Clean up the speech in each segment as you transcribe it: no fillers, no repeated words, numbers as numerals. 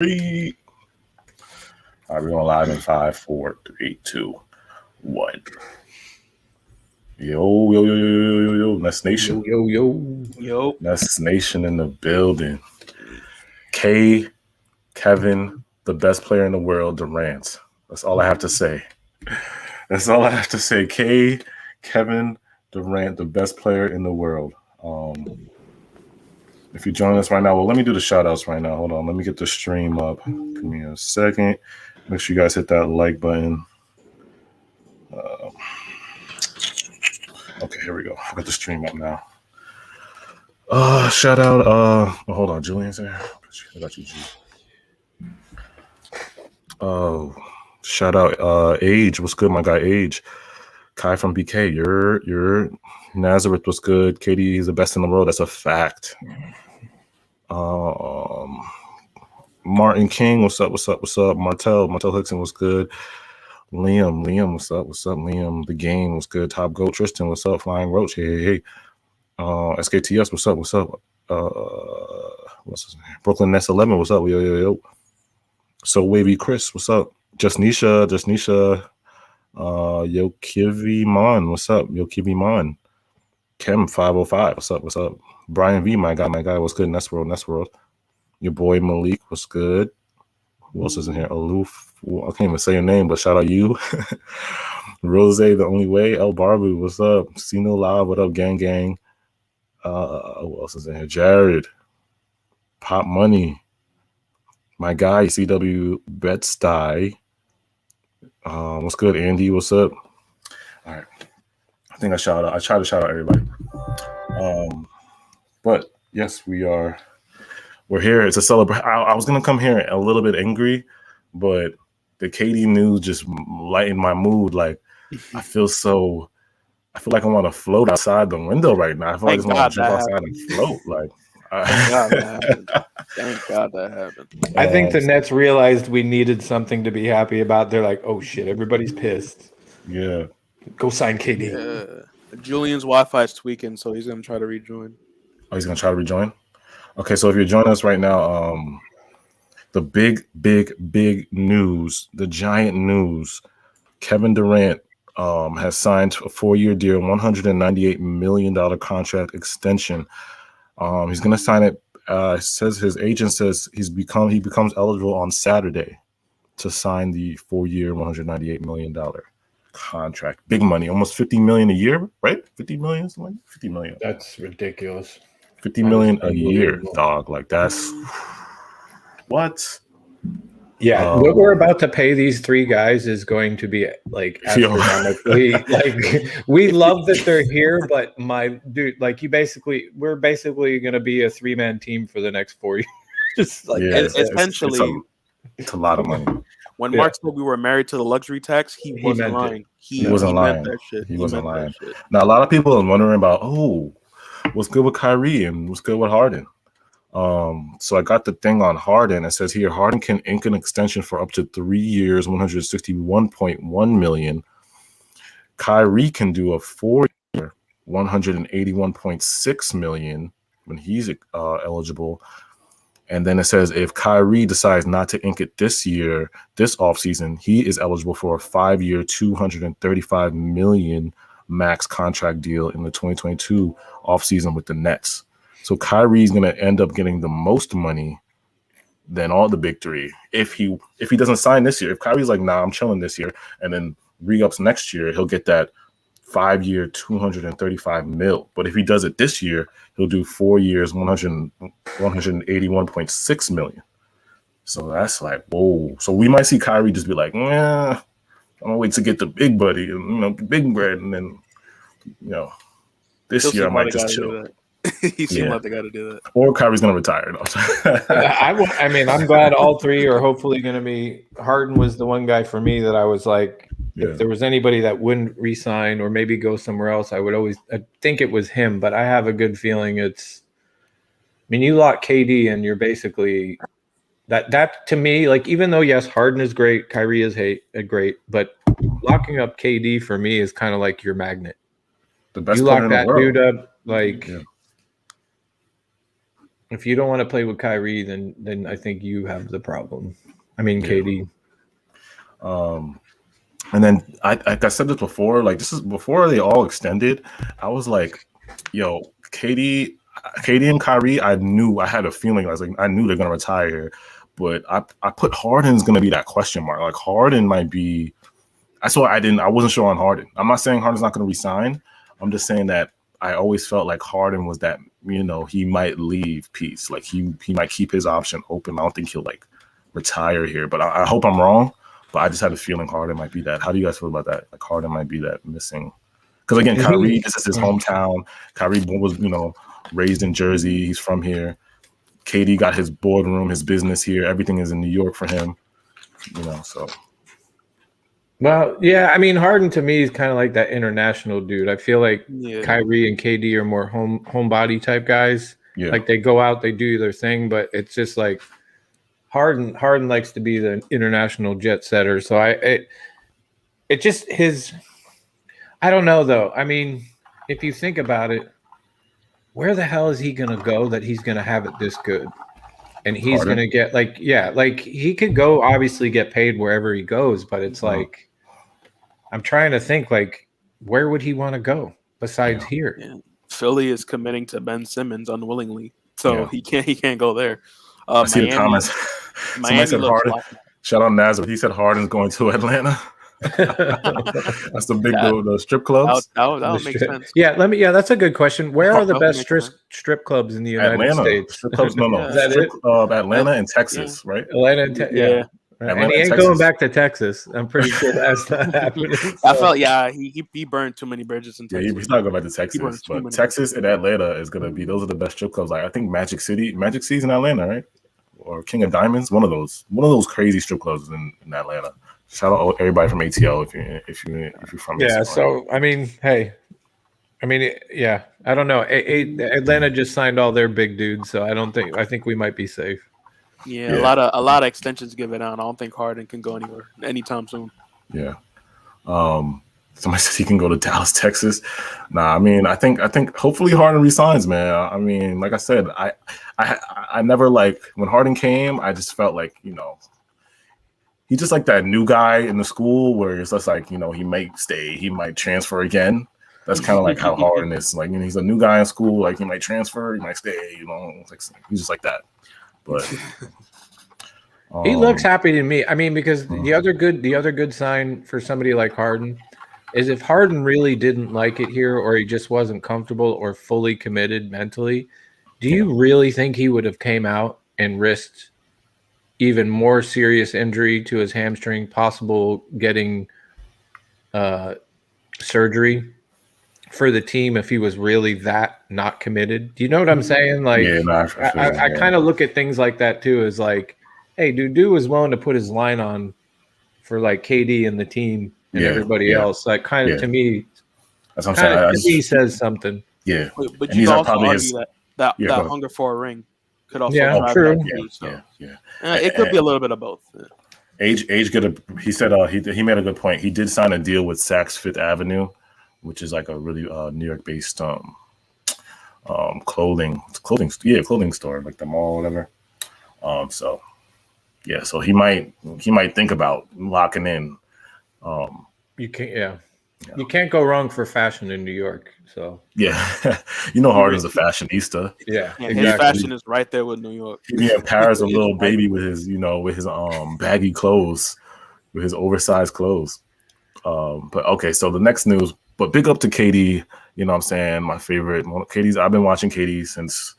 Three. All right, we're going live in 5, 4, 3, 2, 1. Yo. Nest Nation. Yo. Nest Nation in the building. Kevin, the best player in the world, Durant. That's all I have to say. Kevin Durant, the best player in the world. If you join us right now, well, let me do the shout outs right now. Hold on. Let me get the stream up. Give me a second. Make sure you guys hit that like button. Okay, here we go. I got the stream up now. Shout out. Hold on. Julian's there. I got you, G. Shout out. Age. What's good, my guy? Age. Kai from BK. You're Nazareth was good. KD is the best in the world. That's a fact. Martin King, what's up? Martel Hickson was good. Liam, what's up? Liam, the game was good. Top Goat Tristan, what's up? Flying Roach, hey. SKTS, what's up? What's his name? Brooklyn Nets 11, what's up? Yo. So Wavy Chris, what's up? Just Nisha. Yo Kivi Mon, what's up? Yo Kivi Mon. Kim 505, what's up? Brian V, my guy, what's good? Nest World. Your boy Malik, what's good? Who else is in here? Aloof. I can't even say your name, but shout out you. Rose, the only way. El Barbu, what's up? Sino Live, what up, gang? Who else is in here? Jared. Pop Money. My guy, CW Bed-Stuy. What's good, Andy? What's up? All right. I think I try to shout out everybody. But yes, we're here. It's a celebration. I was gonna come here a little bit angry, but the KD news just lightened my mood. Like I feel like I want to float outside the window right now. I feel like I just want to jump outside and float. Like Thank God that happened. I think the Nets realized we needed something to be happy about. They're like, oh shit, everybody's pissed. Yeah. Go sign KD. Julian's Wi-Fi is tweaking, so he's gonna try to rejoin. Oh, he's gonna try to rejoin? Okay, so if you're joining us right now, the big news, the giant news, Kevin Durant has signed a 4-year deal, $198 million contract extension. He's gonna sign it. Says his agent says he becomes eligible on Saturday to sign the 4-year, $198 million contract. Big money, almost $50 million a year, right? $50 million, something like $50 million. That's ridiculous. $50 million a year, dog. Like that's what? Yeah, what we're about to pay these three guys is going to be like astronomically. Like we love that they're here, but my dude, like we're basically going to be a 3-man team for the next 4 years. Like essentially, it's a lot of money. When Mark said we were married to the luxury tax, he wasn't lying. He wasn't lying. He wasn't lying. Now a lot of people are wondering about, what's good with Kyrie and what's good with Harden. So I got the thing on Harden. It says here Harden can ink an extension for up to 3 years, $161.1 million. Kyrie can do a 4-year, $181.6 million when he's eligible. And then it says if Kyrie decides not to ink it this offseason, he is eligible for a 5-year, $235 million max contract deal in the 2022 offseason with the Nets. So Kyrie's going to end up getting the most money than all the big three. If he doesn't sign this year, if Kyrie's like, nah, I'm chilling this year, and then re-ups next year, he'll get that 5-year, $235 million. But if he does it this year, he'll do 4 years, $181.6 million. So that's like, whoa. So we might see Kyrie just be like, I'm gonna wait to get the big buddy, big bread, and then, this year I might just chill. He seemed like they got to do that. Or Kyrie's going to retire. I'm glad all three are hopefully going to be. Harden was the one guy for me that I was like, if there was anybody that wouldn't re-sign or maybe go somewhere else, I think it was him. But I have a good feeling you lock KD and you're basically that to me, like, even though, yes, Harden is great, Kyrie is great, but locking up KD for me is kind of like your magnet. The best you lock that dude up, like. Yeah. If you don't want to play with Kyrie, then I think you have the problem. I mean, KD. And then like I said this before, like this is before they all extended. I was like, yo, KD and Kyrie, I had a feeling I knew they're gonna retire, but I put Harden's gonna be that question mark. Like Harden might be. That's why I wasn't sure on Harden. I'm not saying Harden's not gonna resign. I'm just saying that I always felt like Harden was that, he might leave piece. Like he might keep his option open. I don't think he'll like retire here, but I hope I'm wrong. But I just had a feeling Harden might be that. How do you guys feel about that? Like Harden might be that missing. Because again, Kyrie, this is his hometown. Kyrie was, raised in Jersey. He's from here. KD got his boardroom, his business here. Everything is in New York for him. So. Well, yeah, I mean, Harden to me is kind of like that international dude. I feel like Kyrie and KD are more homebody type guys. Yeah. Like they go out, they do their thing, but it's just like Harden likes to be the international jet setter. So I don't know though. I mean, if you think about it, where the hell is he going to go that he's going to have it this good? And he's going to get like he could go obviously get paid wherever he goes, but it's like, I'm trying to think like, where would he want to go besides here? Yeah. Philly is committing to Ben Simmons unwillingly. So he can't go there. I see the comments. Somebody said Harden. Shout out Nazareth. He said Harden's going to Atlanta. That's the big the strip clubs. That would make sense. Yeah, that's a good question. Where are the best strip clubs in the United States? Strip clubs, no. Strip club Atlanta and Texas, right? Atlanta and Texas. Yeah. Atlanta, and he ain't going back to Texas. I'm pretty sure that's not happening. So. I felt he burned too many bridges in Texas. Yeah, he's not going back to Texas. But Texas and Atlanta is gonna be those are the best strip clubs. Like I think Magic City's in Atlanta, right? Or King of Diamonds, one of those crazy strip clubs in Atlanta. Shout out everybody from ATL if you're from ATL. So I mean, hey, I don't know. Atlanta just signed all their big dudes, so I think we might be safe. Yeah, a lot of extensions given out. I don't think Harden can go anywhere anytime soon. Yeah. Somebody says he can go to Dallas, Texas. Nah, I mean, I think hopefully Harden resigns, man. I mean, like I said, I never like when Harden came, I just felt like, he's just like that new guy in the school where it's just like, he might stay, he might transfer again. That's kind of like how Harden is. Like, he's a new guy in school, like he might transfer, he might stay, like, he's just like that. But he looks happy to me. I mean, because the other good sign for somebody like Harden is if Harden really didn't like it here or he just wasn't comfortable or fully committed mentally, do you really think he would have came out and risked even more serious injury to his hamstring, possible getting surgery for the team if he was really that not committed? Do you know what I'm saying? Like, I kind of look at things like that too as like, hey, dude was willing to put his line on for like KD and the team and everybody else. Like, kind of to me, that's what I'm saying. To me says something. Yeah, but you also argue that hunger for a ring could also drive true. It could be a little bit of both. He said he made a good point. He did sign a deal with Saks Fifth Avenue, which is like a really New York-based clothing store, like the mall, or whatever. So he might think about locking in. You can't go wrong for fashion in New York. So Harden's a fashionista. Yeah, exactly. His fashion is right there with New York. Yeah, Paris, a little baby with his baggy clothes, with his oversized clothes. But okay, so the next news. But big up to KD, what I'm saying, my favorite. I've been watching KD since,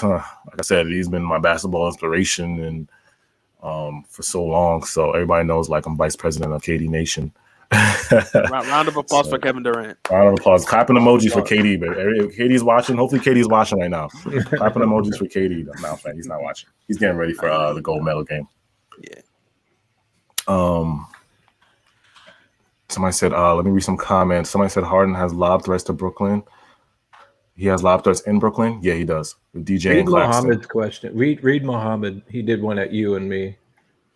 like I said, he's been my basketball inspiration and for so long. So everybody knows, like, I'm vice president of KD Nation. Round of applause for Kevin Durant. Round of applause. Clapping emojis for KD, but KD's watching. Hopefully KD's watching right now. Clapping emojis for KD. No, he's not watching. He's getting ready for the gold medal game. Yeah. Somebody said, let me read some comments. Somebody said Harden has lob threats to Brooklyn. He has lob threats in Brooklyn? Yeah, he does. With DJ and Claxton. Mohammed's question. Read Mohammed. He did one at you and me.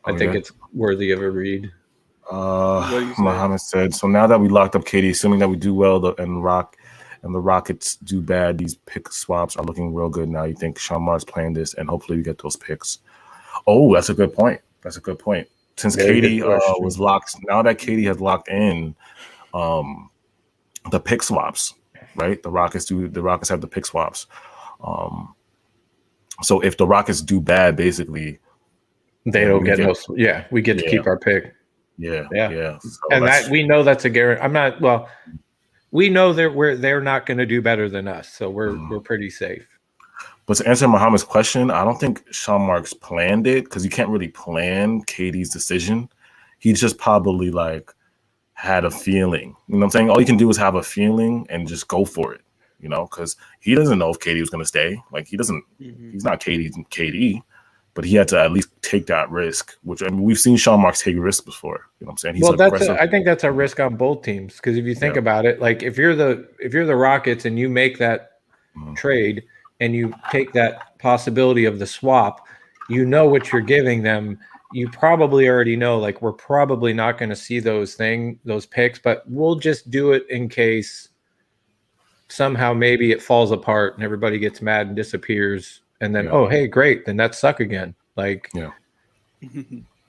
I think it's worthy of a read. Mohammed said, so now that we locked up KD, assuming that we do well and rock and the Rockets do bad, these pick swaps are looking real good now. You think Sean Marks playing this, and hopefully we get those picks. Oh, that's a good point. Since KD was locked, now that KD has locked in the pick swaps, right? The Rockets have the pick swaps. So if the Rockets do bad, basically they don't get no. Yeah, we get to keep our pick. Yeah. So and that we know that's a guarantee. We know they're not going to do better than us, so we're pretty safe. But to answer Muhammad's question, I don't think Sean Marks planned it because you can't really plan KD's decision. He just probably like had a feeling. You know what I'm saying? All you can do is have a feeling and just go for it. You know, because he doesn't know if KD was going to stay. Like he doesn't. He's not KD, but he had to at least take that risk. Which I mean, we've seen Sean Marks take risks before. You know what I'm saying? He's I think that's a risk on both teams because if you think about it, like if you're the Rockets and you make that trade and you take that possibility of the swap, you know what you're giving them. You probably already know, like we're probably not going to see those picks, but we'll just do it in case somehow maybe it falls apart and everybody gets mad and disappears, and then oh hey great, then that suck again. Like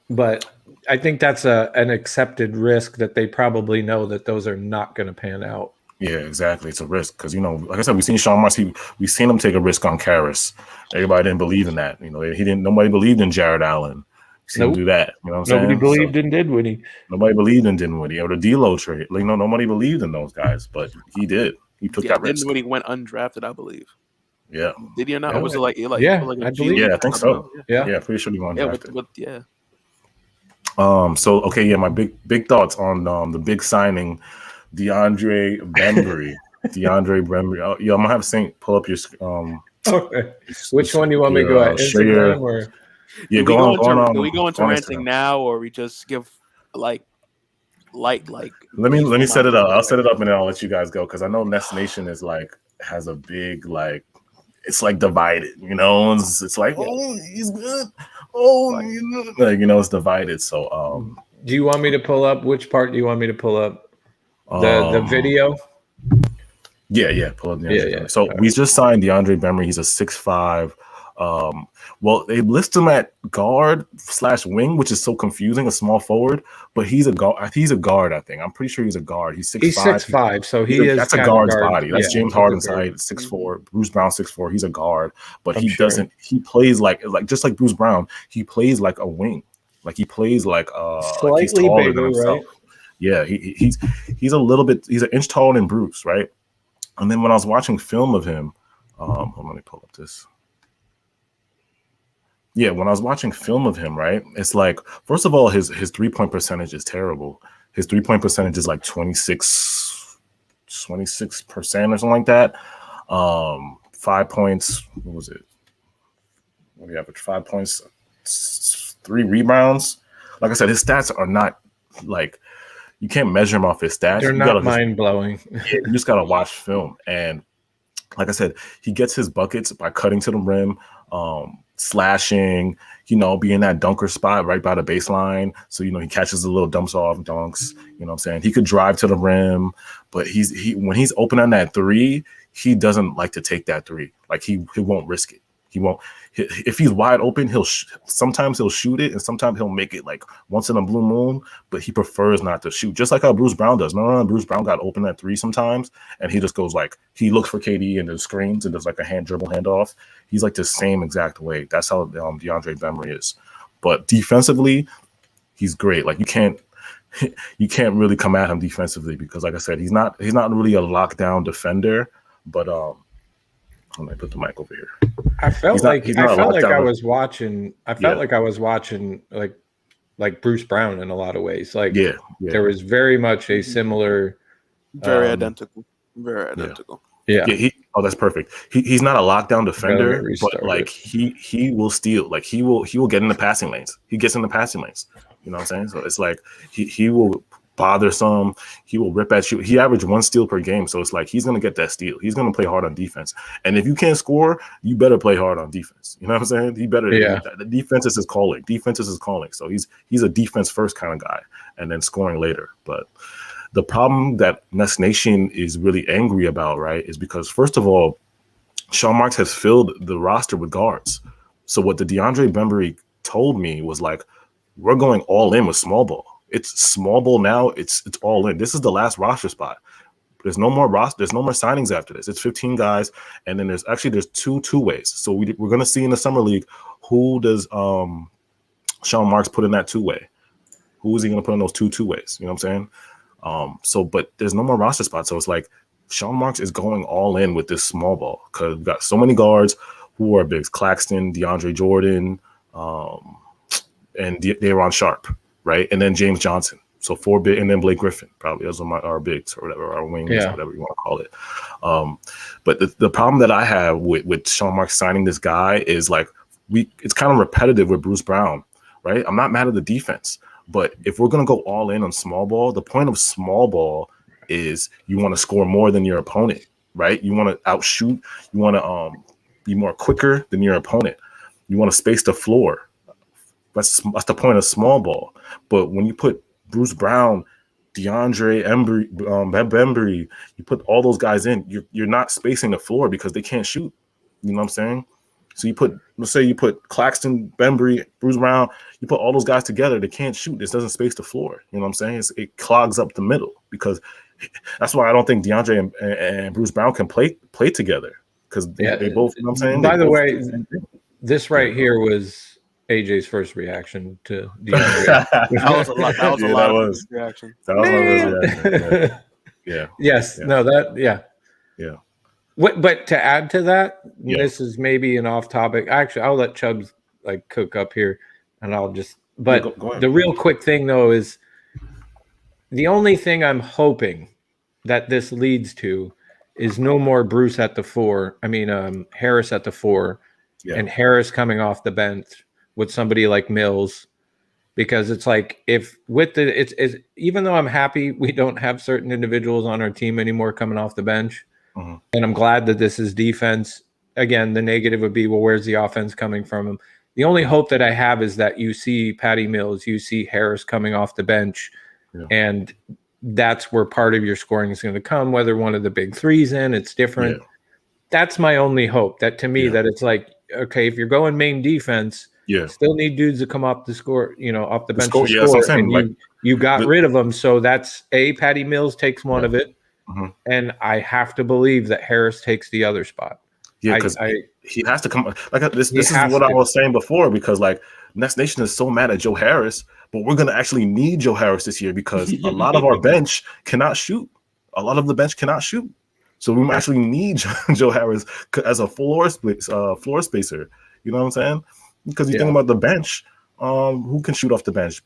but I think that's an accepted risk that they probably know that those are not going to pan out. Yeah, exactly. It's a risk because, you know, like I said, we've seen Sean Marks. We've seen him take a risk on Karras. Everybody didn't believe in that. You know, nobody believed in Jared Allen. See him do that. You know what I'm saying? Nobody believed in Dinwiddie. Nobody believed in Dinwiddie or the D'Lo trade. Like, no, nobody believed in those guys, but he did. He took that risk. Dinwiddie went undrafted, I believe. Yeah. Did he or not? Or was it like I believe. Yeah, I think so. Yeah, pretty sure he went undrafted. So okay, my big thoughts on the big signing, DeAndre Bembry. Oh, I'm gonna have Saint pull up your okay. Which one do you want me to go at? Instagram or do we go into ranting now, or we just give like let me set it up. I'll set it up and then I'll let you guys go because I know Nest Nation is like has a big like it's like divided, you know. It's like he's good. It's divided. So do you want me to pull up which part do you want me to pull up? The video? Yeah, pull up the video. So we just signed DeAndre Bembry. He's a 6'5". They list him at guard/wing, which is so confusing. A small forward, but he's a guard. He's a guard. I think I'm pretty sure he's a guard. He's 6'5". He's 6'5", so that's a guard's body. That's James Harden's height. 6'4". Bruce Brown 6'4". He's a guard, but doesn't. He plays like just like Bruce Brown. He plays like a wing. Like he plays like slightly he's taller bigger, than himself. Right? Yeah, he's a little bit. He's an inch taller than Bruce, right? And then when I was watching film of him, let me pull up this. Yeah, when I was watching film of him, right, it's like, first of all, his 3-point percentage is terrible. His 3-point percentage is like 26% or something like that. 5 points. What was it? What do you average? 5 points, 3 rebounds. Like I said, his stats are not like you can't measure him off his stats. They're not mind blowing. You just gotta watch film. And like I said, he gets his buckets by cutting to the rim, slashing, be in that dunker spot right by the baseline. So, he catches the little dumps off, dunks, you know what I'm saying? He could drive to the rim, but when he's open on that 3, he doesn't like to take that 3. Like he won't risk it. He won't. If he's wide open, sometimes he'll shoot it, and sometimes he'll make it like once in a blue moon. But he prefers not to shoot, just like how Bruce Brown does. Remember, Bruce Brown got open at 3 sometimes, and he just goes like he looks for KD and then screens and does like a dribble handoff. He's like the same exact way. That's how DeAndre Bembry is. But defensively, he's great. Like you can't really come at him defensively because, like I said, he's not really a lockdown defender. But let me put the mic over here. I felt like I was watching like Bruce Brown in a lot of ways. Like there was very much a similar, very identical. Yeah. That's perfect. He's not a lockdown defender, but like he will steal. Like he will get in the passing lanes. He gets in the passing lanes. You know what I'm saying? So it's like he will bother some. He will rip at you. He averaged 1 steal per game, so it's like he's gonna get that steal. He's gonna play hard on defense. And if you can't score, you better play hard on defense. You know what I'm saying? He better. Yeah. The defense is his calling. So he's a defense first kind of guy, and then scoring later. But the problem that Nets Nation is really angry about, right, is because, first of all, Sean Marks has filled the roster with guards. So what the DeAndre Bembry told me was like, we're going all in with small ball. It's small ball now. It's all in. This is the last roster spot. There's no more roster. There's no more signings after this. It's 15 guys, and then there's two ways. So we're gonna see in the summer league who does Sean Marks put in that two way. Who is he gonna put in those two ways? You know what I'm saying? But there's no more roster spots. So it's like Sean Marks is going all in with this small ball because we've got so many guards who are bigs: Claxton, DeAndre Jordan, and Daron Sharp, right? And then James Johnson. So 4 big, and then Blake Griffin, probably those are our bigs or whatever, our wings, whatever you want to call it. But the problem that I have with Sean Marks signing this guy is like it's kind of repetitive with Bruce Brown, right? I'm not mad at the defense, but if we're gonna go all in on small ball, the point of small ball is you want to score more than your opponent, right? You want to outshoot, you want to be more quicker than your opponent. You want to space the floor. That's the point of small ball. But when you put Bruce Brown, DeAndre Bembry, you put all those guys in, you're not spacing the floor because they can't shoot. You know what I'm saying? So let's say you put Claxton, Bembry, Bruce Brown, you put all those guys together, they can't shoot. This doesn't space the floor. You know what I'm saying? It clogs up the middle because that's why I don't think DeAndre and Bruce Brown can play together because they both, you know what I'm saying? By the way, this right here was AJ's first reaction to DeAndre. That was a lot. That was a lot of reaction. That was my first reaction. Yeah. Yes. Yeah. No. Yeah. But to add to that, this is maybe an off topic. Actually, I'll let Chubbs like cook up here, and I'll just. But go ahead. The real quick thing though is the only thing I'm hoping that this leads to is no more Bruce at the 4. I mean, Harris at the 4, and Harris coming off the bench with somebody like Mills, because it's like it's even though I'm happy we don't have certain individuals on our team anymore coming off the bench, and I'm glad that this is defense. Again, the negative would be, well, where's the offense coming from him? The only hope that I have is that you see Patty Mills, you see Harris coming off the bench, and that's where part of your scoring is going to come, whether one of the big threes in, it's different. That's my only hope, that to me that it's like, okay, if you're going main defense, still need dudes to come up to score, off the bench to score. And you got rid of them. So that's Patty Mills takes one of it. And I have to believe that Harris takes the other spot. Yeah, because he has to come. Like this is what I was saying before, because like Nets Nation is so mad at Joe Harris, but we're going to actually need Joe Harris this year because a lot of our bench cannot shoot. A lot of the bench cannot shoot. So we actually need Joe Harris as a floor spacer. You know what I'm saying? Because you think about the bench, who can shoot off the bench?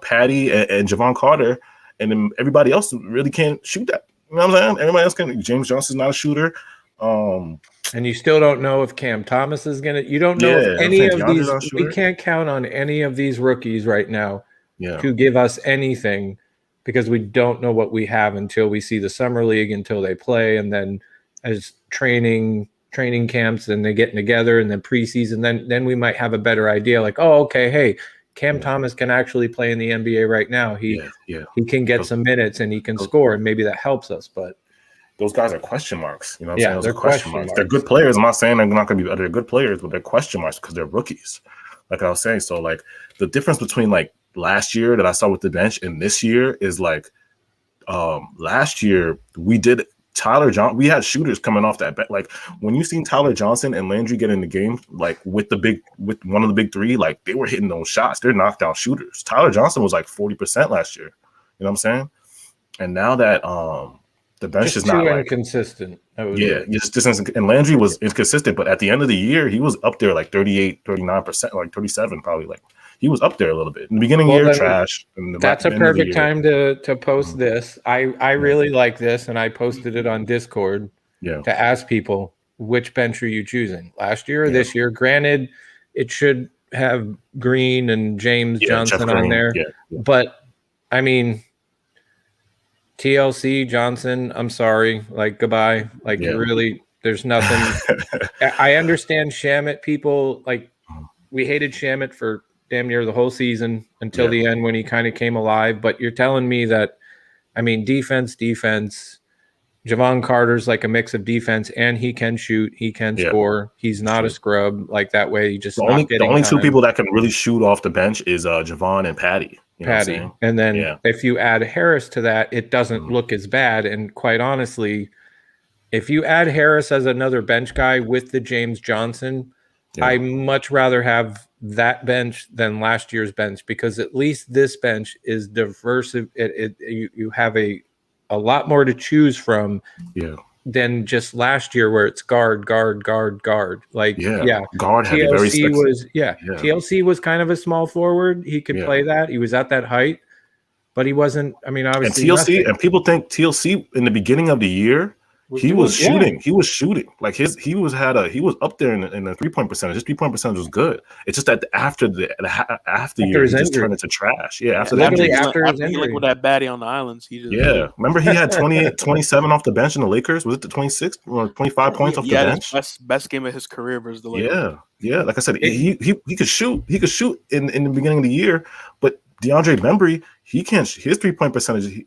Patty and Javon Carter, and then everybody else really can't shoot that. You know what I'm saying? Everybody else can. James Johnson's not a shooter. And you still don't know if Cam Thomas is gonna. You don't know if any of these. We can't count on any of these rookies right now to give us anything, because we don't know what we have until we see the summer league, until they play, and then as training camps, and they get together, and then preseason, then we might have a better idea. Like, oh, okay, hey, Cam Thomas can actually play in the NBA right now. He can get some minutes and he can score, and maybe that helps us. But those guys are question marks. You know what I'm saying? Those are question marks. They're good players. I'm not saying they're not going to be. They're good players, but they're question marks because they're rookies. Like I was saying, so like the difference between like last year that I saw with the bench and this year is like last year we did Tyler Johnson. We had shooters coming off that bench. Like when you seen Tyler Johnson and Landry get in the game, like with one of the big three, like they were hitting those shots. They're knockdown shooters. Tyler Johnson was like 40% last year. You know what I'm saying? And now that the bench just is not like inconsistent. And Landry was inconsistent, but at the end of the year, he was up there like 38, 39%, like 37, probably. Like he was up there a little bit. In the beginning of the year, trash. That's a perfect time to post this. I really like this, and I posted it on Discord to ask people, which bench are you choosing, last year or this year? Granted, it should have Green and James Johnson on there, but I mean, TLC Johnson, I'm sorry, like goodbye. Like really, there's nothing. I understand Shamet people, like we hated Shamet for damn near the whole season until the end when he kind of came alive. But you're telling me that I mean, defense. Javon Carter's like a mix of defense, and he can shoot. He can score. He's not a scrub like that way. He just the only two people that can really shoot off the bench is Javon and Patty. You know what I'm saying? And then if you add Harris to that, it doesn't look as bad. And quite honestly, if you add Harris as another bench guy with the James Johnson, I much rather have that bench than last year's bench, because at least this bench is diverse. You have a lot more to choose from than just last year where it's guard. Like, guard had TLC was TLC was kind of a small forward. He could play that. He was at that height, but he wasn't. I mean, obviously, and TLC and people think TLC in the beginning of the year he was shooting. He was shooting like he was up there in the 3-point percentage. His 3-point percentage was good. It's just that after year he just turned into trash. After his injury, with that baddie on the islands, he just Remember he had 27 off the bench in the Lakers. Was it the 26 or 25 points off the bench? Best game of his career versus the Lakers. Like I said, he could shoot. He could shoot in the beginning of the year, but DeAndre Bembry, he can't. His 3-point percentage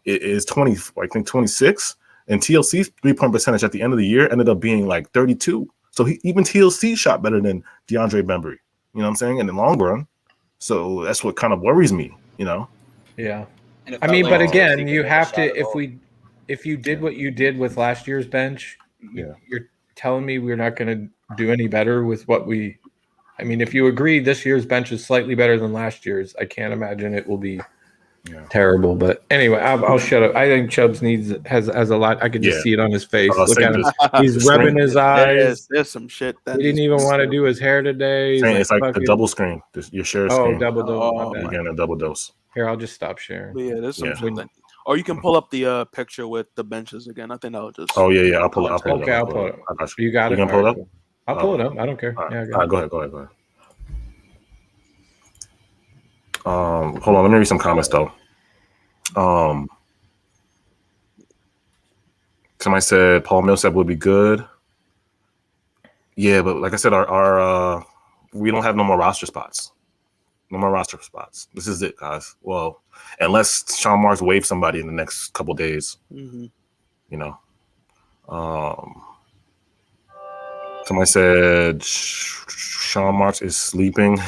is 20. I think 26. And TLC's 3-point percentage at the end of the year ended up being like 32. So even TLC shot better than DeAndre Bembry. You know what I'm saying? In the long run. So that's what kind of worries me, you know? Yeah. I mean, but again, you have to, if you did what you did with last year's bench, you're telling me we're not going to do any better with what I mean, if you agree this year's bench is slightly better than last year's, I can't imagine it will be terrible. But anyway, I'll shut up. I think Chubbs has a lot. I could just see it on his face. Look at him. He's rubbing his eyes. There's some shit that he didn't even want to do his hair today. It's like the double screen. Your share screen. Double dose. You're getting a double dose. Here, I'll just stop sharing. But there's some shit that, or you can pull up the picture with the benches again. I think that'll just. Oh yeah. I'll pull it. Okay, I'll pull it. I got you. You got it. You can pull it up. I'll pull it up. I don't care. All right, go ahead. Hold on. Let me read some comments though. Somebody said Paul Millsap would be good. Yeah, but like I said, our we don't have no more roster spots. No more roster spots. This is it, guys. Well, unless Sean Marks waves somebody in the next couple days, you know. Somebody said Sean Marks is sleeping.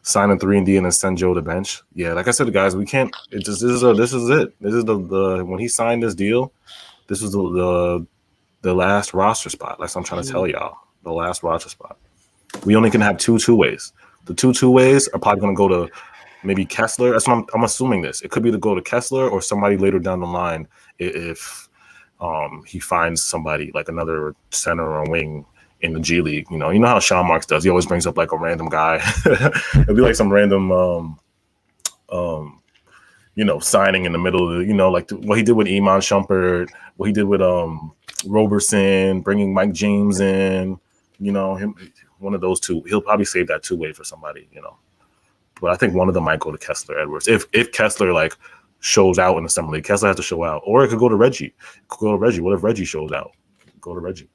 Sign a 3-and-D and then send Joe to bench. Yeah, like I said, guys, we can't. This is it. This is the when he signed this deal. This was the last roster spot. Like I'm trying to tell y'all, the last roster spot. We only can have two-ways. The two-ways are probably going to go to maybe Kessler. That's what I'm assuming. This it could be to go to Kessler or somebody later down the line if he finds somebody like another center or wing in the G League. You know how Sean Marks does. He always brings up like a random guy. It'll be like some random signing in the middle of the, like what he did with Iman Shumpert, what he did with Roberson, bringing Mike James in, him, one of those two. He'll probably save that two-way for somebody, But I think one of them might go to Kessler Edwards. If Kessler like shows out in the summer league, Kessler has to show out. Or it could go to Reggie. What if Reggie shows out? Go to Reggie.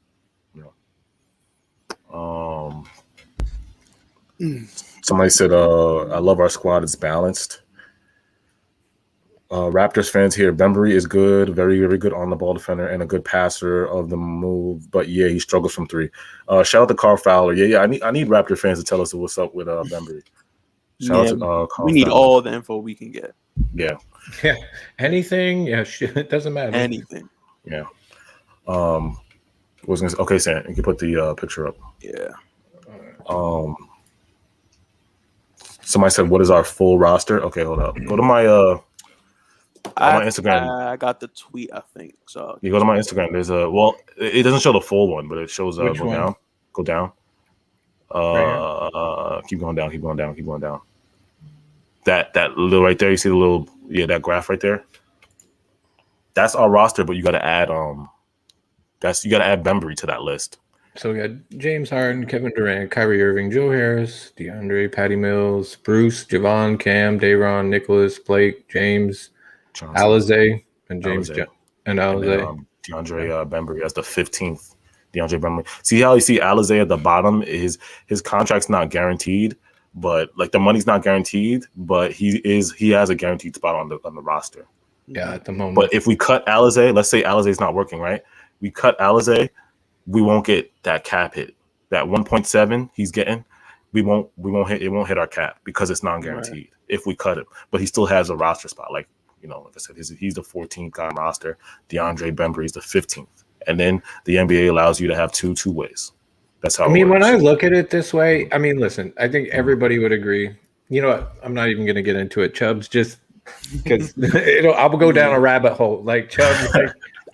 Somebody said, I love our squad. It's balanced. Raptors fans here. Bembry is good, very, very good on the ball defender and a good passer of the move. But yeah, he struggles from three. Shout out to Carl Fowler. Yeah. I need Raptor fans to tell us what's up with Bembry. Shout out to Carl we need Fowler. all the info we can get. Yeah. Anything. Yeah. Shit. It doesn't matter. Anything. Yeah. Okay, Sam, you can put the picture up. Yeah. Somebody said, "What is our full roster?" Okay, hold up. Go to my my Instagram. I got the tweet, I think. So you go to my Instagram. There's it doesn't show the full one, but it shows go down. Keep going down. That little right there. You see the little that graph right there. That's our roster, but you got to add you got to add Bembry to that list. So we got James Harden, Kevin Durant, Kyrie Irving, Joe Harris, DeAndre, Patty Mills, Bruce, Javon, Cam, Dayron, Nicholas, Blake, James, Alizé, and James Alizé. And Alizé. DeAndre Bembry. That's the 15th. DeAndre Bembry. See how you see Alizé at the bottom? His contract's not guaranteed, but like the money's not guaranteed, but he has a guaranteed spot on the roster. Yeah, at the moment. But if we cut Alizé, let's say Alizé's not working, right? We cut Alizé, we won't get that cap hit. That 1.7 he's getting, we won't hit our cap because it's non-guaranteed if we cut him. But he still has a roster spot. Like I said, he's the 14th guy on roster. DeAndre Bembry is the 15th. And then the NBA allows you to have two ways. That's how it works. When I look at it this way, listen, I think everybody would agree. You know what? I'm not even going to get into it, Chubbs, just because I'll go down a rabbit hole. Like, Chubbs,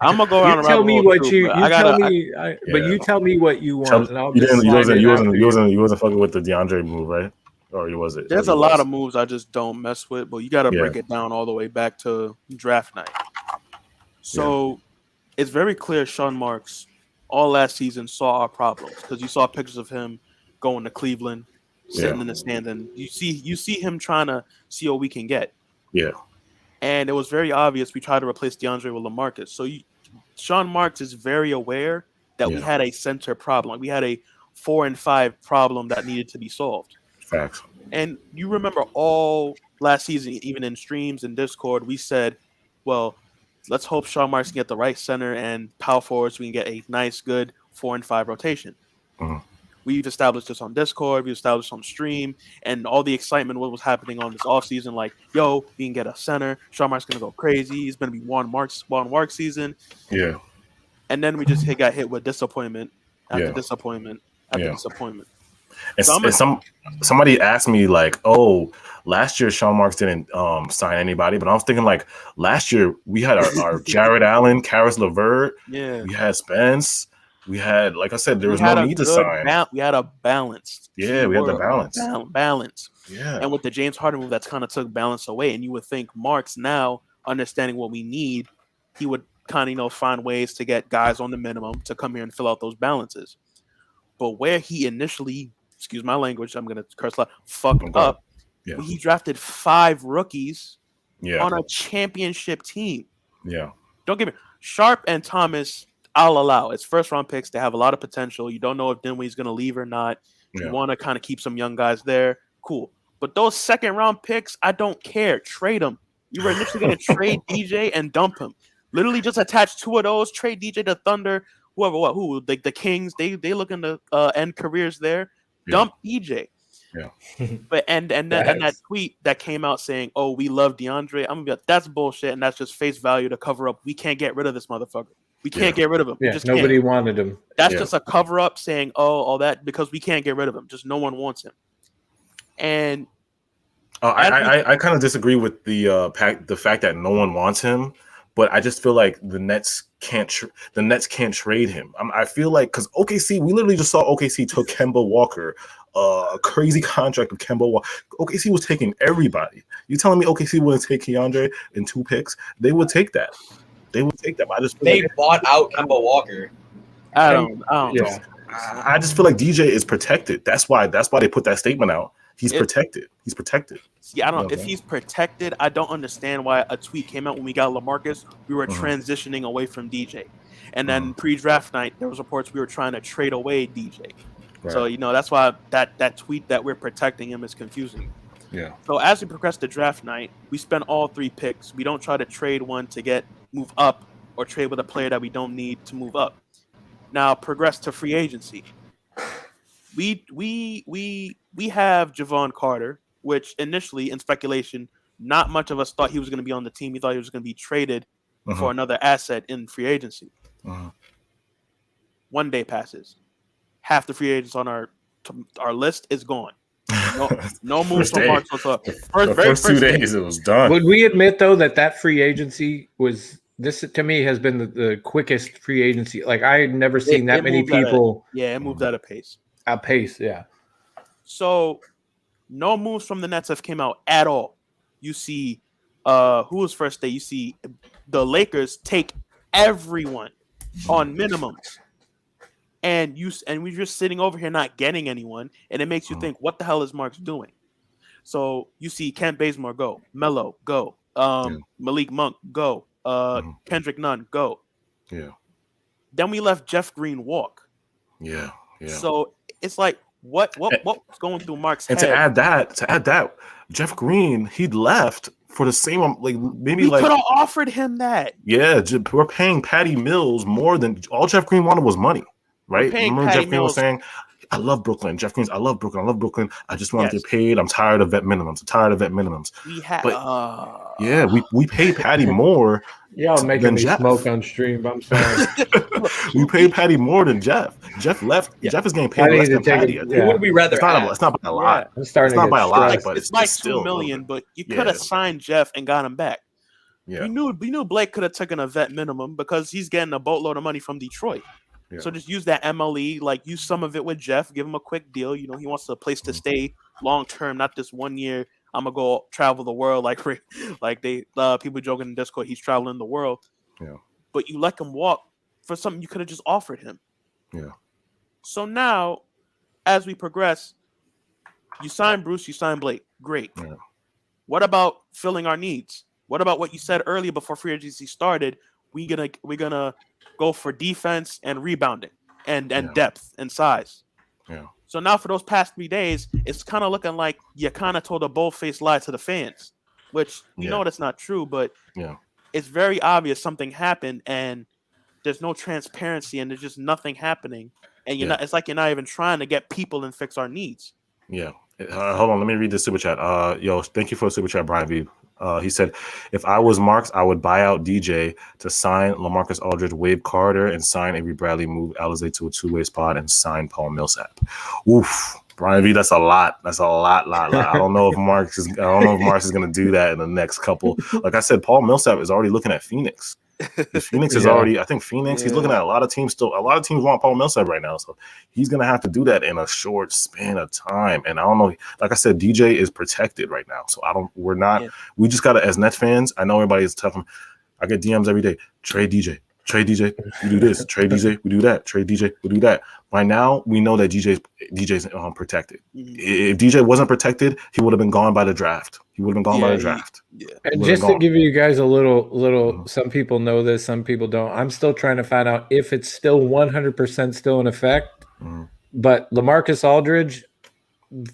I'm gonna go around. You tell me what you tell me, but you tell me what you want. Chubbs, and I'll you wasn't fucking with the DeAndre move, right? Or was it? There's a lot of moves I just don't mess with, but you got to break it down all the way back to draft night. So it's very clear Sean Marks all last season saw our problems because you saw pictures of him going to Cleveland, sitting in the stands, and you see him trying to see what we can get. Yeah. And it was very obvious we tried to replace DeAndre with LaMarcus. So Sean Marks is very aware that we had a center problem. We had a 4 and 5 problem that needed to be solved. Facts. And you remember all last season, even in streams and Discord, we said, well, let's hope Sean Marks can get the right center and power forward so we can get a nice, good 4 and 5 rotation. Mm-hmm. We've established this on Discord. We established on stream, and all the excitement what was happening on this offseason. Like, yo, we can get a center. Sean Marks gonna go crazy. He's gonna be Juan Mark season. Yeah. And then we just got hit with disappointment after disappointment after disappointment. And somebody asked me like, "Oh, last year Sean Marks didn't sign anybody," but I was thinking like last year we had our Jared Allen, Karis LeVert, we had Spence. We had, like I said, there was no need to sign. We had a balance. Yeah, we had the balance. Balance. Yeah. And with the James Harden move, that's kind of took balance away. And you would think Marks now, understanding what we need, he would kind of, find ways to get guys on the minimum to come here and fill out those balances. But where he initially, excuse my language, I'm going to curse a lot, fucked up, when he drafted 5 rookies on a championship team. Yeah. Don't get me Sharp and Thomas, I'll allow. It's first-round picks. They have a lot of potential. You don't know if Dinwiddie's going to leave or not. You want to kind of keep some young guys there. Cool. But those second-round picks, I don't care. Trade them. You were initially going to trade DJ and dump him. Literally just attach 2 of those. Trade DJ to Thunder. Who? The Kings. They looking to end careers there. Dump DJ. Yeah. But and that tweet that came out saying, "Oh, we love DeAndre." I'm gonna be like, that's bullshit, and that's just face value to cover up. We can't get rid of this motherfucker. We can't get rid of him. Yeah, just nobody wanted him. That's just a cover up saying, "Oh, all that," because we can't get rid of him. Just no one wants him. And I kind of disagree with the fact that no one wants him, but I just feel like the Nets can't trade him. I feel like because OKC, we literally just saw OKC took Kemba Walker, a crazy contract of Kemba Walker. OKC was taking everybody. You telling me OKC wouldn't take Keandre in 2 picks? They would take that. They would take that. They bought out Kemba Walker. I don't know. I just feel like DJ is protected. That's why they put that statement out. He's protected. He's protected. Yeah, I don't know. If he's protected, I don't understand why a tweet came out when we got LaMarcus. We were transitioning away from DJ. And then pre-draft night, there was reports we were trying to trade away DJ. Right. So, that's why that tweet that we're protecting him is confusing. Yeah. So as we progress to draft night, we spend all 3 picks. We don't try to trade one to move up or trade with a player that we don't need to move up. Now progress to free agency. We have Javon Carter, which initially in speculation, not much of us thought he was going to be on the team. We thought he was going to be traded for another asset in free agency. 1 day passes. Half the free agents on our list is gone. No moves from Marks whatsoever. First 2 days, it was done. Would we admit though that free agency was this to me has been the quickest free agency? Like I had never seen that many people. It moved at a pace. At pace, yeah. So no moves from the Nets have came out at all. You see, who was first day? You see the Lakers take everyone on minimums. And we're just sitting over here not getting anyone, and it makes you think, what the hell is Marks doing? So you see Kent Bazemore go, Melo go, Malik Monk go, Kendrick Nunn go. Yeah. Then we left Jeff Green walk. Yeah. So it's like what's going through Mark's head? And to add that, Jeff Green, he left for the same like maybe we like could have offered him that. Yeah, we're paying Patty Mills more than all Jeff Green wanted was money, right? Remember Patty Jeff Green was saying, "I love Brooklyn." Jeff Green's, "I love Brooklyn. I love Brooklyn. I just want to get paid. I'm tired of vet minimums. We had, yeah, we pay Patty more. Y'all making than me Jeff. smoke on stream. I'm sorry. We paid Patty more than Jeff. Jeff left. Yeah. Jeff is getting paid less than Patty. Who would we rather have? It's not by a lot. I'm starting It's not to by get a lot, stressed. but it's like still $2 million. But you could have signed Jeff and got him back. Yeah, we knew Blake could have taken a vet minimum because he's getting a boatload of money from Detroit. Yeah. So just use that MLE, like use some of it with Jeff, give him a quick deal. You know, he wants a place to stay long term, not this 1 year. I'm gonna go travel the world like they people joking in Discord. He's traveling the world. Yeah. But you let him walk for something you could have just offered him. Yeah. So now, as we progress, you sign Bruce, you sign Blake. Great. Yeah. What about filling our needs? What about what you said earlier before free agency started? We're gonna go for defense and rebounding and depth and size. Yeah. So now for those past 3 days, it's kind of looking like you kind of told a bold-faced lie to the fans, which you know that's not true, but it's very obvious something happened and there's no transparency and there's just nothing happening. And it's like you're not even trying to get people and fix our needs. Yeah. Hold on. Let me read this super chat. Thank you for the super chat, Brian V. He said, if I was Marks, I would buy out DJ to sign LaMarcus Aldridge, waive Carter, and sign Avery Bradley, move Alizé to a two-way spot, and sign Paul Millsap. Oof. Brian V, that's a lot. That's a lot. I don't know if Marks is going to do that in the next couple. Like I said, Paul Millsap is already looking at Phoenix. Phoenix is already, I think Phoenix, he's looking at a lot of teams still. A lot of teams want Paul Millsap right now. So he's going to have to do that in a short span of time. And I don't know, like I said, DJ is protected right now. So we just got to, as Nets fans, I know everybody is tough. I get DMs every day. Trade DJ, we do this. Trade DJ, we do that. Trade DJ, we do that. By now, we know that DJ's protected. If DJ wasn't protected, he would have been gone by the draft. And just to give you guys a little, some people know this, some people don't. I'm still trying to find out if it's still 100% still in effect. But LaMarcus Aldridge,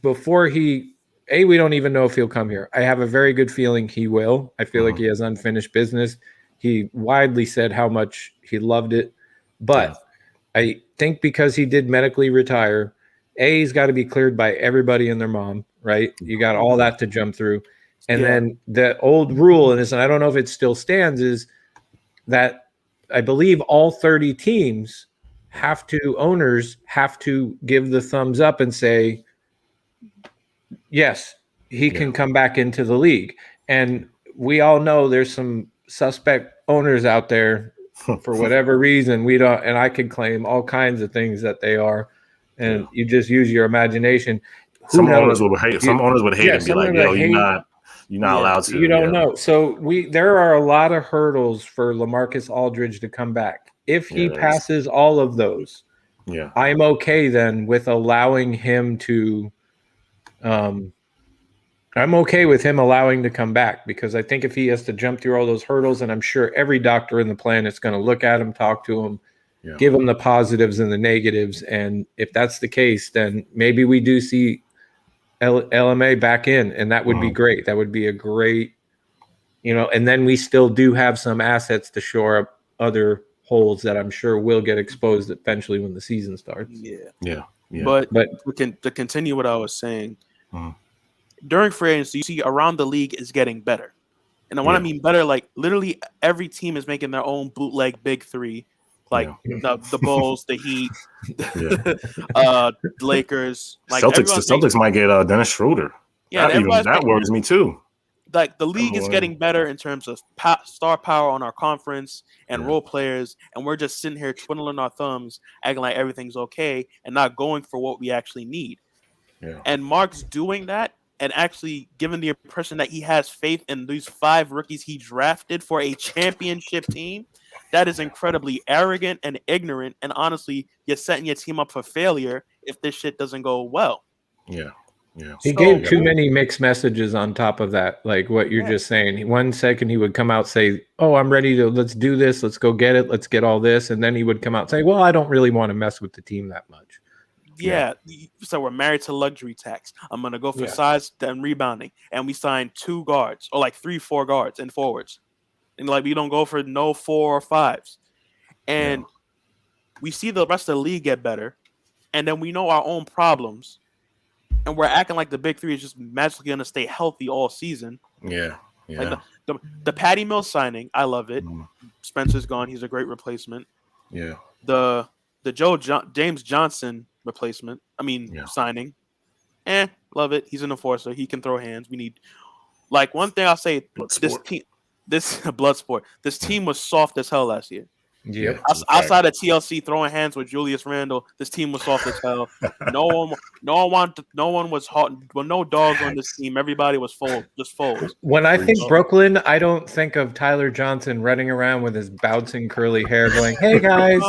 before we don't even know if he'll come here. I have a very good feeling he will. I feel like he has unfinished business. He widely said how much he loved it. But I think because he did medically retire, he's got to be cleared by everybody and their mom, right? You got all that to jump through. And then the old rule, and I don't know if it still stands, is that I believe all 30 teams owners have to give the thumbs up and say, yes, he can come back into the league. And we all know there's some suspect owners out there for whatever reason. We don't, and I can claim all kinds of things that they are, and you just use your imagination. Some owners would hate and be like, "Yo, you're not allowed to." You don't know. So there are a lot of hurdles for LaMarcus Aldridge to come back. If he passes all of those, I'm okay then with allowing him to. I'm okay with him allowing to come back, because I think if he has to jump through all those hurdles, and I'm sure every doctor in the planet's going to look at him, talk to him, give him the positives and the negatives. And if that's the case, then maybe we do see LMA back in, and that would be great. That would be a great, and then we still do have some assets to shore up other holes that I'm sure will get exposed eventually when the season starts. Yeah. But to continue what I was saying, during free agency, you see around the league is getting better. And when I mean better, like literally every team is making their own bootleg big three, like the Bulls, the Heat, the Lakers. Like the Celtics might get Dennis Schroeder. Yeah, that worries me too. Like the league is getting better in terms of star power on our conference and role players, and we're just sitting here twiddling our thumbs, acting like everything's okay, and not going for what we actually need. Yeah. And Mark's doing that, and actually giving the impression that he has faith in these 5 rookies he drafted for a championship team. That is incredibly arrogant and ignorant, and honestly, you're setting your team up for failure if this shit doesn't go well. Yeah. He gave too many mixed messages on top of that, like what you're just saying. 1 second he would come out say, "Oh, I'm ready to let's do this, let's go get it, let's get all this," and then he would come out and say, "Well, I don't really want to mess with the team that much." So we're married to luxury tax. I'm gonna go for size and rebounding, and we sign 2 guards or like 3-4 guards and forwards, and like we don't go for no 4 or 5s, and we see the rest of the league get better, and then we know our own problems, and we're acting like the big 3 is just magically gonna stay healthy all season. Yeah. Like the Patty Mills signing, I love it. Spencer's gone; he's a great replacement. Yeah. The James Johnson replacement. Signing. Love it. He's an enforcer. He can throw hands. We need, like, one thing I'll say. This blood sport. This team was soft as hell last year. Yeah. Outside of TLC throwing hands with Julius Randle, this team was soft as hell. No one was hot. Well, no dogs on this team. Everybody was just folds. When I think Brooklyn, I don't think of Tyler Johnson running around with his bouncing curly hair, going, "Hey guys,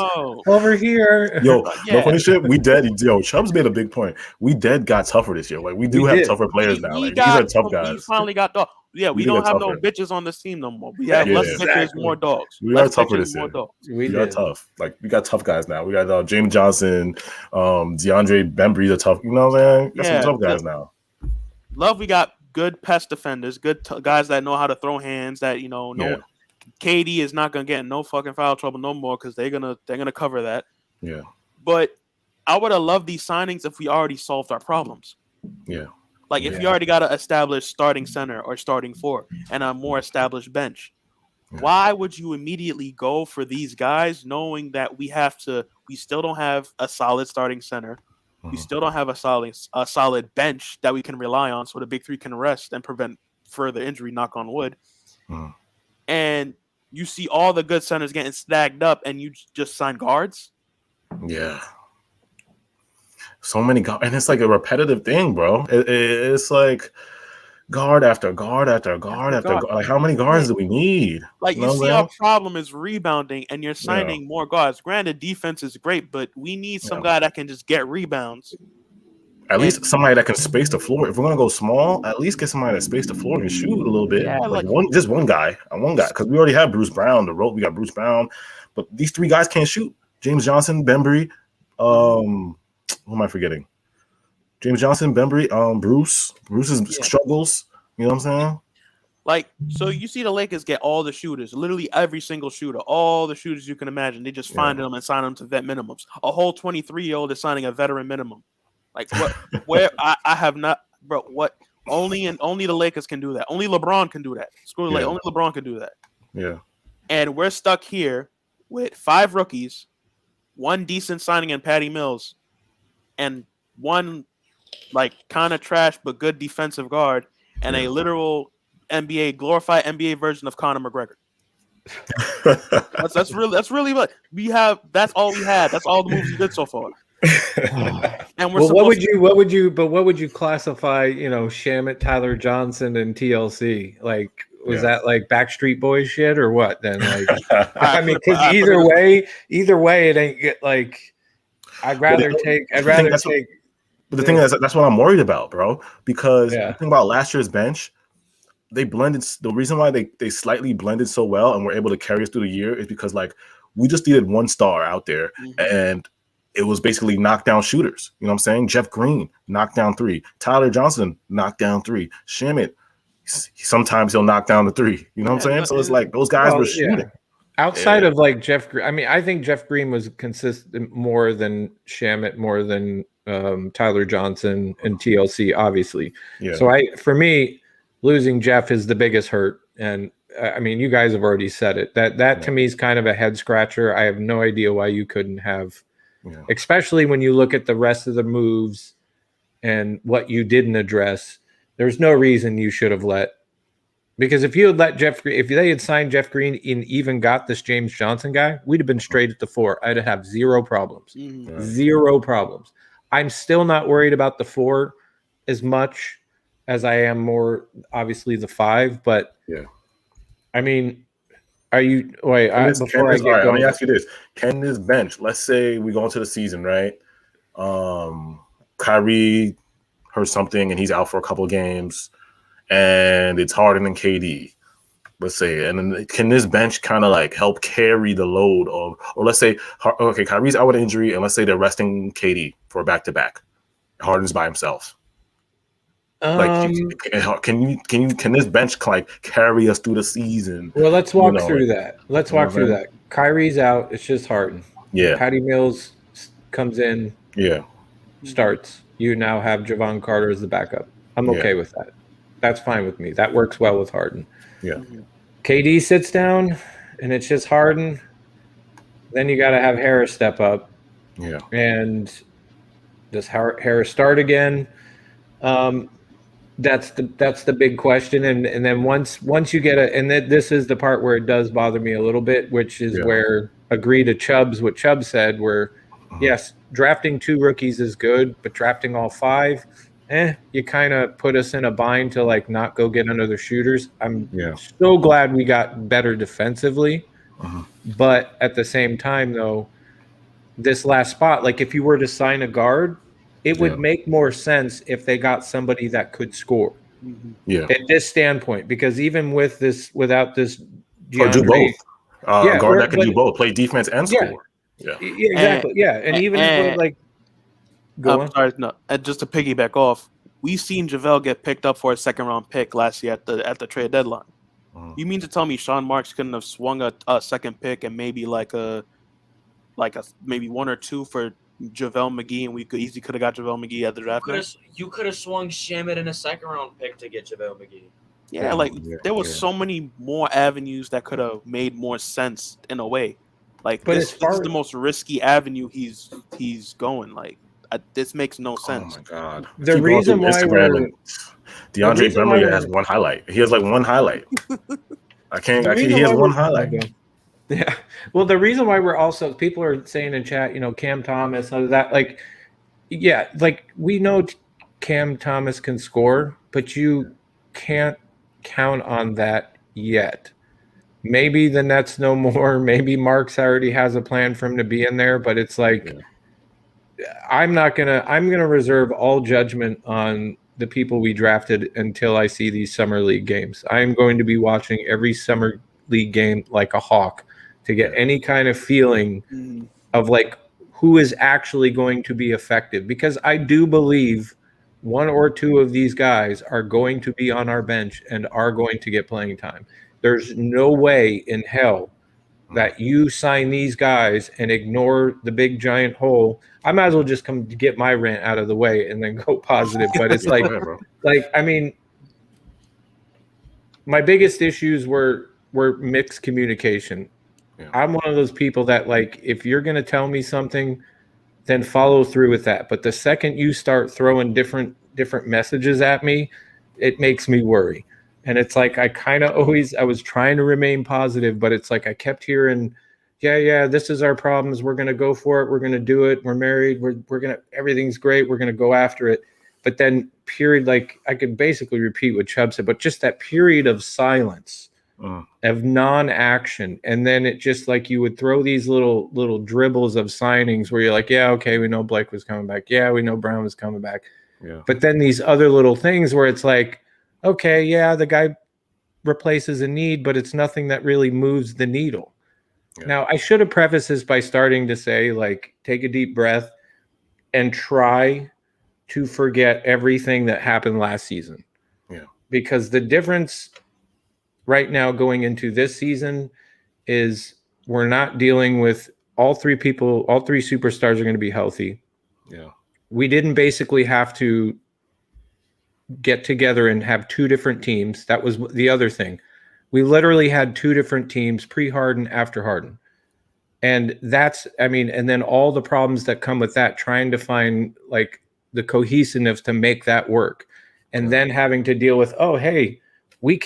over here." Yo, no funny shit. We dead. Yo, Chubbs made a big point. We dead got tougher this year. Like we have tougher players now. Like, these are tough guys. We finally got dogs. Yeah, we don't have no bitches on this team no more. We have less bitches, more dogs. We are tougher this year. We are tough. Like we got tough guys now. We got James Johnson, DeAndre Bembry, the tough. You know what I'm saying? Got some tough guys now. Love, we got good pass defenders, good guys that know how to throw hands. That KD is not gonna get in no fucking foul trouble no more because they're gonna cover that. Yeah. But I would have loved these signings if we already solved our problems. Yeah. Like, if you already got an established starting center or starting 4 and a more established bench, why would you immediately go for these guys knowing that we still don't have a solid starting center. We still don't have a solid bench that we can rely on so the big 3 can rest and prevent further injury, knock on wood. And you see all the good centers getting snagged up and you just sign guards? Yeah. So many guards, and it's like a repetitive thing, bro. It's like guard after guard after guard after guard. Like, how many guards do we need? Like, you see, our problem is rebounding, and you're signing more guards. Granted, defense is great, but we need some guy that can just get rebounds. At least somebody that can space the floor. If we're gonna go small, at least get somebody that space the floor and shoot a little bit. Yeah, like one guy, because we already have Bruce Brown. We got Bruce Brown, but these 3 guys can't shoot. James Johnson, Bembry, who am I forgetting? James Johnson, Bembry, Bruce's struggles. You know what I'm saying? Like, so you see the Lakers get all the shooters, literally every single shooter, all the shooters you can imagine. They just find them and sign them to vet minimums. A whole 23-year-old is signing a veteran minimum. Like, what? Where I have not, bro. What? Only the Lakers can do that. Only LeBron can do that. Only LeBron can do that. Yeah. And we're stuck here with 5 rookies, 1 decent signing in Patty Mills, and 1 like kind of trash but good defensive guard, and a literal glorified NBA version of Conor McGregor. that's really what we have. That's all we had. That's all the moves we did so far. And what would you classify? Shamet, Tyler Johnson, and TLC. Like, was that like Backstreet Boys shit or what? Then, like, I mean, because either way, it ain't get like. I'd rather take. But the thing is, that's what I'm worried about, bro. Because the thing about last year's bench, they blended. The reason why they slightly blended so well and were able to carry us through the year is because, like, we just needed 1 star out there, and it was basically knockdown shooters. You know what I'm saying? Jeff Green, knockdown 3. Tyler Johnson, knockdown 3. Shamet, sometimes he'll knock down the 3. You know what I'm saying? So it's like those guys were shooting. Outside of like Jeff Green, I mean, I think Jeff Green was consistent more than Shamet, more than Tyler Johnson and TLC, obviously. Yeah. So for me, losing Jeff is the biggest hurt. And I mean, you guys have already said it. That to me is kind of a head scratcher. I have no idea why you couldn't have, especially when you look at the rest of the moves and what you didn't address. There's no reason you should have let. Because if you had let if they had signed Jeff Green and even got this James Johnson guy, we'd have been straight at the 4. I'd have 0 problems. Mm-hmm. 0 problems. I'm still not worried about the 4 as much as I am more, obviously, the 5. But, I mean, are you – wait, let me ask you this. Can this bench – let's say we go into the season, right? Kyrie hurt something and he's out for a couple of games. And it's Harden and KD. let's say, and then can this bench kind of like help carry the load of, or let's say, okay, Kyrie's out with injury, and let's say they're resting KD for a back-to-back. Harden's by himself. Like, can this bench like carry us through the season? Well, let's walk through that. Let's walk through that. Kyrie's out. It's just Harden. Yeah. Patty Mills comes in. Yeah. Starts. You now have Javon Carter as the backup. I'm okay with that. That's fine with me. That works well with Harden. Yeah. KD sits down, and it's just Harden. Then you got to have Harris step up. Yeah. And does Harris start again? That's the big question. And then once you get and this is the part where it does bother me a little bit, which is where agree to Chubb's what Chubb said, where yes, drafting 2 rookies is good, but drafting all 5, you kind of put us in a bind to like not go get another shooters. I'm so glad we got better defensively, but at the same time though, this last spot, like if you were to sign a guard, it would make more sense if they got somebody that could score. Yeah. At this standpoint, because even with this, without this, DeAndre, or do both. A guard that can do both, play defense and score. Yeah. Exactly. And even like, go on. Sorry, no. And just to piggyback off, we've seen JaVale get picked up for a 2nd-round pick last year at the trade deadline. You mean to tell me Sean Marks couldn't have swung a second pick and maybe like a maybe 1 or 2 for JaVale McGee, and we could have got JaVale McGee at the draft. You could have swung Shamet in a 2nd-round pick to get JaVale McGee. Yeah, there was so many more avenues that could have made more sense in a way. Like this is the most risky avenue he's going. Like this makes no sense. Oh my god! The reason why DeAndre Bembry has one highlight. He has like one highlight. He has one highlight. Yeah. Well, the reason why we're also people are saying in chat, Cam Thomas, that like, like we know Cam Thomas can score, but you can't count on that yet. Maybe the Nets know more. Maybe Marks already has a plan for him to be in there, but it's like, I'm gonna reserve all judgment on the people we drafted until I see these summer league games. I'm going to be watching every summer league game like a hawk to get any kind of feeling of like who is actually going to be effective, because I do believe 1 or 2 of these guys are going to be on our bench and are going to get playing time. There's no way in hell that you sign these guys and ignore the big giant hole. I might as well just come to get my rant out of the way and then go positive. But it's like, I mean, my biggest issues were mixed communication. Yeah. I'm one of those people that like, if you're going to tell me something, then follow through with that. But the second you start throwing different messages at me, it makes me worry. And it's like, I was trying to remain positive, but it's like I kept hearing, this is our problems. We're going to go for it. We're going to do it. We're married. We're going to, everything's great. We're going to go after it. But then like I could basically repeat what Chubb said, but just that period of silence, of non-action. And then it just like you would throw these little dribbles of signings where you're like, yeah, okay, we know Blake was coming back. Yeah, we know Brown was coming back. Yeah. But then these other little things where it's like, okay, yeah, the guy replaces a need, but it's nothing that really moves the needle. Yeah. Now, I should have prefaced this by starting to say, like, take a deep breath and try to forget everything that happened last season. Yeah. Because the difference right now going into this season is we're not dealing with all 3 superstars are going to be healthy. Yeah. We didn't basically have to get together and have 2 different teams. That was the other thing. We literally had 2 different teams, pre-Harden, after Harden. And and then all the problems that come with that, trying to find like the cohesiveness to make that work. And then having to deal with, oh, hey, we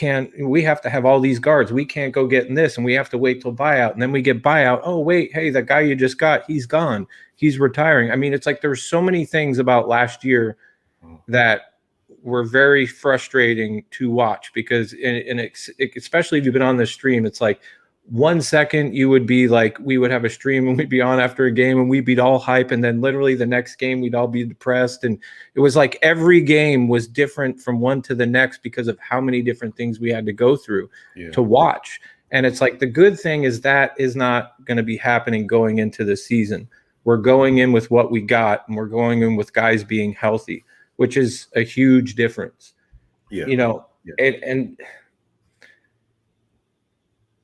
have to have all these guards. We can't go getting this, and we have to wait till buyout. And then we get buyout. Oh, wait, hey, that guy you just got, he's gone. He's retiring. I mean, it's like there's so many things about last year that were very frustrating to watch because, especially if you've been on this stream, it's like, 1 second you would be like, we would have a stream and we'd be on after a game and we'd be all hype, and then literally the next game we'd all be depressed, and it was like every game was different from one to the next because of how many different things we had to go through to watch. And it's like, the good thing is that is not going to be happening going into the season. We're going in with what we got, and we're going in with guys being healthy, which is a huge difference. And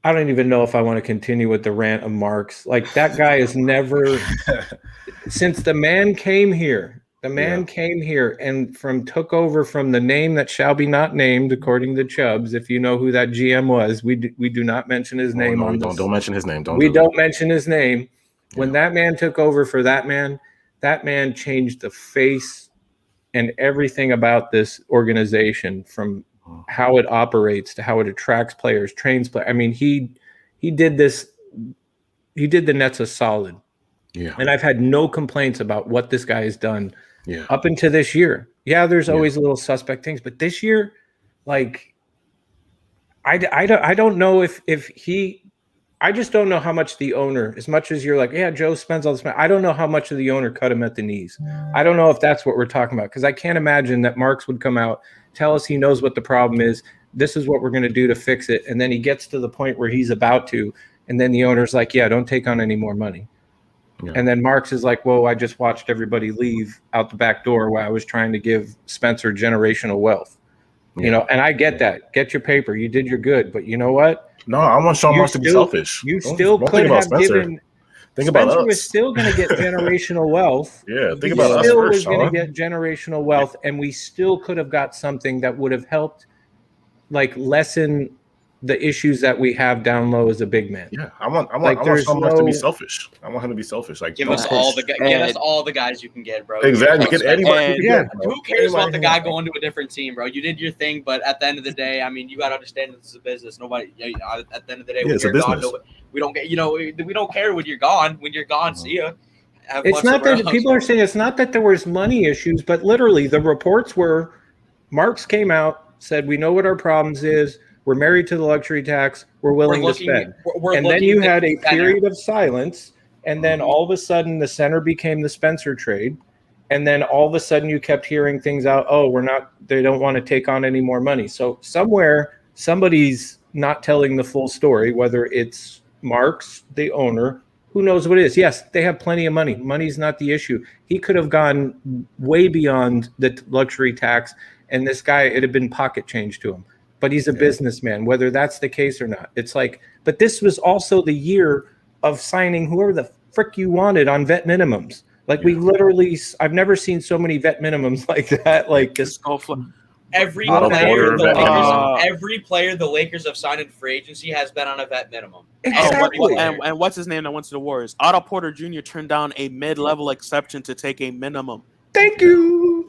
I don't even know if I want to continue with the rant of Marks. Like, that guy has never, since the man came here, and took over from the name that shall be not named, according to Chubbs. If you know who that GM was, we do not mention his name on this. Don't mention his name. Don't mention his name. When that man took over for that man changed the face and everything about this organization, from how it operates to how it attracts players, trains players. I mean, he did this. He did the Nets a solid. Yeah. And I've had no complaints about what this guy has done up until this year. Yeah, there's always little suspect things, but this year, like, I don't know if he. I just don't know how much the owner, as much as you're like, yeah, Joe spends all this money, I don't know how much of the owner cut him at the knees. I don't know if that's what we're talking about, because I can't imagine that Marks would come out, tell us he knows what the problem is, this is what we're going to do to fix it, and then he gets to the point where he's about to, and then the owner's like, yeah, don't take on any more money. Yeah. And then Marks is like, whoa, I just watched everybody leave out the back door while I was trying to give Spencer generational wealth. You know, and I get that. Get your paper. You did your good. But you know what? No, I want Sean Marks to be selfish. You still could have given. Think about us. Spencer was still going to get generational wealth. Think about us. Still was going to get generational wealth, and we still could have got something that would have helped, like, lessen the issues that we have down low as a big man. Yeah, I want Sean Marks to be selfish. I want him to be selfish. Like, give us all the guys you can get, bro. Exactly. Get anybody. Who cares about the guy going to a different team, bro? You did your thing, but at the end of the day, I mean, you got to understand this is a business. Nobody. At the end of the day, when you're gone, we don't get. We don't care when you're gone. When you're gone, see ya. It's not that people are saying it's not that there was money issues, but literally the reports were, Marks came out, said, we know what our problems is. We're married to the luxury tax. We're willing to spend. And then you had a period of silence, and then all of a sudden the center became the Spencer trade, and then all of a sudden you kept hearing things out. Oh, they don't want to take on any more money. So somewhere somebody's not telling the full story. Whether it's Marks, the owner, who knows what it is. Yes, they have plenty of money. Money's not the issue. He could have gone way beyond the luxury tax, and this guy, it'd have been pocket change to him. But he's a businessman, whether that's the case or not. It's like, but this was also the year of signing whoever the frick you wanted on vet minimums. Like, we literally, I've never seen so many vet minimums like that. Like, just every player the Lakers have signed in free agency has been on a vet minimum. Exactly. And what's his name that went to the Warriors? Otto Porter Jr. turned down a mid-level exception to take a minimum. Thank you.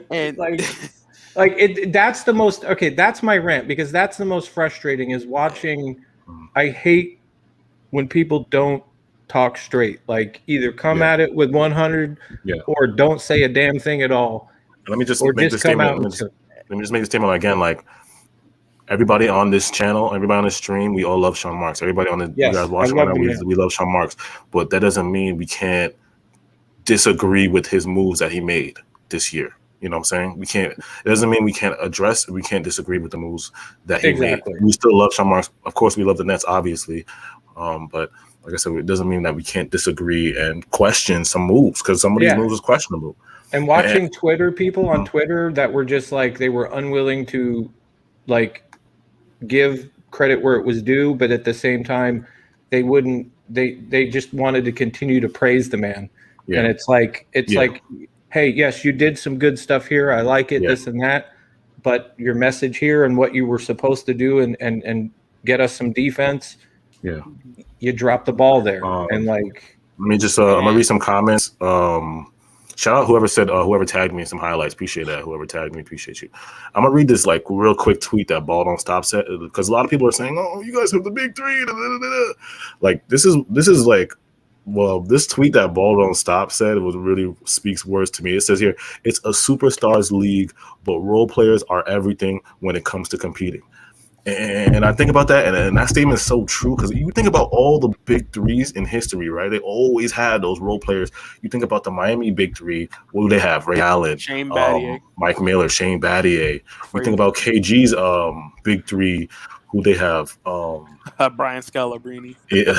And that's the most, okay, that's my rant, because that's the most frustrating is watching. I hate when people don't talk straight, like either come at it with 100 or don't say a damn thing at all. Let me just make this statement. Let me just make this statement again. Like, everybody on this channel, everybody on this stream, we all love Sean Marks. Everybody on the you guys watching right now, we love Sean Marks. But that doesn't mean we can't disagree with his moves that he made this year. You know what I'm saying? We can't. It doesn't mean we can't disagree with the moves that he made. We still love Sean Marks. Of course, we love the Nets, obviously. But like I said, it doesn't mean that we can't disagree and question some moves, because some of these moves is questionable. And watching Twitter people on Twitter that were just like, they were unwilling to, like, give credit where it was due, but at the same time, they wouldn't. They just wanted to continue to praise the man. Yeah. And it's like hey, yes, you did some good stuff here. I like it, this and that. But your message here and what you were supposed to do and get us some defense, you dropped the ball there. And like, let me just I'm gonna read some comments. Shout out whoever tagged me in some highlights. Appreciate that. Whoever tagged me, appreciate you. I'm gonna read this like real quick tweet that Ball Don't Stop said, because a lot of people are saying, "Oh, you guys have the big three." Like, this is like. Well, this tweet that Ball Don't Stop said really speaks words to me. It says here, it's a superstars league, but role players are everything when it comes to competing. And I think about that, and that statement is so true because you think about all the big threes in history, right? They always had those role players. You think about the Miami big three. What do they have? Ray Allen, Shane Battier, Mike Miller, Shane Battier. Crazy. You think about KG's big three. Who they have? Brian Scalabrine. Yeah.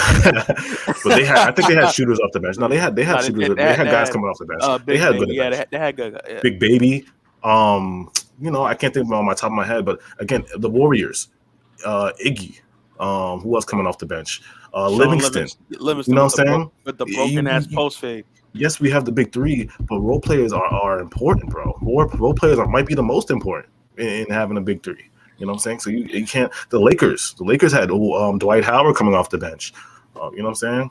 But I think they had shooters off the bench. No, they had shooters. They had guys coming off the bench. They had good. Yeah, they had good. Yeah. Big Baby. I can't think of on my top of my head, but again, the Warriors. Iggy, who else coming off the bench? Livingston. You know what I'm saying? With the broken ass post fade. Yes, we have the big three, but role players are important, bro. Role players might be the most important in having a big three. You know what I'm saying? So you can't. The Lakers had Dwight Howard coming off the bench. You know what I'm saying?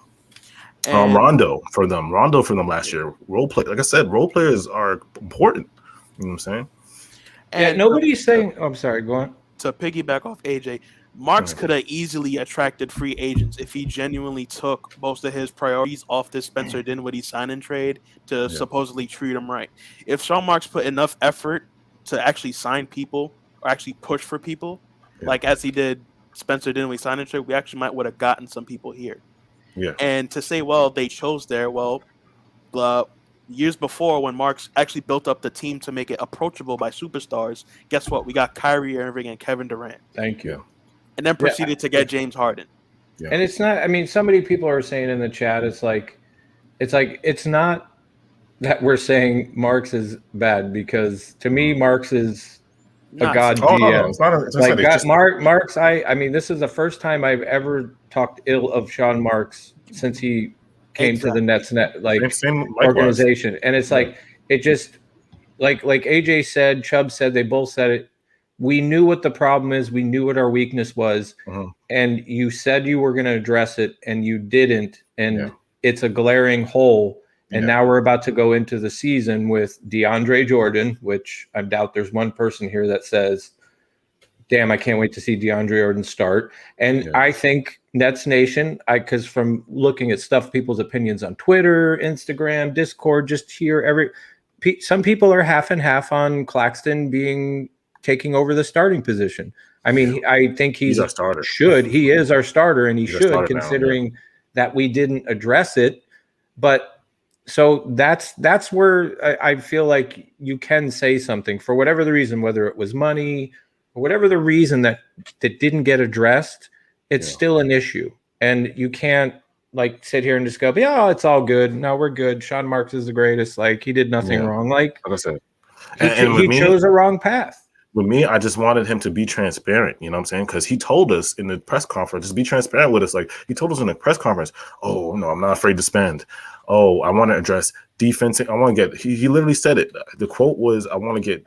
Rondo for them last year. Role play, like I said, role players are important. You know what I'm saying? And nobody's saying. Oh, I'm sorry. Go on. To piggyback off AJ, Marks could have easily attracted free agents if he genuinely took most of his priorities off this Spencer Dinwiddie sign and trade to supposedly treat him right. If Sean Marks put enough effort to actually sign people or actually push for people, like as he did Spencer Dinwiddie sign and trade, we actually might would have gotten some people here. Yeah. And to say, well, they chose there, years before when Marks actually built up the team to make it approachable by superstars, guess what? We got Kyrie Irving and Kevin Durant. Thank you. And then proceeded to get James Harden. Yeah. And it's not, I mean, so many people are saying in the chat, it's not that we're saying Marks is bad, because to me, Marks is a god GM. No. It's not Marks, I mean, this is the first time I've ever talked ill of Sean Marks since he came to the Nets organization. And it's it just like AJ said, Chubb said, they both said it. We knew what the problem is. We knew what our weakness was. And you said you were going to address it and you didn't. And it's a glaring hole. And now we're about to go into the season with DeAndre Jordan, which I doubt there's one person here that says, damn, I can't wait to see DeAndre Jordan start. And I think Nets Nation, because from looking at people's opinions on Twitter, Instagram, Discord, just hear some people are half and half on Claxton taking over the starting position. I mean, I think he's our starter. He is our starter, and he should, considering that we didn't address it. But so that's where I feel like you can say something for whatever the reason, whether it was money or whatever the reason that didn't get addressed. It's still an issue, and you can't sit here and just go, it's all good. No, we're good. Sean Marks is the greatest. He did nothing wrong. Like I said, he chose a wrong path. With me, I just wanted him to be transparent. You know what I'm saying? Because he told us in the press conference, just be transparent with us. He told us in the press conference, oh no, I'm not afraid to spend. Oh, I want to address defense. I want to get. He literally said it. The quote was, I want to get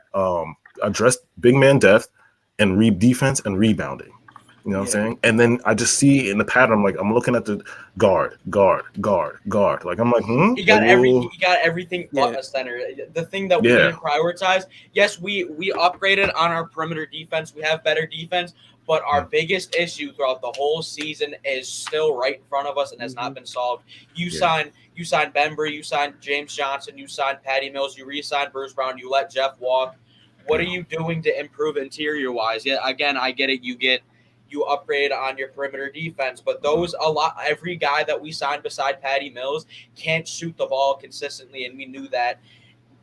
address big man depth and defense and rebounding. You know what I'm saying? And then I just see in the pattern, I'm looking at the guard. I'm like, He got everything but a center. The thing that we didn't prioritize, yes, we upgraded on our perimeter defense. We have better defense, but our biggest issue throughout the whole season is still right in front of us and has not been solved. You signed Bembry, you signed James Johnson, you signed Patty Mills, you re-signed Bruce Brown, you let Jeff walk. What are you doing to improve interior-wise? Yeah, again, I get it. You upgrade on your perimeter defense, but every guy that we signed beside Patty Mills can't shoot the ball consistently, and we knew that.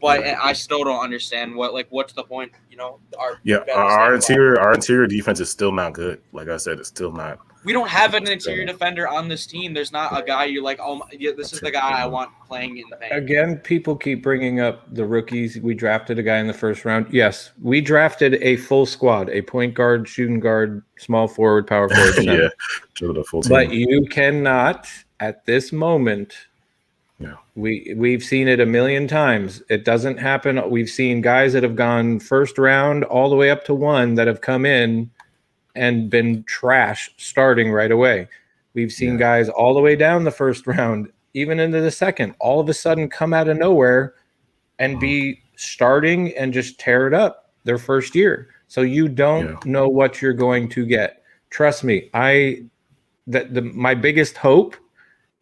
But I still don't understand what's the point? Our interior defense is still not good. Like I said, it's still not. We don't have an interior defender on this team. There's not a guy you're like, this is the guy I want playing in the paint. Again, people keep bringing up the rookies. We drafted a guy in the first round. Yes, we drafted a full squad, a point guard, shooting guard, small forward, power forward. The full team. But you cannot, at this moment, we've seen it a million times. It doesn't happen. We've seen guys that have gone first round all the way up to one that have come in and been trash starting right away. We've seen guys all the way down the first round, even into the second, all of a sudden come out of nowhere and be starting and just tear it up their first year. So you don't know what you're going to get. Trust me, my biggest hope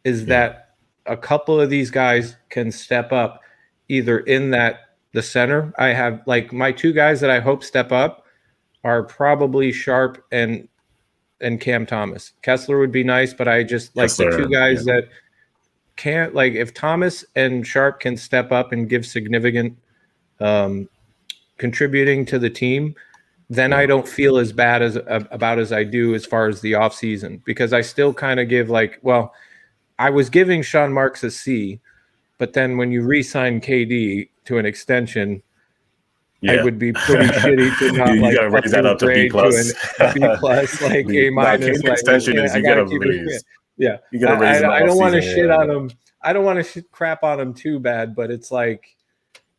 is that a couple of these guys can step up either in the center. I have my two guys that I hope step up are probably Sharp and Cam Thomas. Kessler would be nice, but I just like the two guys that can't, like, if Thomas and Sharp can step up and give significant contributing to the team, then I don't feel as bad as I do as far as the offseason, because I still kind of give I was giving Sean Marks a C, but then when you re-sign KD to an extension, I would be pretty shitty to not you gotta raise that up to B plus, to a B plus, like A minus. Like, extension is you gotta raise. Yeah, you gotta raise. I don't want to shit on him. I don't want to crap on him too bad, but it's like,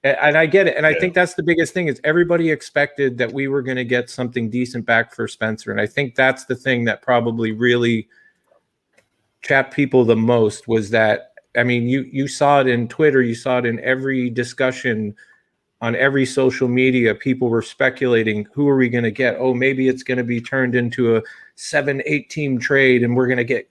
and I get it, and I think that's the biggest thing is everybody expected that we were going to get something decent back for Spencer, and I think that's the thing that probably really chapped people the most was that. I mean, you saw it in Twitter, you saw it in every discussion. On every social media, people were speculating, who are we going to get? Oh, maybe it's going to be turned into a 7-8 team trade and we're going to get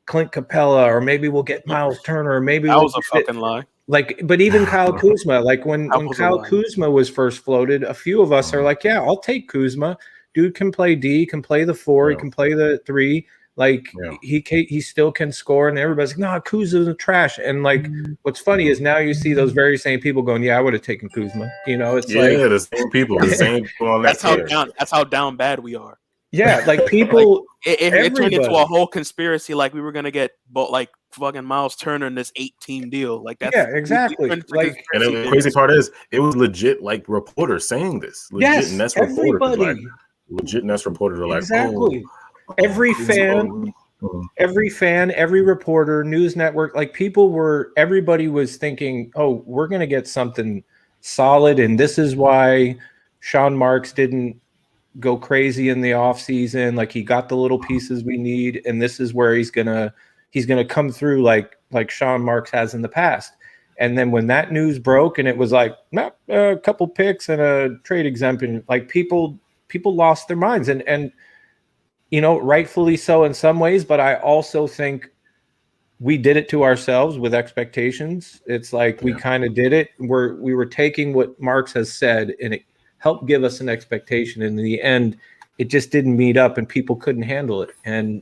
Clint Capella, or maybe we'll get Miles Turner, or maybe that was a fucking lie. Like, but even Kyle Kuzma, like when Kyle Kuzma was first floated, a few of us are like, yeah, I'll take Kuzma. Dude can play D, can play the 4, he can play the 3. Like he still can score, and everybody's like, "No, Kuzma's trash." And like, what's funny is now you see those very same people going, "Yeah, I would have taken Kuzma." You know, it's like the same people, the same people on that. That's how down bad we are. Yeah, like people, it turned into a whole conspiracy. Like we were gonna get like fucking Miles Turner in this 8-team deal. Like that's exactly. Like, and the crazy part is, it was legit. Like reporters saying this. Legit Nets reporters, like, legit Nets reporters are like, exactly. Every fan, every reporter, news network, like everybody was thinking, oh, we're going to get something solid. And this is why Sean Marks didn't go crazy in the offseason. Like he got the little pieces we need. And this is where he's going to come through like Sean Marks has in the past. And then when that news broke and it was like, a couple picks and a trade exemption, like people lost their minds. And you know, rightfully so in some ways, but I also think we did it to ourselves with expectations. It's like we kind of did it. We were taking what Marks has said, and it helped give us an expectation. And in the end, it just didn't meet up, and people couldn't handle it. And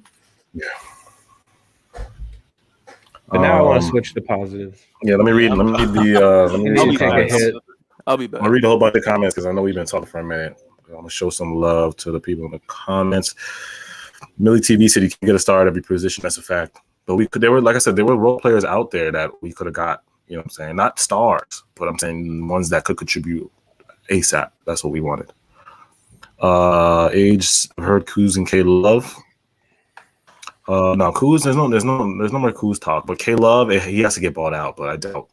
but now I want to switch to positives. Yeah, let me read the comments. I'll be back. I'll read a whole bunch of comments because I know we've been talking for a minute. I'm gonna show some love to the people in the comments. Millie TV said you can get a star at every position. That's a fact. But there were role players out there that we could have got, you know what I'm saying? Not stars, but I'm saying ones that could contribute ASAP. That's what we wanted. Age, heard Kuz and K Love. No, Kuz, there's no more Kuz talk, but K Love, he has to get bought out, but I doubt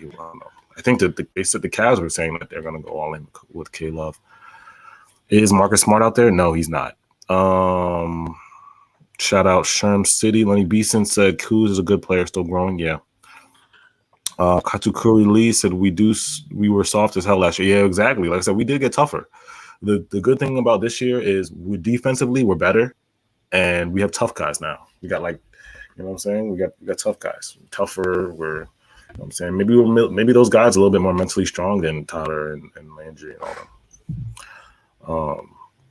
you. I don't know. I think that they said the Cavs were saying that they're gonna go all in with K Love. Is Marcus Smart out there? No, he's not. Shout out Sherm City. Lenny Beeson said Kuz is a good player, still growing. Yeah. Katukuri Lee said we were soft as hell last year. Yeah, exactly. Like I said, we did get tougher. The good thing about this year is we're better, and we have tough guys now. We got, like, you know what I'm saying? We got tough guys. Tougher. We're, you know what I'm saying? Maybe those guys are a little bit more mentally strong than Tyler and Landry and all them.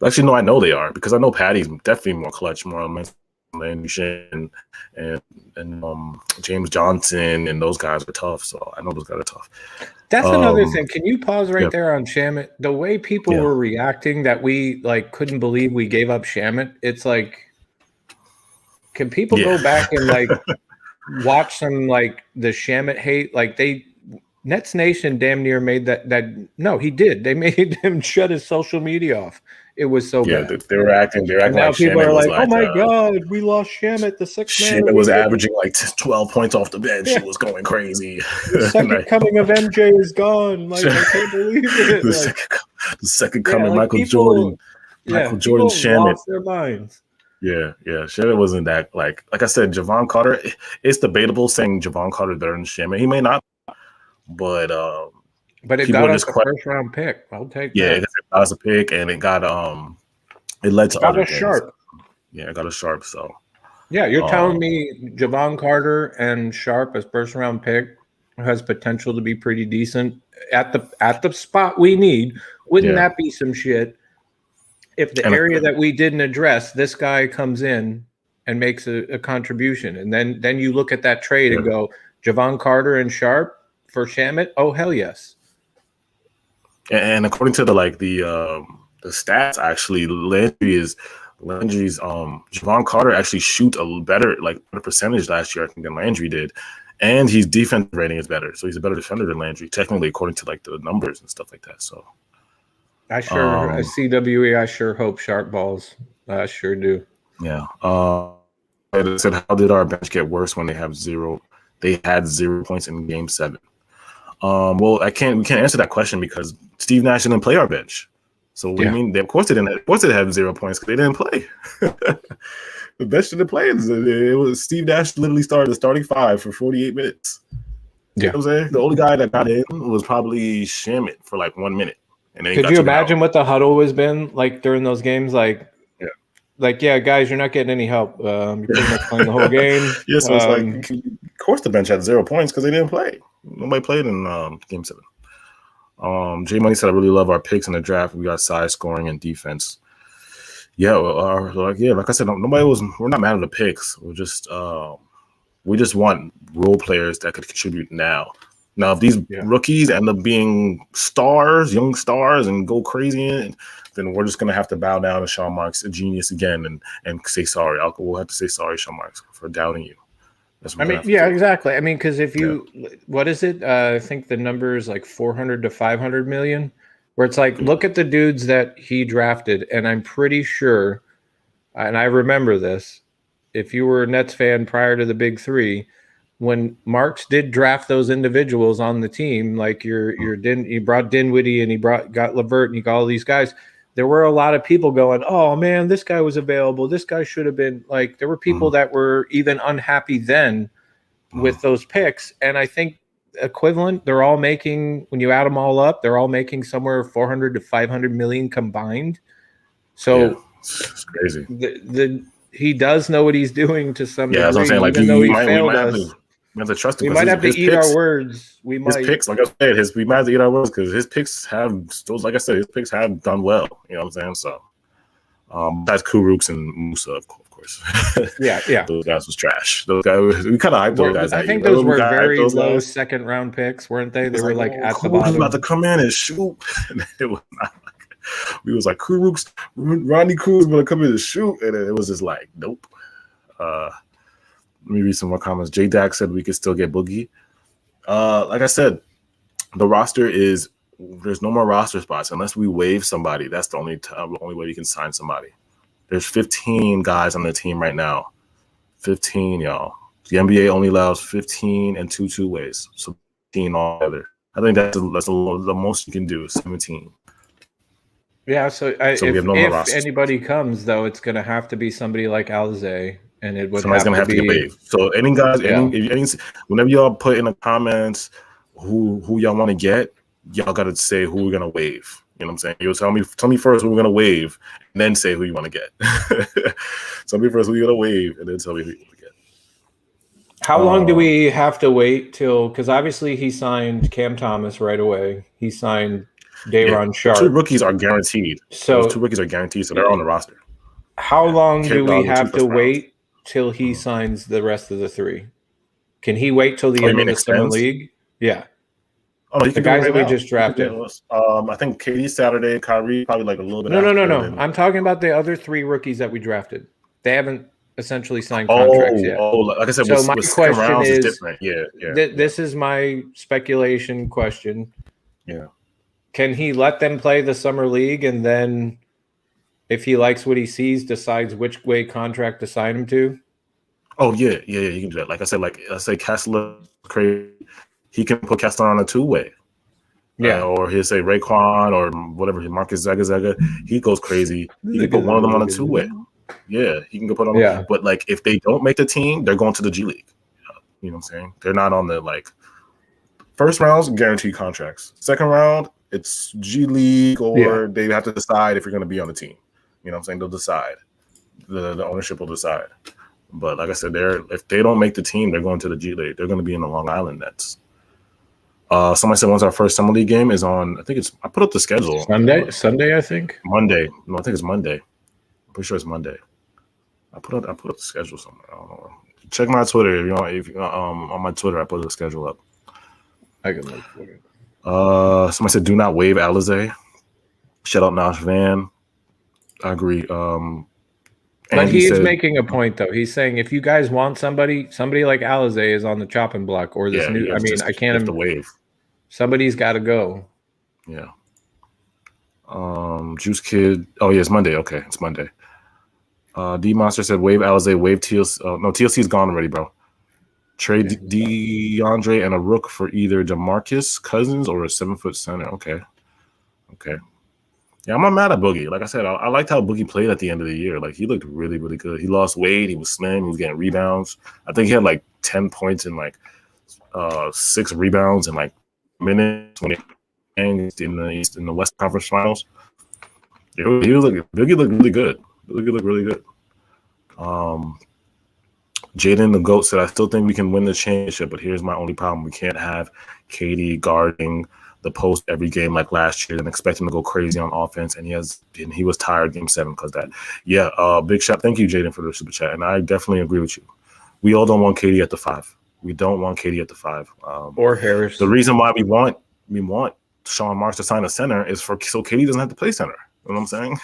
Actually, no, I know they are, because I know Patty's definitely more clutch, more and James Johnson, and those guys are tough. So I know those guys are tough. That's another thing. Can you pause right there on Shamet? The way people were reacting, that we like couldn't believe we gave up Shamet. It's like, can people go back and like watch some like the Shamet hate? Like Nets Nation damn near made that. No, he did. They made him shut his social media off. It was so bad. They were acting. And now like people Shamet are like, "Oh my god, we lost Shamet, the sixth man." Shamet was averaging like 12 points off the bench. He was going crazy. The second coming of MJ is gone. Like, I can't believe it. The second coming, like Michael Jordan. Michael Jordan, Shamet lost their minds. Yeah. Shamet wasn't that like I said. Javon Carter. It's debatable saying Javon Carter better than Shamet. He may not, but it got us a first round pick. I'll take that. Yeah, it got us a pick, and it got it led to other things. Sharp. Yeah, it got a Sharp. So yeah, you're telling me Javon Carter and Sharp as first round pick has potential to be pretty decent at the spot we need. Wouldn't that be some shit? if the area that we didn't address, this guy comes in and makes a contribution, and then you look at that trade and go, Javon Carter and Sharp for Shamet? Oh, hell yes. And according to the stats, actually, Landry's Javon Carter actually shoot a better percentage last year, I think, than Landry did. And his defensive rating is better. So he's a better defender than Landry, technically, according to the numbers and stuff like that. So I sure CWE, I sure hope Sharp balls. I sure do. Yeah. I said, how did our bench get worse when they had 0 points in game 7? Well, we can't answer that question because Steve Nash didn't play our bench. So what do you mean? Of course they didn't. Of course they have 0 points because they didn't play. The bench didn't play. It was Steve Nash literally started the starting 5 for 48 minutes. Yeah. You know what I'm saying? The only guy that got in was probably Shamet for 1 minute. And then could you imagine what the huddle has been like during those games? Yeah, guys, you're not getting any help. You're pretty much playing the whole game. Yeah, so it's of course the bench had 0 points because they didn't play. Nobody played in game 7. J Money said, I really love our picks in the draft. We got size, scoring, and defense. Yeah, like I said, we're not mad at the picks. We just want role players that could contribute now. Now, if these rookies end up being young stars, and go crazy, then we're just gonna have to bow down to Sean Marks, a genius again, and say sorry. We'll have to say sorry, Sean Marks, for doubting you. Exactly. I mean, because if you, what is it? I think the number is 400 to 500 million, where it's look at the dudes that he drafted, and I'm pretty sure, and I remember this, if you were a Nets fan prior to the Big Three, when Marks did draft those individuals on the team, he brought Dinwiddie and got LeVert and he got all these guys. There were a lot of people going, oh man, this guy was available. This guy should have been there were people that were even unhappy then with those picks. And I think equivalent, they're all making, when you add them all up, they're all making somewhere 400 to 500 million combined. So it's crazy. He does know what he's doing to some degree. Yeah, that's what I'm saying. Even though he failed us. We have to trust him. We might have to eat our words. His picks, like I said, we might have to eat our words because his picks have done well. You know what I'm saying? So, that's Kuruks and Musa, of course. Yeah. Those guys was trash. Those guys, we kind of hyped those guys. I think those were very low second round picks, weren't they? They were at the bottom. About to come in and shoot. And it was not we was like Kuruks, Rodney Cruz going to come in and shoot, and it was just nope. Let me read some more comments. J Dak said we could still get Boogie. Like I said, the roster there's no more roster spots unless we waive somebody. That's the only way we can sign somebody. There's 15 guys on the team right now. 15, y'all. The NBA only allows 15 and 2 two-ways. So 15 altogether. I think that's the most you can do is 17. Yeah, so if anybody comes, though, it's going to have to be somebody like Alize. And it would somebody's gonna have to get waived. So any guys, whenever y'all put in the comments who y'all want to get, y'all gotta say who we're gonna waive. You know what I'm saying? You'll tell me first who we're gonna waive, and then say who you want to get. Tell me first who you're gonna waive, and then tell me who you want to get. How long do we have to wait till? Because obviously he signed Cam Thomas right away. He signed Day'Ron Sharp. 2 rookies are guaranteed. So those 2 rookies are guaranteed, so they're on the roster. How long do we have to wait till he signs the rest of the 3? Can he wait till the end of the summer league? Yeah. Oh, the guys that we just drafted. I think KD Saturday, Kyrie probably a little bit. No. I'm talking about the other 3 rookies that we drafted. They haven't essentially signed contracts yet. Like I said, so my question is different. Yeah. This is my speculation question. Yeah. Can he let them play the summer league and then, if he likes what he sees, decides which way contract to sign him to? Oh, yeah, you can do that. Like I said, let's say Kessler, crazy, he can put Kessler on a 2-way. Yeah. Or he'll say Raekwon or whatever, Marcus Zaga, he goes crazy. He can put one of them on a 2-way. Yeah, he can go put on. Yeah. But, if they don't make the team, they're going to the G League. You know what I'm saying? They're not on the, first round's guaranteed contracts. Second round, it's G League or they have to decide if you're going to be on the team. You know what I'm saying? They'll decide. The ownership will decide. But like I said, if they don't make the team, they're going to the G League. They're going to be in the Long Island Nets. Somebody said once our first summer league game is on. I put up the schedule. Sunday, I think. Monday. No, I think it's Monday. I'm pretty sure it's Monday. I put up the schedule somewhere. I don't know. Check my Twitter if you on my Twitter I put the schedule up. I can look for it. Somebody said do not waive Alizé. Shout out Nash Van. I agree. But he is making a point though. He's saying if you guys want somebody like Alizé is on the chopping block or this new. I mean, I can't. Have to waive. Somebody's got to go. Yeah. Juice Kid. Oh yeah, it's Monday. Okay, it's Monday. D Monster said waive Alizé, waive TLC. No, TLC is gone already, bro. Trade DeAndre and a rook for either DeMarcus Cousins or a 7-foot center. Okay. Yeah, I'm not mad at Boogie. Like I said, I liked how Boogie played at the end of the year. Like he looked really, really good. He lost weight. He was slim. He was getting rebounds. I think he had like 10 points and like 6 rebounds in like minutes when he in the West Conference Finals. Boogie looked really good. Boogie looked really good. Jaden the GOAT said, I still think we can win the championship, but here's my only problem. We can't have KD guarding the post every game like last year and expect him to go crazy on offense. And he was tired game 7 because that. Yeah, big shout. Thank you, Jaden, for the super chat. And I definitely agree with you. We all don't want KD at the 5. We don't want KD at the 5. Or Harris. The reason why we want Sean Marks to sign a center is so KD doesn't have to play center. You know what I'm saying?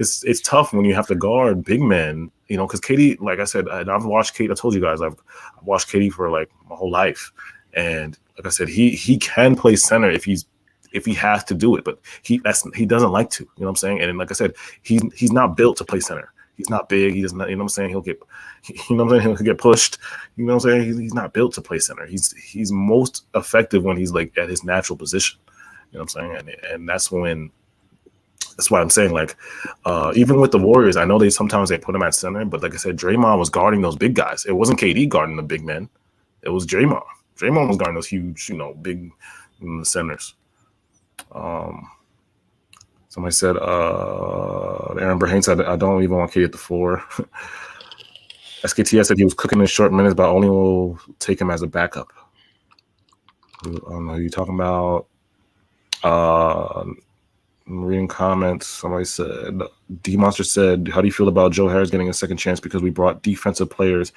It's tough when you have to guard big men, because KD, like I said, I've watched KD. I told you guys I've watched KD for like my whole life, and like I said, he can play center if he has to do it, but he doesn't like to. You know what I'm saying? And like I said, he's not built to play center. He's not big. He doesn't. You know what I'm saying? He'll get pushed. You know what I'm saying? He's not built to play center. He's most effective when he's like at his natural position. You know what I'm saying? And that's when. That's why I'm saying, like, even with the Warriors, I know sometimes they put him at center, but like I said, Draymond was guarding those big guys. It wasn't KD guarding the big men. It was Draymond. Draymond was guarding those huge, big centers. Somebody said, Aaron Brahane said, I don't even want KD at the 4. SKTS said he was cooking in short minutes, but only will take him as a backup. I don't know who you're talking about. I'm reading comments. Somebody said, D Monster said, how do you feel about Joe Harris getting a second chance because we brought defensive players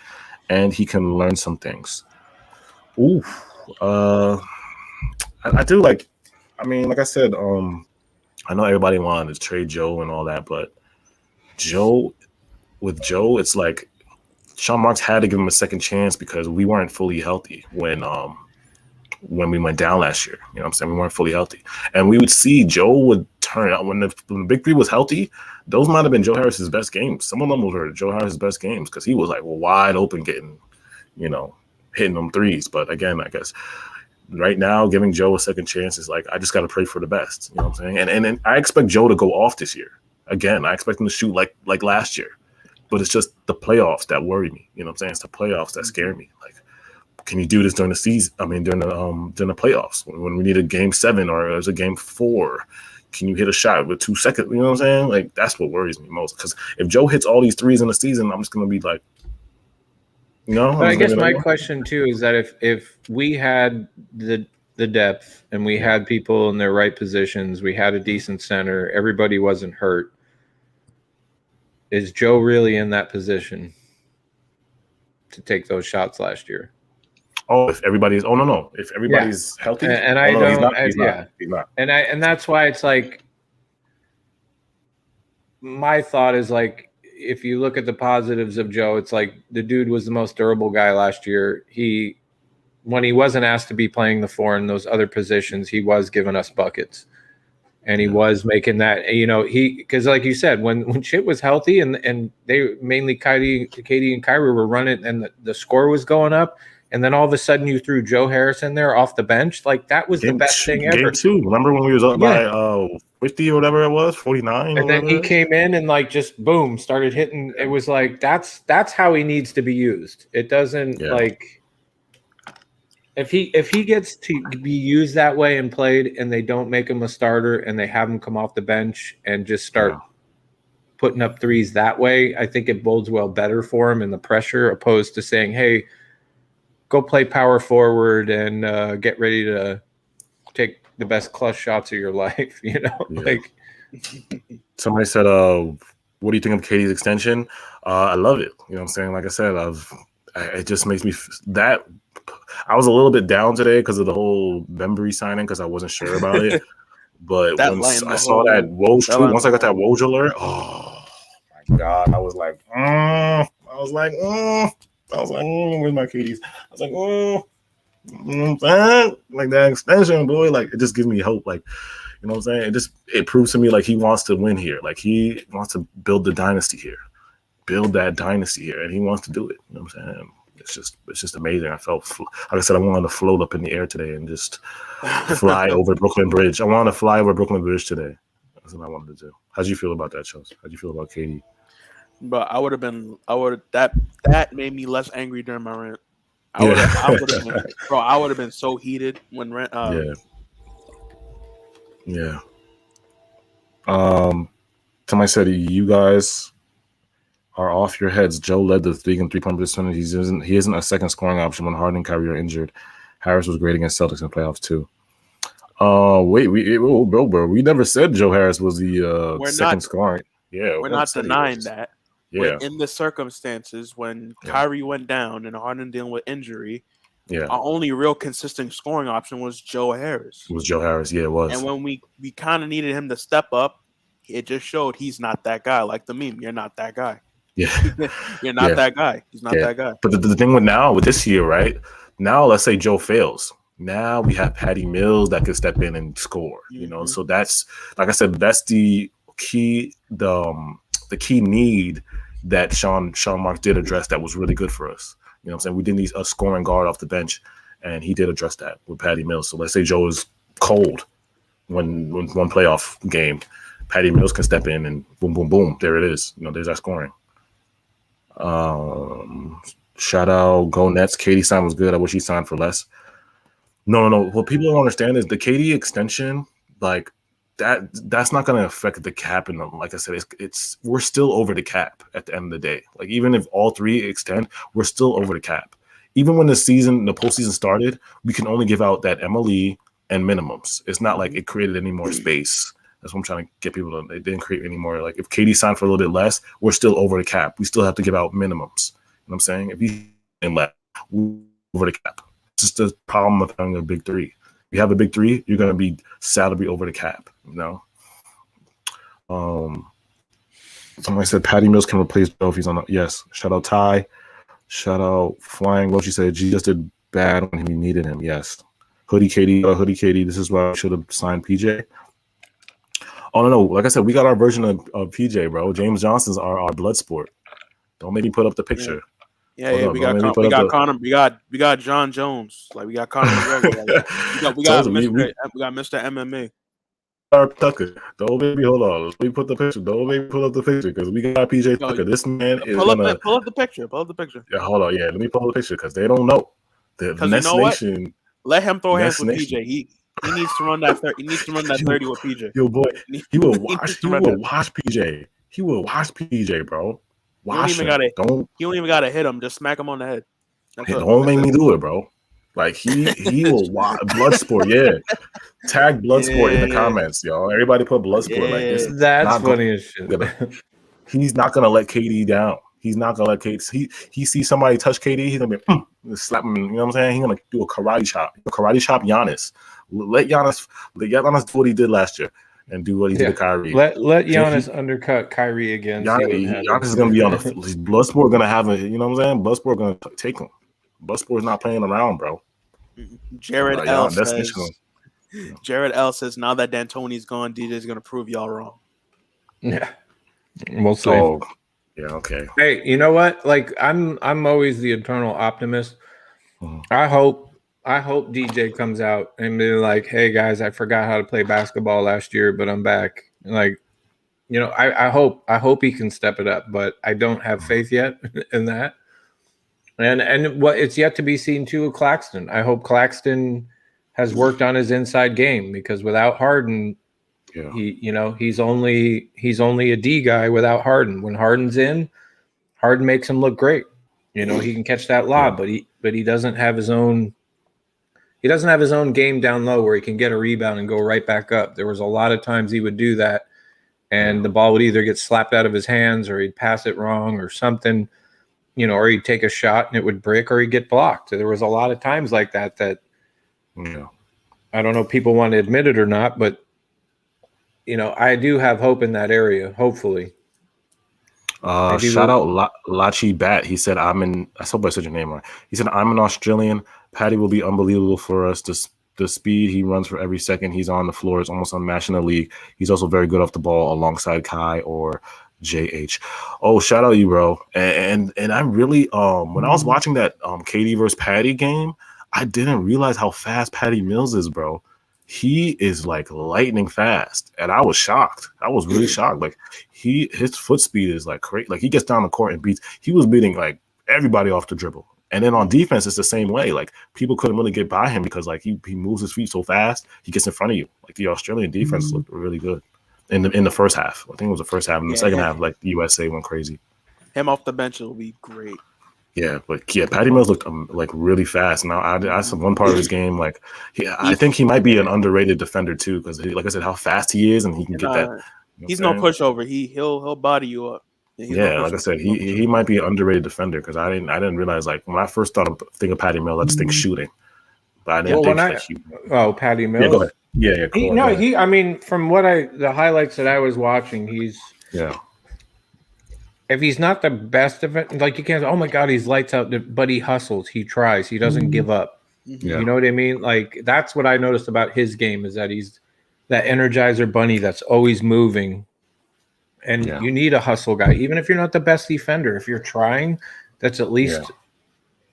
and he can learn some things? Ooh, I do like. I mean, like I said, I know everybody wanted to trade Joe and all that, but with Joe, it's like Sean Marks had to give him a second chance because we weren't fully healthy when we went down last year. You know what I'm saying? We weren't fully healthy. And we would see Joe would turn out when the big 3 was healthy. Those might have been Joe Harris's best games. Some of them were Joe Harris's best games because he was like wide open getting, hitting them threes. But again, I guess right now giving Joe a second chance is like, I just got to pray for the best. You know what I'm saying? And I expect Joe to go off this year. Again, I expect him to shoot like last year. But it's just the playoffs that worry me. You know what I'm saying? It's the playoffs that scare me. Like, can you do this during the season? I mean, during the playoffs when we need a game 7 or there's a game 4, can you hit a shot with 2 seconds? You know what I'm saying? Like that's what worries me most. Because if Joe hits all these threes in the season, I'm just gonna be like, But I guess my question too is that if we had the depth and we had people in their right positions, we had a decent center, everybody wasn't hurt. Is Joe really in that position to take those shots last year? Oh, if everybody's if everybody's healthy, and I don't, he's not. And that's why it's like my thought is like if you look at the positives of Joe, it's like the dude was the most durable guy last year. When he wasn't asked to be playing the 4 in those other positions, he was giving us buckets. And he was making that, because like you said, when shit was healthy and they mainly KD and Kyrie were running and the score was going up, and then all of a sudden you threw Joe Harris in there off the bench, like that was the best thing ever. Game 2, remember when we was up by 50 or whatever it was, 49? And then he came in and like just boom, started hitting. It was like that's how he needs to be used. It doesn't like. If he gets to be used that way and played and they don't make him a starter and they have him come off the bench and just start putting up threes that way, I think it bodes well better for him in the pressure opposed to saying, hey, go play power forward and get ready to take the best clutch shots of your life. You know, like somebody said, what do you think of KD's extension? I love it. You know what I'm saying? Like I said, it just makes me that I was a little bit down today because of the whole Bembry signing because I wasn't sure about it. But once I saw that Woj tweet, once I got that Woj alert, oh my God, I was like, where's my KDs? I was like, like that extension, boy, like it just gives me hope. Like, you know what I'm saying? It proves to me like he wants to win here. Like he wants to build the dynasty here, build that dynasty here, and he wants to do it. You know what I'm saying? It's just amazing. I felt, like I said, I wanted to float up in the air today and just fly over Brooklyn Bridge. I wanted to fly over Brooklyn Bridge today. That's what I wanted to do. How'd you feel about that, Chelsea? How'd you feel about KD? But that made me less angry during my rant. I would have been so heated when rant. Yeah. Somebody said you guys are off your heads. Joe led the league in 3-point percentage. He isn't a second scoring option when Harden and Kyrie are injured. Harris was great against Celtics in the playoffs too. Bro, we never said Joe Harris was the second scoring. Yeah, we're not denying that. Yeah. But in the circumstances when Kyrie went down and Harden dealing with injury, our only real consistent scoring option was Joe Harris. It was Joe Harris, yeah, it was. And when we kind of needed him to step up, it just showed he's not that guy. Like the meme, you're not that guy. Yeah, you're not that guy. He's not that guy. But the thing with this year, right? Now, let's say Joe fails. Now we have Patty Mills that can step in and score. You know, so that's like I said, that's the key. The key need that Sean Marks did address that was really good for us. You know what I'm saying? We didn't need a scoring guard off the bench, and he did address that with Patty Mills. So let's say Joe is cold when one playoff game, Patty Mills can step in and boom, boom, boom. There it is. You know, there's that scoring. Shout out, go Nets. KD sign was good. I wish he signed for less. No. What people don't understand is the KD extension, like, that's not going to affect the cap. And like I said, we're still over the cap at the end of the day. Like even if all three extend, we're still over the cap. Even when the postseason started, we can only give out that MLE and minimums. It's not like it created any more space. That's what I'm trying to get people to. It didn't create any more. Like if KD signed for a little bit less, we're still over the cap. We still have to give out minimums. You know what I'm saying? If he's in less, we're over the cap. It's just the problem of having a big three. You have a big three, you're gonna be salary over the cap. You know. Somebody said Patty Mills can replace Joe if he's on. Yes. Shout out Ty. Shout out Flying Roach. She said G just did bad when we needed him. Yes. Hoodie KD. This is why I should have signed PJ. Oh no. Like I said, we got our version of PJ, bro. James Johnson's our blood sport. Don't make me put up the picture. Yeah, we got Connor. We got John Jones. Like we got Connor McGregor. we got Mr. MMA. Tucker. Don't baby, hold on. Let me put the picture. Don't baby, pull up the picture because we got PJ Tucker. This man is pull up the picture. Pull up the picture. Yeah, hold on. Yeah, let me pull up the picture because they don't know. The Nets Nation. Let him throw hands with PJ. He needs to run that 30. He needs to run that 30 with PJ. Yo, boy, he will watch. He will watch PJ. He will watch PJ, bro. Watch him. You don't even gotta hit him. Just smack him on the head. Don't make me do it, bro. Like he will watch Bloodsport. Yeah, tag Bloodsport in the comments, y'all. Everybody put Bloodsport like this. That's funny as shit. He's not gonna let KD down. He's not gonna let KD. He sees somebody touch KD. He's gonna be slap him. You know what I'm saying? He's gonna do a karate chop. Giannis. Let Giannis do what he did last year. And do what he did to Kyrie. Let Giannis undercut Kyrie again. Giannis is going to be on the Bloodsport. Going to have a, you know what I'm saying? Bloodsport going to take him. Bloodsport's not playing around, bro. Jared L says now that D'Antoni's gone, DJ's going to prove y'all wrong. Yeah, we'll see. Oh, yeah, okay. Hey, you know what? Like I'm always the eternal optimist. I hope DJ comes out and be like, hey guys, I forgot how to play basketball last year, but I'm back. Like, you know, I hope he can step it up, but I don't have faith yet in that. And what it's yet to be seen too with Claxton. I hope Claxton has worked on his inside game because without Harden, he's only a D guy without Harden. When Harden's in, Harden makes him look great. You know, he can catch that lob, but he doesn't have his own. He doesn't have his own game down low where he can get a rebound and go right back up. There was a lot of times he would do that, and the ball would either get slapped out of his hands or he'd pass it wrong or something, you know, or he'd take a shot and it would brick or he'd get blocked. There was a lot of times like that I don't know if people want to admit it or not, but, you know, I do have hope in that area, hopefully. Shout out Lachi Bat. He said, I hope I said your name right. He said, I'm an Australian. Patty will be unbelievable for us. The speed he runs for every second he's on the floor is almost unmatched in the league. He's also very good off the ball alongside Kai or JH. Oh, shout out you, bro. And I really, when I was watching that KD versus Patty game, I didn't realize how fast Patty Mills is, bro. He is like lightning fast, and I was shocked. I was really shocked. Like his foot speed is like crazy. Like he gets down the court and beats. He was beating like everybody off the dribble. And then on defense, it's the same way. Like people couldn't really get by him because like he moves his feet so fast. He gets in front of you. Like the Australian defense looked really good in the first half. I think it was the first half. In the second half, like the USA went crazy. Him off the bench will be great. Yeah, but Patty Mills looked like really fast. Now I saw one part of his game. Like, I think he might be an underrated defender too, because like I said, how fast he is, and he can get that. You know he's no pushover. He'll body you up. Yeah, like I said, he might be an underrated defender because I didn't realize, like, when I first think of Patty Mills, I just think shooting, but I didn't think Patty Mills. Yeah, go ahead. Yeah. I mean, from the highlights that I was watching, if he's not the best of it, like you can't say, oh my God, he's lights out, but he hustles, he tries, he doesn't give up. Yeah. You know what I mean? Like that's what I noticed about his game is that he's that Energizer bunny that's always moving. And you need a hustle guy, even if you're not the best defender. If you're trying, that's at least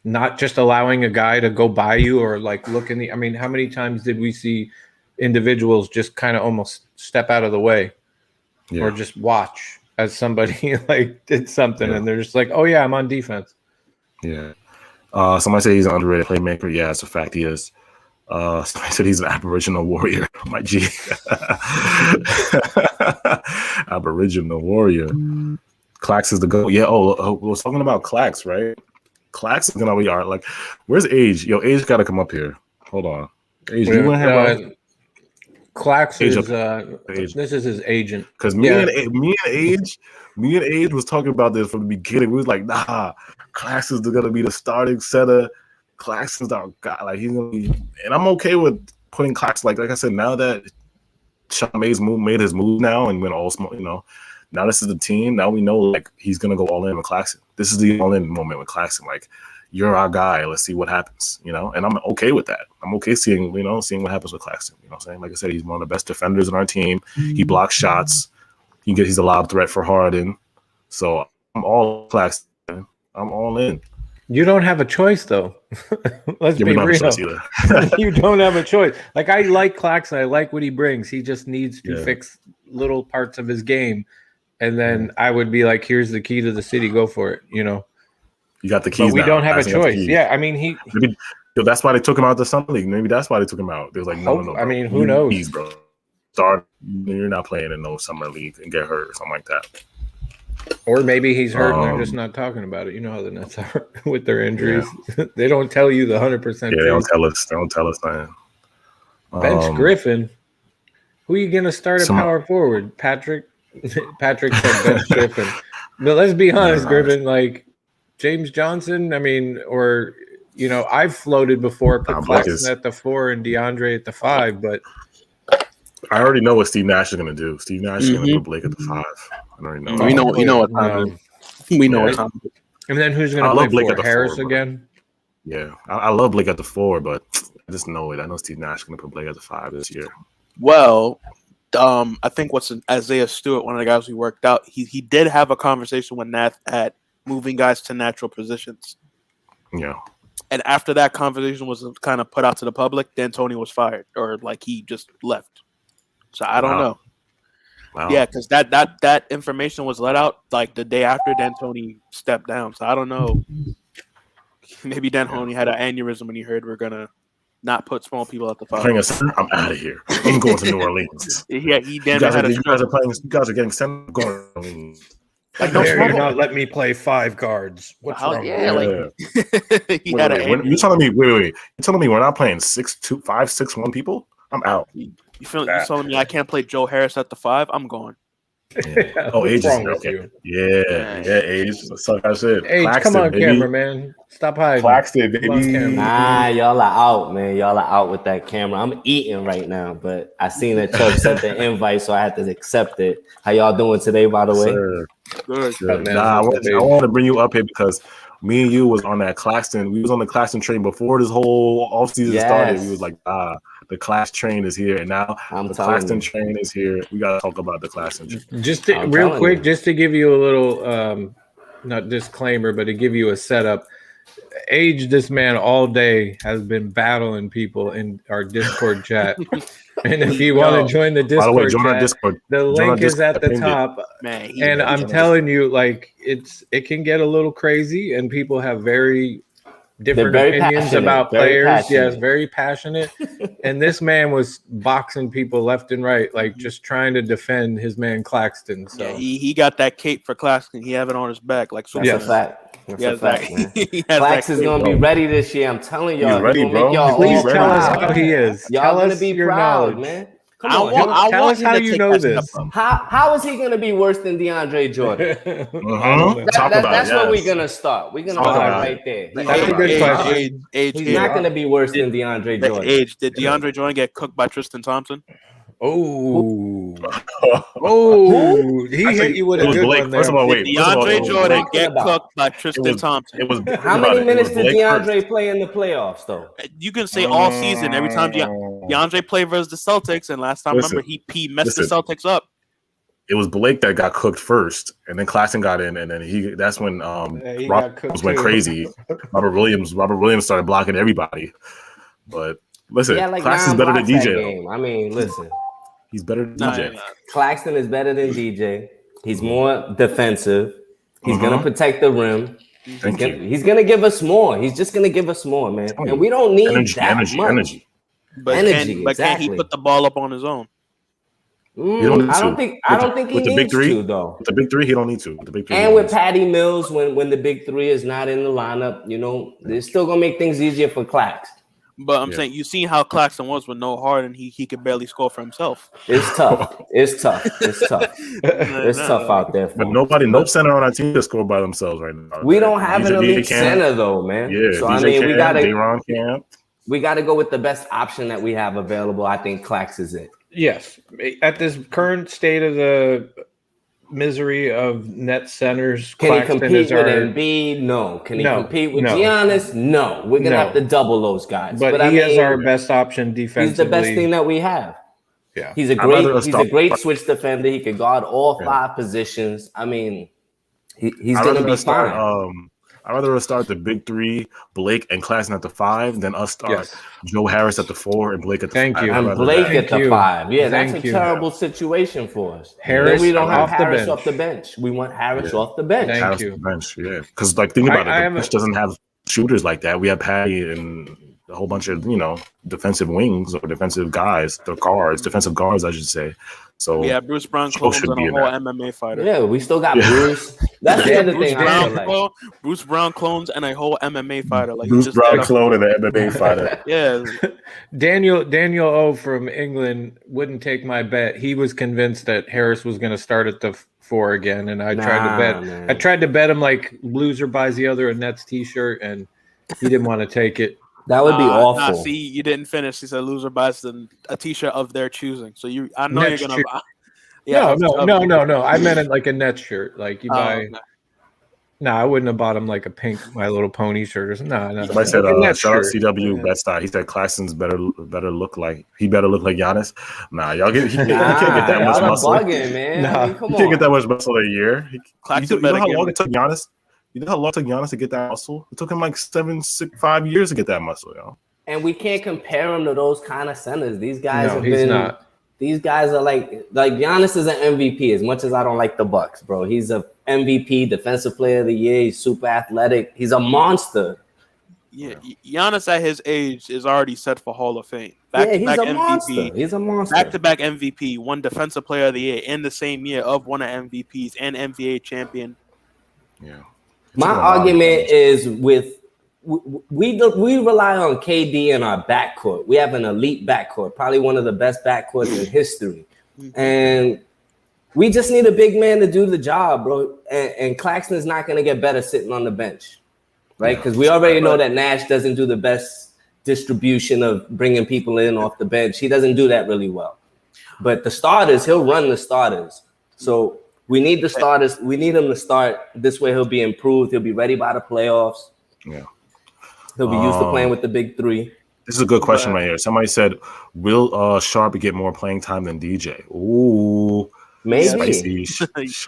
not just allowing a guy to go by you or like look in the. I mean, how many times did we see individuals just kind of almost step out of the way or just watch as somebody like did something and they're just like, oh yeah, I'm on defense. Yeah. Somebody said he's an underrated playmaker. Yeah, it's a fact he is. Somebody said he's an Aboriginal warrior. My G. Aboriginal warrior. Clax is the GOAT. Yeah, we was talking about Clax, right? Clax is gonna be our like. Where's Age? Yo, Age gotta come up here. Hold on. Age, you want him? Clax is this is his agent. Because me and Age was talking about this from the beginning. We was like, nah, Clax is gonna be the starting center. Claxton's our guy. Like he's gonna be, and I'm okay with putting Clax. Like I said, now that Sean May's made his move now and went all small, you know, now this is the team. Now we know like he's gonna go all in with Claxton. This is the all in moment with Claxton. Like you're our guy. Let's see what happens, you know. And I'm okay with that. I'm okay seeing what happens with Claxton. You know what I'm saying? Like I said, he's one of the best defenders on our team. He blocks shots. He's a lob threat for Harden. So I'm all Claxton. I'm all in. You don't have a choice, though. Let's be real. You don't have a choice. Like I like Claxton. I like what he brings. He just needs to fix little parts of his game, and then I would be like, "Here's the key to the city. Go for it." You know. You got the keys. But we don't have a choice. Yeah, I mean Maybe, that's why they took him out of the summer league. Maybe that's why they took him out. They was like, no. I mean, who knows? Keys, bro. Start. You're not playing in no summer league and get hurt or something like that. Or maybe he's hurt and they're just not talking about it. You know how the Nets are with their injuries. Yeah. They don't tell you the 100%. Yeah, they don't tell us. They don't tell us that. Bench Griffin. Who are you going to start at power forward? Patrick said bench Griffin. But let's be honest, Griffin, like James Johnson, I mean, or, you know, I've floated before, put Claxton at the 4 and DeAndre at the 5, but I already know what Steve Nash is going to do. Steve Nash is going to put Blake at the 5. I already know. We know what time. We know what time. And then who's going to play Blake 4? At the Harris 4, again? Yeah, I love Blake at the 4, but I just know it. I know Steve Nash is going to put Blake at the 5 this year. Well, I think Isaiah Stewart, one of the guys we worked out, he did have a conversation with Nath at moving guys to natural positions. Yeah. And after that conversation was kind of put out to the public, D'Antoni was fired, or like he just left. So I don't know. Wow. Yeah, because that information was let out like the day after D'Antoni stepped down. So I don't know. Maybe D'Antoni had an aneurysm when he heard we're gonna not put small people at the 5. I'm out of here. I'm going to New Orleans. Yeah, you guys are getting sent. Going to New Orleans. Like, no, no you're small not let me play 5 guards. What's wrong? Yeah, Yeah. like he had an. You telling me? Wait. You telling me we're not playing 6'2", 5, 6'1" people? I'm out. You telling me I can't play Joe Harris at the 5? I'm going. Yeah. Oh, Age is here. Okay. Yeah, Age. Suck that shit. Age, Claxton, come on, baby. camera, man. Stop hiding. Claxton, baby. Nah, y'all are out, man. Y'all are out with that camera. I'm eating right now, but I seen that Chubb sent the invite, so I had to accept it. How y'all doing today, by the way? Sir. Good. Nah, I wanted to bring you up here because me and you was on that Claxton. We was on the Claxton train before this whole offseason started. We was like, the Clax train is here, and now the Claxton train is here. We gotta talk about the Claxton train. Just real quick, just to give you a little not disclaimer, but to give you a setup. Age, this man all day has been battling people in our Discord chat. And if you want to join the Discord chat, the link is at the top. Man, and I'm telling you, like, it can get a little crazy, and people have very different opinions about players. Yes, very passionate. And this man was boxing people left and right, like just trying to defend his man Claxton. So yeah, he got that cape for Claxton. He have it on his back, like that's a fact. That's a fact, man. Clax is gonna be ready this year. I'm telling y'all. He's ready, bro. Please tell us how he is. Y'all gonna be proud, man. Come on, tell us how you know this. How is he gonna be worse than DeAndre Jordan? That's where we're gonna start. We're gonna start right there. That's a good question. He's not gonna be worse than DeAndre Jordan. Did DeAndre Jordan get cooked by Tristan Thompson? Oh, he hit you with a good one there. First of all, wait. DeAndre Jordan get cooked by Tristan Thompson. How many minutes did DeAndre play in the playoffs, though? You can say all season. Every time DeAndre played versus the Celtics, and last time, remember, he messed the Celtics up. It was Blake that got cooked first, and then Claxton got in, and then that's when Robert went crazy. Robert Williams started blocking everybody. But listen, Claxton's better than DJ. I mean, listen. He's better than DJ. Claxton is better than DJ. He's more defensive. He's gonna protect the rim. He's gonna give us more. He's just gonna give us more, man. And we don't need that much. But can he put the ball up on his own? I don't think he needs to, though. With the big three, he don't need to. With the big three, and with Patty Mills, when the big three is not in the lineup, it's still gonna make things easier for Clax. But I'm saying, you seen how Claxton was with no Harden. He could barely score for himself. It's tough. It's tough out there. But no center on our team can score by themselves right now. We don't have an elite center though, man. Yeah, so we gotta go with the best option that we have available. I think Clax is it. Yes, at this current state of the misery of net centers, can he compete with Embiid? No. Can he compete with Giannis? No. We're gonna have to double those guys. But he is our best option defensively. He's the best thing that we have. Yeah, he's a great switch defender. He could guard all 5 positions. I mean, he's gonna be fine. I'd rather start the big three, Blake and Claxton at the 5, than us start Joe Harris at the 4 and Blake at the 5. And Blake at the 5. Yeah, that's a terrible situation for us. Harris, we don't have Harris off the bench. We want Harris off the bench. Harris off the bench, because think about it. The bench doesn't have shooters like that. We have Patty and a whole bunch of defensive wings or defensive guys, defensive guards, I should say. So we have Bruce Brown clones and a whole MMA fighter. Yeah, we still got Bruce. That's the other thing. Bruce Brown clones and a whole MMA fighter. Like Bruce Brown clone and an MMA fighter. Yeah. Daniel O from England wouldn't take my bet. He was convinced that Harris was going to start at the 4 again, and I tried to bet him like loser buys the other a Nets t-shirt, and he didn't want to take it. That would be awful. See, you didn't finish. He said loser buys a t-shirt of their choosing. So I know Nets you're gonna buy. Yeah, no. I meant it like a Nets shirt. Like you buy. Okay. No, I wouldn't have bought him like a pink My Little Pony shirt or something. No. Somebody said, shout out CW Best-Eye. He said Claxton's better look like Giannis. Nah, y'all he can't get that much muscle. Bugging, man. Nah, he can't get that much muscle a year. You know how long it took Giannis? You know how long it took Giannis to get that muscle? It took him like 5 years to get that muscle, And we can't compare him to those kind of centers. These guys not. These guys are like Giannis is an MVP. As much as I don't like the Bucks, bro, he's a MVP, Defensive Player of the Year. He's super athletic. He's a monster. Yeah, Giannis at his age is already set for Hall of Fame. He's a monster. He's a monster. Back-to-back MVP, won Defensive Player of the Year in the same year of one of MVPs and NBA champion. Yeah. My argument is we rely on KD in our backcourt. We have an elite backcourt, probably one of the best backcourts in history. And we just need a big man to do the job, bro. And Claxton is not going to get better sitting on the bench, right? Because we already know that Nash doesn't do the best distribution of bringing people in off the bench. He doesn't do that really well. But the starters, he'll run the starters. So we need the starters. We need him to start. This way he'll be improved. He'll be ready by the playoffs. Yeah. He'll be used to playing with the big three. This is a good question right here. Somebody said, will Sharp get more playing time than DJ? Ooh. Maybe.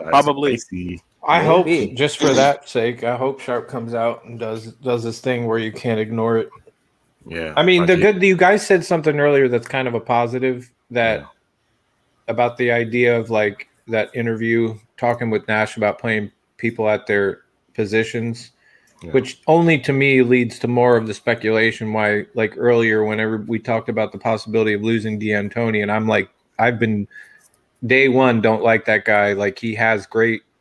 Probably. Spicy. I hope, just for that sake, I hope Sharp comes out and does this thing where you can't ignore it. Yeah. I mean, you guys said something earlier that's kind of a positive about the idea of like that interview talking with Nash about playing people at their positions, which only to me leads to more of the speculation why, like earlier, whenever we talked about the possibility of losing D'Antoni, and I'm like, I've been day one, don't like that guy. Like he has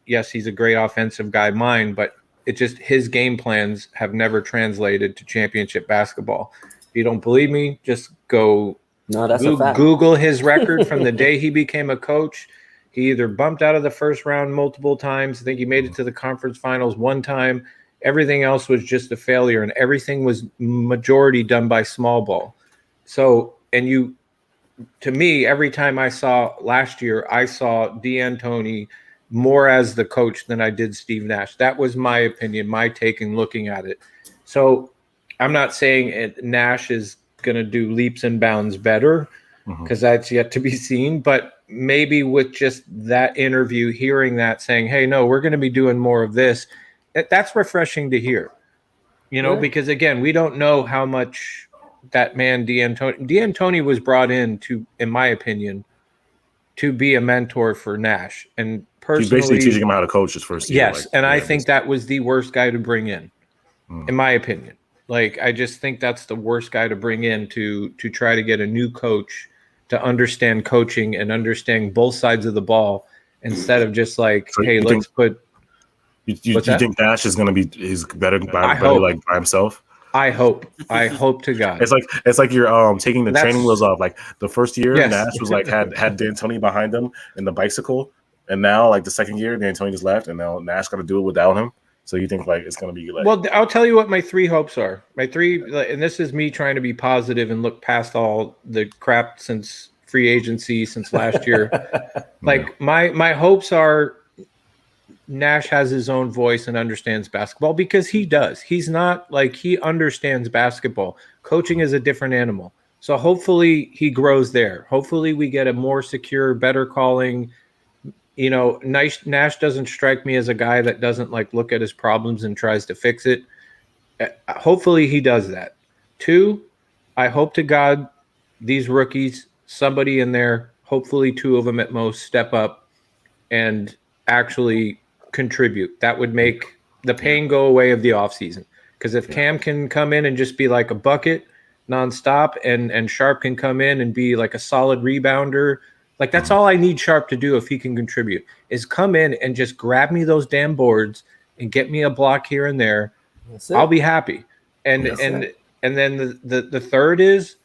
he's a great offensive guy, but it just his game plans have never translated to championship basketball. If you don't believe me, just go Google his record from the day he became a coach. He either bumped out of the first round multiple times. I think he made it to the conference finals one time. Everything else was just a failure, and everything was majority done by small ball. So, to me, every time I saw last year, I saw D'Antoni more as the coach than I did Steve Nash. That was my opinion, my take in looking at it. So I'm not saying Nash is going to do leaps and bounds better because that's yet to be seen. But maybe with just that interview, hearing that saying, hey, no, we're going to be doing more of this. That's refreshing to hear, because, again, we don't know how much that man D'Antoni was brought in to, in my opinion, to be a mentor for Nash. And personally, he's basically teaching him how to coach his first year. Yes, I think that was the worst guy to bring in my opinion. Like, I just think that's the worst guy to bring in to try to get a new coach to understand coaching and understand both sides of the ball instead of just like, hey, let's put. You think Nash is going to be better by himself? I hope to God. It's like you're taking the training wheels off. Like the first year, Nash was like had D'Antoni behind him in the bicycle, and now like the second year, D'Antoni just left, and now Nash got to do it without him. So you think like it's going to be like? Well, I'll tell you what my three hopes are. My three, and this is me trying to be positive and look past all the crap since free agency since last year. Like my hopes are Nash has his own voice and understands basketball because he does. He's not like he understands basketball. Coaching is a different animal. So hopefully he grows there. Hopefully we get a more secure, better calling. Nash doesn't strike me as a guy that doesn't like look at his problems and tries to fix it. Hopefully he does that. 2, I hope to God these rookies, somebody in there, hopefully 2 of them at most, step up and actually contribute. That would make the pain go away of the offseason. Because if Cam can come in and just be like a bucket nonstop and Sharp can come in and be like a solid rebounder, like that's all I need Sharp to do if he can contribute is come in and just grab me those damn boards and get me a block here and there. I'll be happy. And then the third is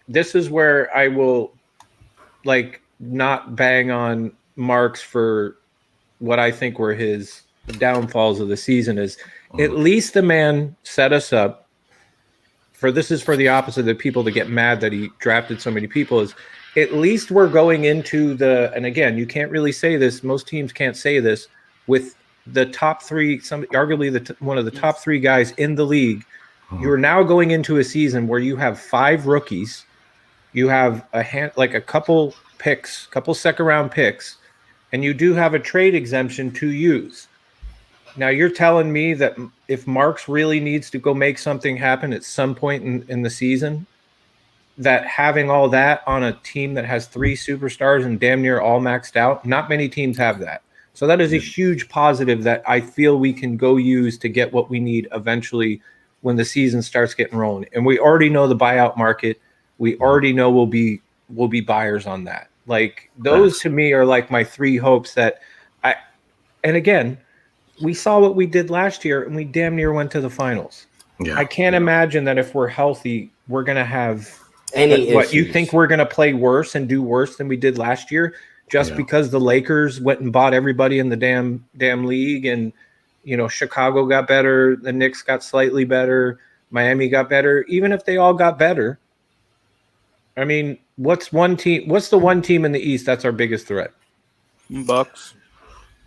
this is where I will like not bang on Marks for what I think were his downfalls of the season is at least the man set us up for this is for the opposite of the people that get mad that he drafted so many people is at least we're going into and again, you can't really say this. Most teams can't say this with the top 3, arguably one of the top 3 guys in the league. You are now going into a season where you have 5 rookies. You have a couple picks, couple second round picks, and you do have a trade exemption to use. Now you're telling me that if Marks really needs to go make something happen at some point in the season, that having all that on a team that has 3 superstars and damn near all maxed out, not many teams have that. So that is a huge positive that I feel we can go use to get what we need eventually when the season starts getting rolling. And we already know the buyout market. We already know we'll be buyers on that. Like those to me are like my three hopes and again, we saw what we did last year and we damn near went to the finals. Yeah. I can't imagine that if we're healthy, we're going to have what you think we're going to play worse and do worse than we did last year just because the Lakers went and bought everybody in the damn league. And, Chicago got better. The Knicks got slightly better. Miami got better. Even if they all got better, I mean, what's the one team in the East that's our biggest threat? Bucks.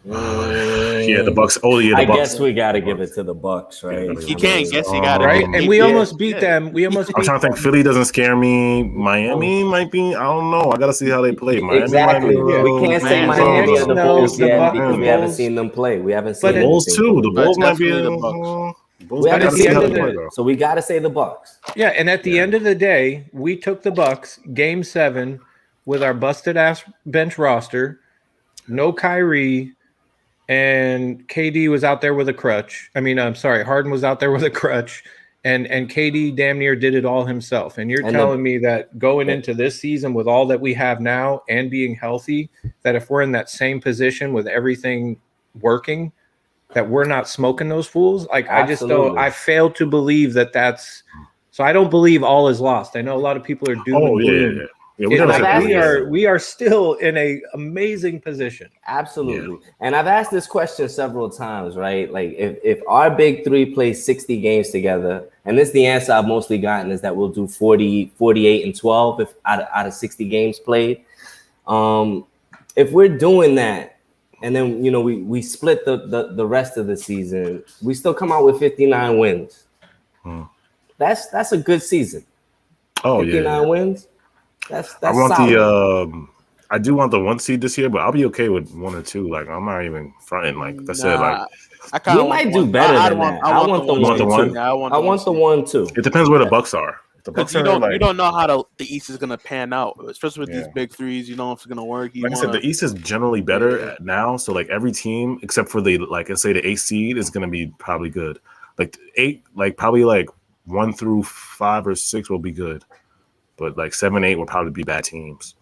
The Bucks. Oh, yeah, I guess we got to give it to the Bucks, right? You can't guess you got it, right? And we almost beat them. I'm trying to think. Philly doesn't scare me. Miami might be. I don't know. I got to see how they play. Miami exactly. We can't say Miami or the Bulls yet because we haven't seen them play. We haven't seen the Bulls too. The Bulls might be the Bucks. We haven't seen them play, so we got to say the Bucks. Yeah, and at the end of the day, we took the Bucks Game 7 with our busted ass bench roster, no Kyrie. And KD was out there with a crutch. Harden was out there with a crutch, and KD damn near did it all himself. And you're telling me that going into this season with all that we have now and being healthy, that if we're in that same position with everything working, that we're not smoking those fools? Like, absolutely. I just don't. I fail to believe that's. So I don't believe all is lost. I know a lot of people are doom and gloom. Yeah. We are still in an amazing position. Absolutely. Yeah. And I've asked this question several times, right? Like if our big three plays 60 games together, and this is the answer I've mostly gotten is that we'll do 40, 48 and 12 if out of 60 games played. If we're doing that and then we split the rest of the season, we still come out with 59 wins. That's a good season. 59 wins. That's I want solid. I do want the 1 seed this year, but I'll be okay with 1 or 2. Like I'm not even fronting. Like I said, we might do better than that. I want the 1 too. I want the 1 too. It depends where the Bucks are. You don't know how the East is gonna pan out, especially with these big threes. You know if it's gonna work. I said, the East is generally better now. So like every team except for let's say the 8 seed is gonna be probably good. Like 8, probably 1 through 5 or 6 will be good. But 7, 8 will probably be bad teams.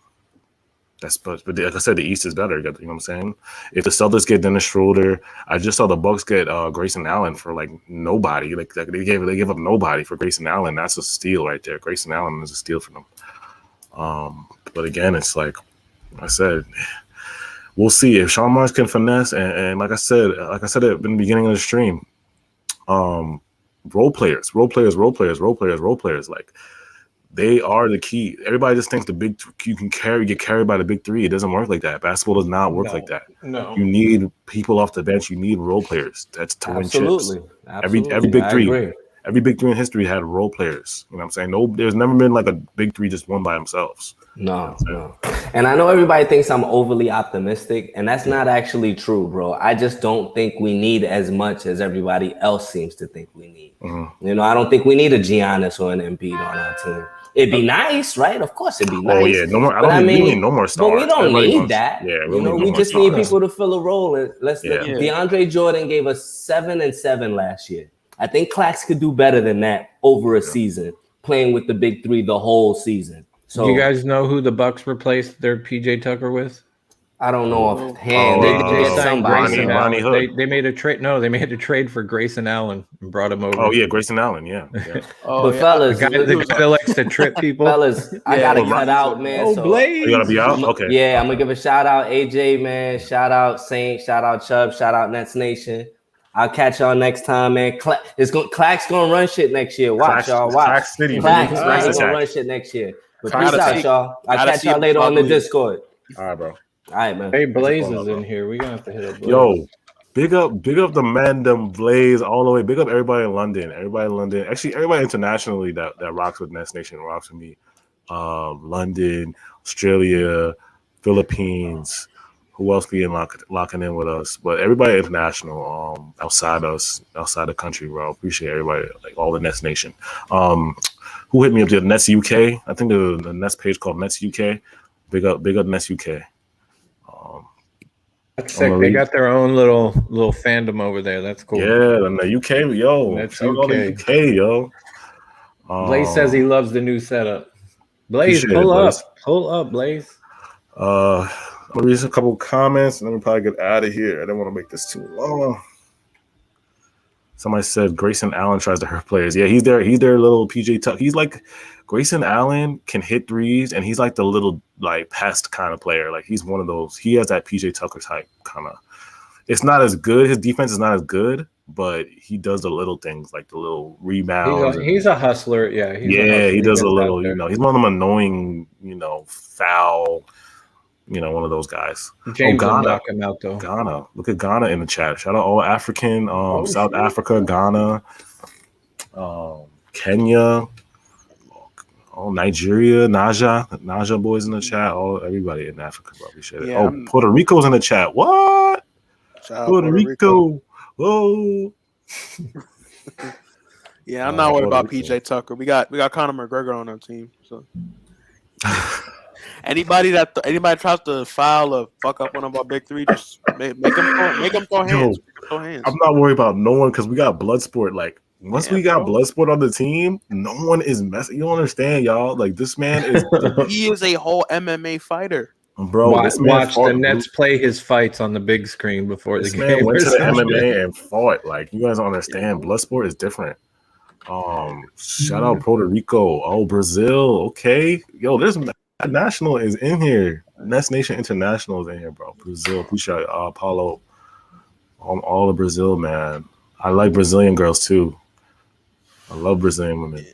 But like I said, the East is better. You know what I'm saying? If the Celtics get Dennis Schroeder, I just saw the Bucks get Grayson Allen for nobody. They gave up nobody for Grayson Allen. That's a steal right there. Grayson Allen is a steal for them. But again, it's like I said, we'll see if Sean Marks can finesse. And like I said in the beginning of the stream, role players. They are the key. Everybody just thinks you can get carried by the big 3. It doesn't work like that. Basketball does not work like that. No. You need people off the bench. You need role players. That's to win chips. Every big 3. Every big 3 in history had role players. You know what I'm saying? No, there's never been a big 3 just won by themselves. No. And I know everybody thinks I'm overly optimistic, and that's not actually true, bro. I just don't think we need as much as everybody else seems to think we need. Mm-hmm. I don't think we need a Giannis or an Embiid on our team. It'd be nice, right? Of course, it'd be nice. Oh yeah, no more. We need no more stars. But we don't need that. Yeah, we just need people to fill a role. And DeAndre Jordan gave us 7 and 7 last year. I think Clax could do better than that over a season, playing with the big 3 the whole season. So, do you guys know who the Bucks replaced their PJ Tucker with? I don't know offhand. They signed Grayson Allen. They made a trade. No, they made a trade for Grayson Allen and brought him over. Oh yeah, Grayson Allen. Yeah. But fellas, the guy that likes to trip people. Fellas, I gotta cut out, man. Blaze. You gotta be out. Okay. Yeah, I'm gonna give a shout out AJ, man. Shout out Saint. Shout out Chubb. Shout out Nets Nation. I'll catch y'all next time, man. Clax gonna run shit next year. Watch y'all. Watch. Clax gonna run shit next year. But peace out, y'all. I'll catch y'all later on the Discord. All right, bro. All right, man. Hey, Blaze is in here. We gonna have to hit up Blaze. Yo, big up the Mandem Blaze all the way. Big up everybody in London. Actually, everybody internationally that rocks with Nets Nation, rocks with me. London, Australia, Philippines. Who else be locking in with us? But everybody international, outside the country, bro. Appreciate everybody, all the Nets Nation. Who hit me up there? Nets UK. I think the Nets page called Nets UK. Big up Nets UK. That's sick. They got their own little fandom over there. That's cool. Yeah, in the UK, yo. That's shout out to UK, yo. Blaze says he loves the new setup. Blaze, pull up, Blaze. I'm gonna read a couple comments and then we'll probably get out of here. I don't want to make this too long. Somebody said Grayson Allen tries to hurt players. Yeah, he's their little PJ Tucker. He's like Grayson Allen can hit threes, and he's like the little like pest kind of player. Like he's one of those. He has that PJ Tucker type kind of. It's not as good. His defense is not as good, but he does the little things like the little rebounds. He's a hustler. Yeah. He does a little. He's one of them annoying. Foul. One of those guys. James will knock him out though. Ghana. Look at Ghana in the chat. Shout out all African, South Africa, Ghana, Kenya, Nigeria, Naja boys in the chat. Everybody in Africa, bro. Appreciate it. Yeah, Puerto Rico's in the chat. What? Puerto Rico. Whoa. Yeah, I'm not worried about PJ Tucker. We got Conor McGregor on our team. So anybody tries to foul or fuck up one of our big three, just make them throw hands. I'm not worried about no one because we got Bloodsport. Like once we got Bloodsport on the team, no one is messing. You don't understand, y'all. Like this man is he is a whole MMA fighter. Bro, watch the Nets play his fights on the big screen before the game. Man went to the MMA and fought. Like you guys don't understand. Bloodsport is different. Shout out Puerto Rico. Oh, Brazil. Okay. Yo, there's National is in here. Nets Nation International is in here, bro. Brazil. Appreciate Paulo. All of Brazil, man. I like Brazilian girls too. I love Brazilian women.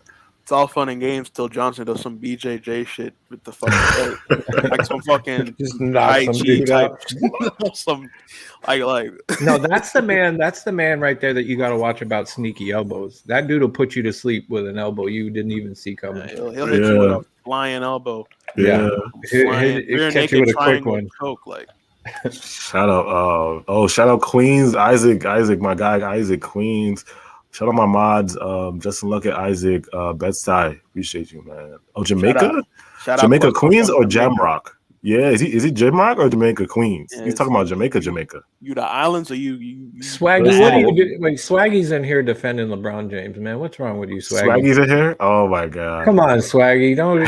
It's all fun and games till Johnson does some BJJ shit with the fucking like some fucking just knock some dude type some like no, that's the man right there that you got to watch about sneaky elbows. That dude will put you to sleep with an elbow you didn't even see coming. He'll hit you with a flying elbow. Yeah. He'll catch you with a quick one. Choke, like. Shout out Queens, Isaac, my guy Isaac Queens. Shout out my mods, Justin Luckett, Isaac, Bedside. Appreciate you, man. Oh, Jamaica? Shout Jamaica out Queens or Jamrock? Yeah, is he Jamrock or Jamaica Queens? Yeah, he's talking about Jamaica. You the islands or you Swaggy? What are you doing? Wait, Swaggy's in here defending LeBron James, man. What's wrong with you, Swaggy? Swaggy's in here? Oh my god! Come on, Swaggy. Don't.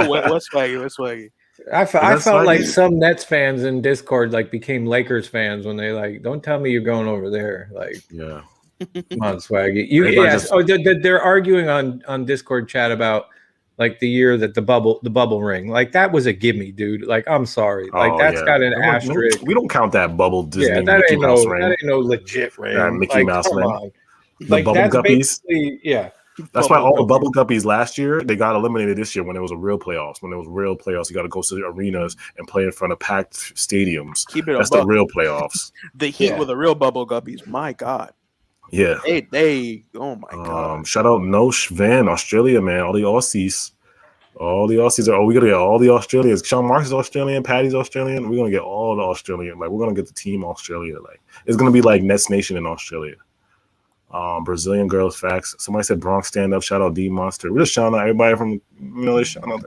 What's Swaggy? I felt like some Nets fans in Discord like became Lakers fans when they like, don't tell me you're going over there. Like, yeah. Come on, Swaggy. They're arguing on Discord chat about like the year that the bubble ring. Like that was a gimme, dude. Like I'm sorry. Like that's got an asterisk. We don't count that bubble Disney. Yeah, that ain't no legit ring. Mickey Mouse ring. The bubble guppies. Yeah. That's why all the bubble guppies last year, they got eliminated this year when it was a real playoffs. When it was real playoffs, you got to go to the arenas and play in front of packed stadiums. That's the real playoffs. The Heat with the real bubble guppies. My God. Yeah. They oh my God. Shout out Nosh Van, Australia, man. All the Aussies. We gotta get all the Australians. Sean Marks is Australian, Patty's Australian. We're gonna get all the Australian. Like we're gonna get the team Australia. Like it's gonna be like Nets Nation in Australia. Brazilian girls facts. Somebody said Bronx stand up. Shout out D Monster. We're just shouting out everybody from they're shouting out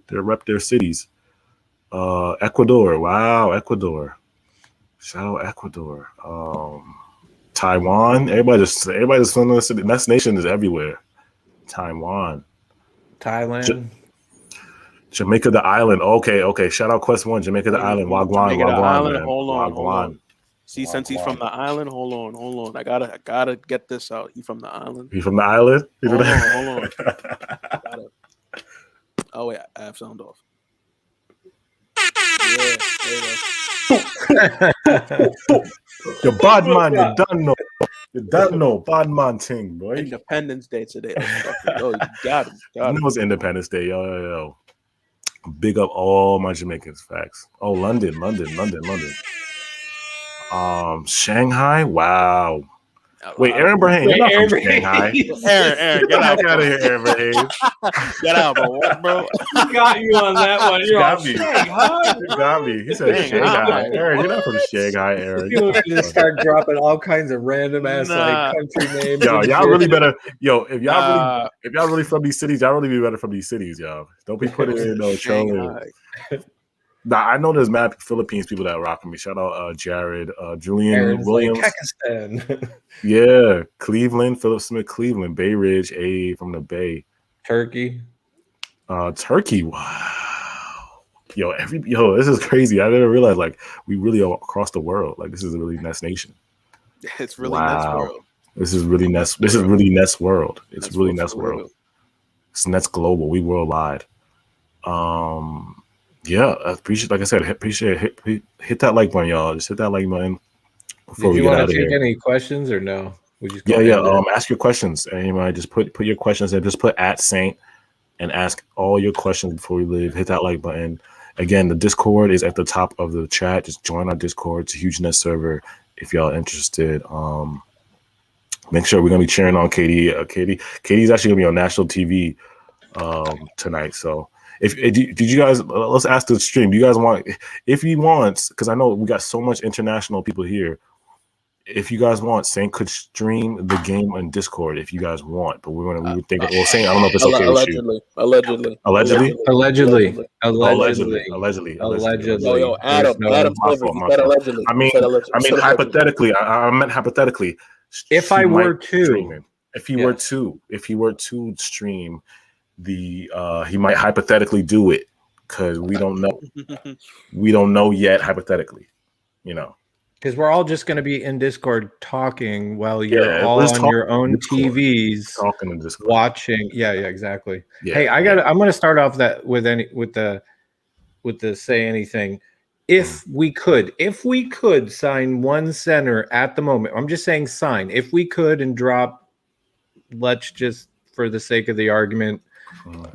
their rep their cities. Ecuador. Wow, Ecuador. Shout out Ecuador. Taiwan. Everybody just from the city. Nets Nation is everywhere. Taiwan. Thailand. Jamaica the island. Okay. Shout out Quest One. Jamaica the island. Wagwan. Hold on. See, since he's from the island, hold on. I gotta get this out. He's from the island. He's from the island? Hold on. Oh wait, I have sound off. Yeah, there you go. You're bad man, you don't know. Bad man thing, boy. Independence Day today. Oh, you got him. It was Independence Day, yo. Big up all my Jamaicans, facts. Oh, London. Shanghai, wow. Wait, Aaron Brahim, you're not from Shanghai. Aaron, get out of here, Aaron Brahim. Get out, bro. He got you on that one. You got me. He said Shanghai. Aaron, you're not from Shanghai, Aaron. You just start dropping all kinds of random ass like country names. Yo, y'all really better. Yo, if y'all really from these cities, y'all really be better from these cities, y'all. Don't be putting in no trolling. Nah, I know there's mad Philippines people that rock with me. Shout out Jared, Julian Aaron's Williams. like Pakistan. Yeah, Cleveland, Philip Smith, Cleveland, Bay Ridge, A from the Bay. Turkey. Turkey. Wow. Yo, this is crazy. I didn't realize like we really are across the world. Like this is a really Nets nation. It's really Nets world. This is really Nets. This is really Nets world. It's Nets really world Nets for world. real. It's Nets global. We worldwide. Yeah, I appreciate. Like I said, hit that like button, y'all. Just hit that like button before Did we you get out want of to take here. any questions or no? Yeah. Ask your questions. Anybody, just put your questions in. Just put @Saint and ask all your questions before we leave. Hit that like button. Again, the Discord is at the top of the chat. Just join our Discord. It's a huge Nets server if y'all are interested. Make sure we're gonna be cheering on KD. KD's actually gonna be on national TV tonight. So did you guys, let's ask the stream. Do you guys want, if he wants, because I know we got so much international people here. If you guys want, Saint could stream the game on Discord if you guys want. But we were thinking, well, Saint, I don't know if it's okay with you. Allegedly. Allegedly. Adam Silver, you said allegedly. I mean, hypothetically, I meant hypothetically. If I were to, if he were to stream the, he might hypothetically do it because we don't know. We don't know yet, hypothetically, because we're all just going to be in Discord talking while you're all on your own TVs talking in Discord, watching. Yeah, exactly. Yeah, hey, I'm going to start off that with the say anything. If we could sign one center at the moment, I'm just saying sign. If we could and drop, let's just for the sake of the argument,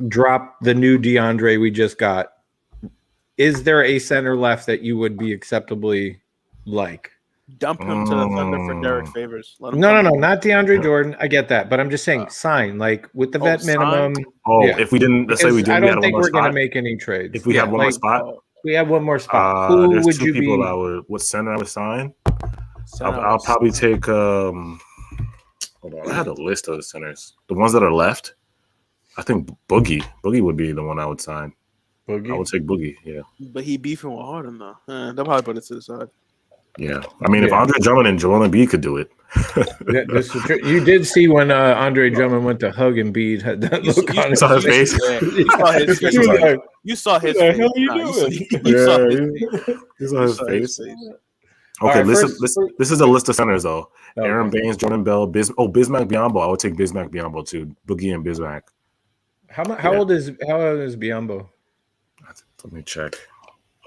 drop the new DeAndre we just got. Is there a center left that you would be acceptably like? Dump him to the Thunder for Derek Favors. No, not DeAndre Jordan. I get that, but I'm just saying sign like with the vet minimum. If we didn't, let's say we didn't. I don't think we're going to make any trades. If we have one more spot. We have one more spot. Who there's would two you people be? What center I would sign? I'll probably take. Hold on, I had a list of the centers. The ones that are left. I think Boogie would be the one I would sign. Boogie? I would take Boogie. Yeah. But he beefing with Harden though. They'll probably put it to the side. Yeah, I mean, if Andre Drummond and Joel Embiid could do it. You did see when Andre Drummond went to hug Embiid. Had that look on his face. You saw his face. What the hell are you doing? You saw his face. Okay, this is a list of centers though. Okay. Aaron Baines, Jordan Bell, Bismack Biyombo. I would take Bismack Biyombo too. Boogie and Bismack. How old is Biyombo? Let me check.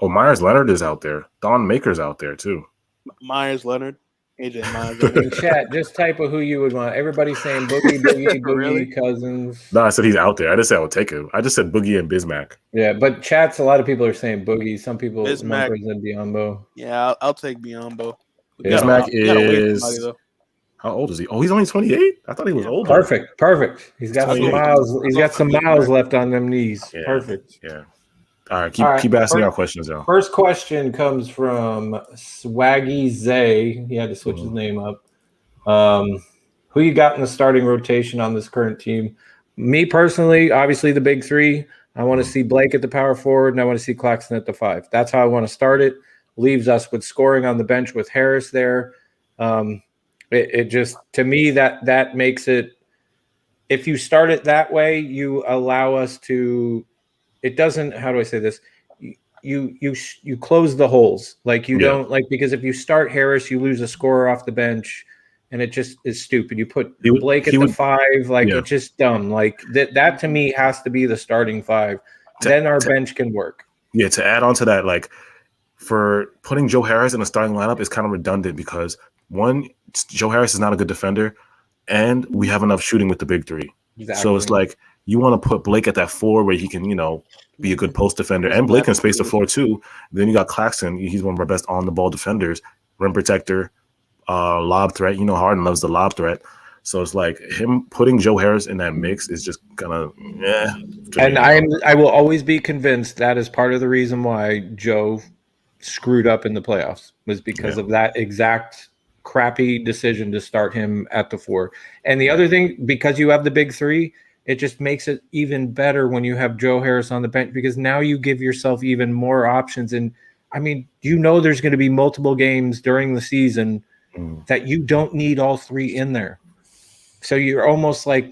Oh, Myers Leonard is out there. Don Maker's out there too. Myers Leonard, AJ Myers. In chat, just type of who you would want. Everybody's saying Boogie, really? Cousins. No, I said he's out there. I just said I would take him. I just said Boogie and Bismack. Yeah, but chats, a lot of people are saying Boogie. Some people Bismack and Biyombo. Yeah, I'll take Biyombo. Bismack is. How old is he? Oh, he's only 28. I thought he was older. Perfect. He's got some miles. He's got some miles left on them knees. Yeah, perfect. Yeah. All right, keep asking our questions, y'all. First question comes from Swaggy Zay. He had to switch his name up. Who you got in the starting rotation on this current team? Me personally, obviously the big three. I want to see Blake at the power forward, and I want to see Claxton at the 5. That's how I want to start it. Leaves us with scoring on the bench with Harris there. It just, to me, that makes it. If you start it that way, you allow us to. It doesn't. How do I say this? You close the holes. Like you don't like, because if you start Harris, you lose a scorer off the bench, and it just is stupid. You put Blake at the 5, like it's just dumb. Like that to me has to be the starting 5. Then our bench can work. Yeah. To add on to that, like for putting Joe Harris in the starting lineup is kind of redundant because one, Joe Harris is not a good defender, and we have enough shooting with the big 3. Exactly. So it's like. You want to put Blake at that 4 where he can, be a good post defender, and Blake can space the floor too. Then you got Claxton. He's one of our best on the ball defenders, rim protector, lob threat. Harden loves the lob threat. So it's like him putting Joe Harris in that mix is just gonna, And I will always be convinced that is part of the reason why Joe screwed up in the playoffs was because of that exact crappy decision to start him at the 4. And the other thing, because you have the big 3. it just makes it even better when you have Joe Harris on the bench, because now you give yourself even more options. And I mean, there's going to be multiple games during the season that you don't need all three in there. So you're almost like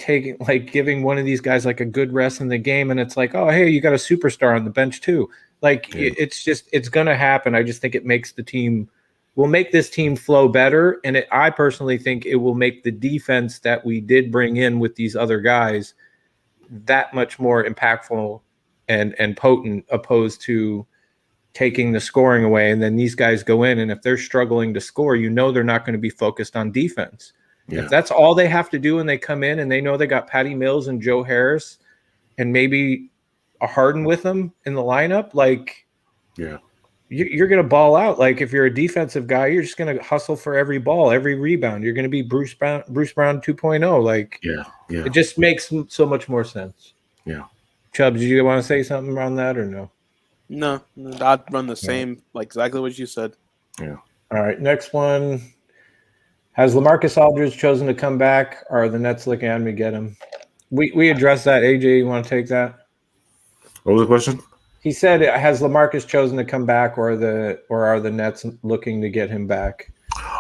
giving one of these guys like a good rest in the game. And it's like, oh, hey, you got a superstar on the bench too. Like it's going to happen. I just think it makes will make this team flow better. And I personally think it will make the defense that we did bring in with these other guys that much more impactful and potent, opposed to taking the scoring away. And then these guys go in, and if they're struggling to score, they're not going to be focused on defense. If that's all they have to do and they come in and they know they got Patty Mills and Joe Harris and maybe a Harden with them in the lineup, like you're going to ball out. Like if you're a defensive guy, you're just going to hustle for every ball, every rebound. You're going to be Bruce Brown 2.0. Like it just makes so much more sense. Yeah. Chubbs, do you want to say something around that or no? No, I'd run the same, like exactly what you said. Yeah. All right. Next one. Has LaMarcus Aldridge chosen to come back, or are the Nets looking at him to get him? We addressed that. AJ, you want to take that? What was the question? He said, has LaMarcus chosen to come back, or are the Nets looking to get him back?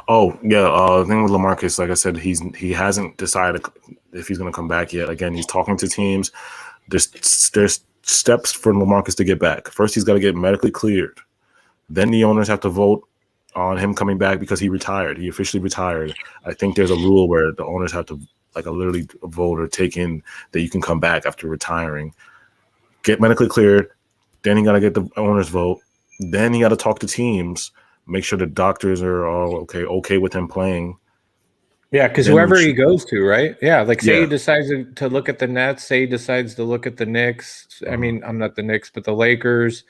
Oh, yeah. The thing with LaMarcus, like I said, he hasn't decided if he's going to come back yet. Again, he's talking to teams. There's steps for LaMarcus to get back. First, he's got to get medically cleared. Then the owners have to vote on him coming back because he retired. He officially retired. I think there's a rule where the owners have to literally vote or take in that you can come back after retiring. Get medically cleared. Then he got to get the owner's vote. Then he got to talk to teams, make sure the doctors are all okay with him playing. Yeah, because whoever he goes to, right? Yeah, like say he decides to look at the Nets, say he decides to look at the Knicks. I mean, I'm not the Knicks, but the Lakers,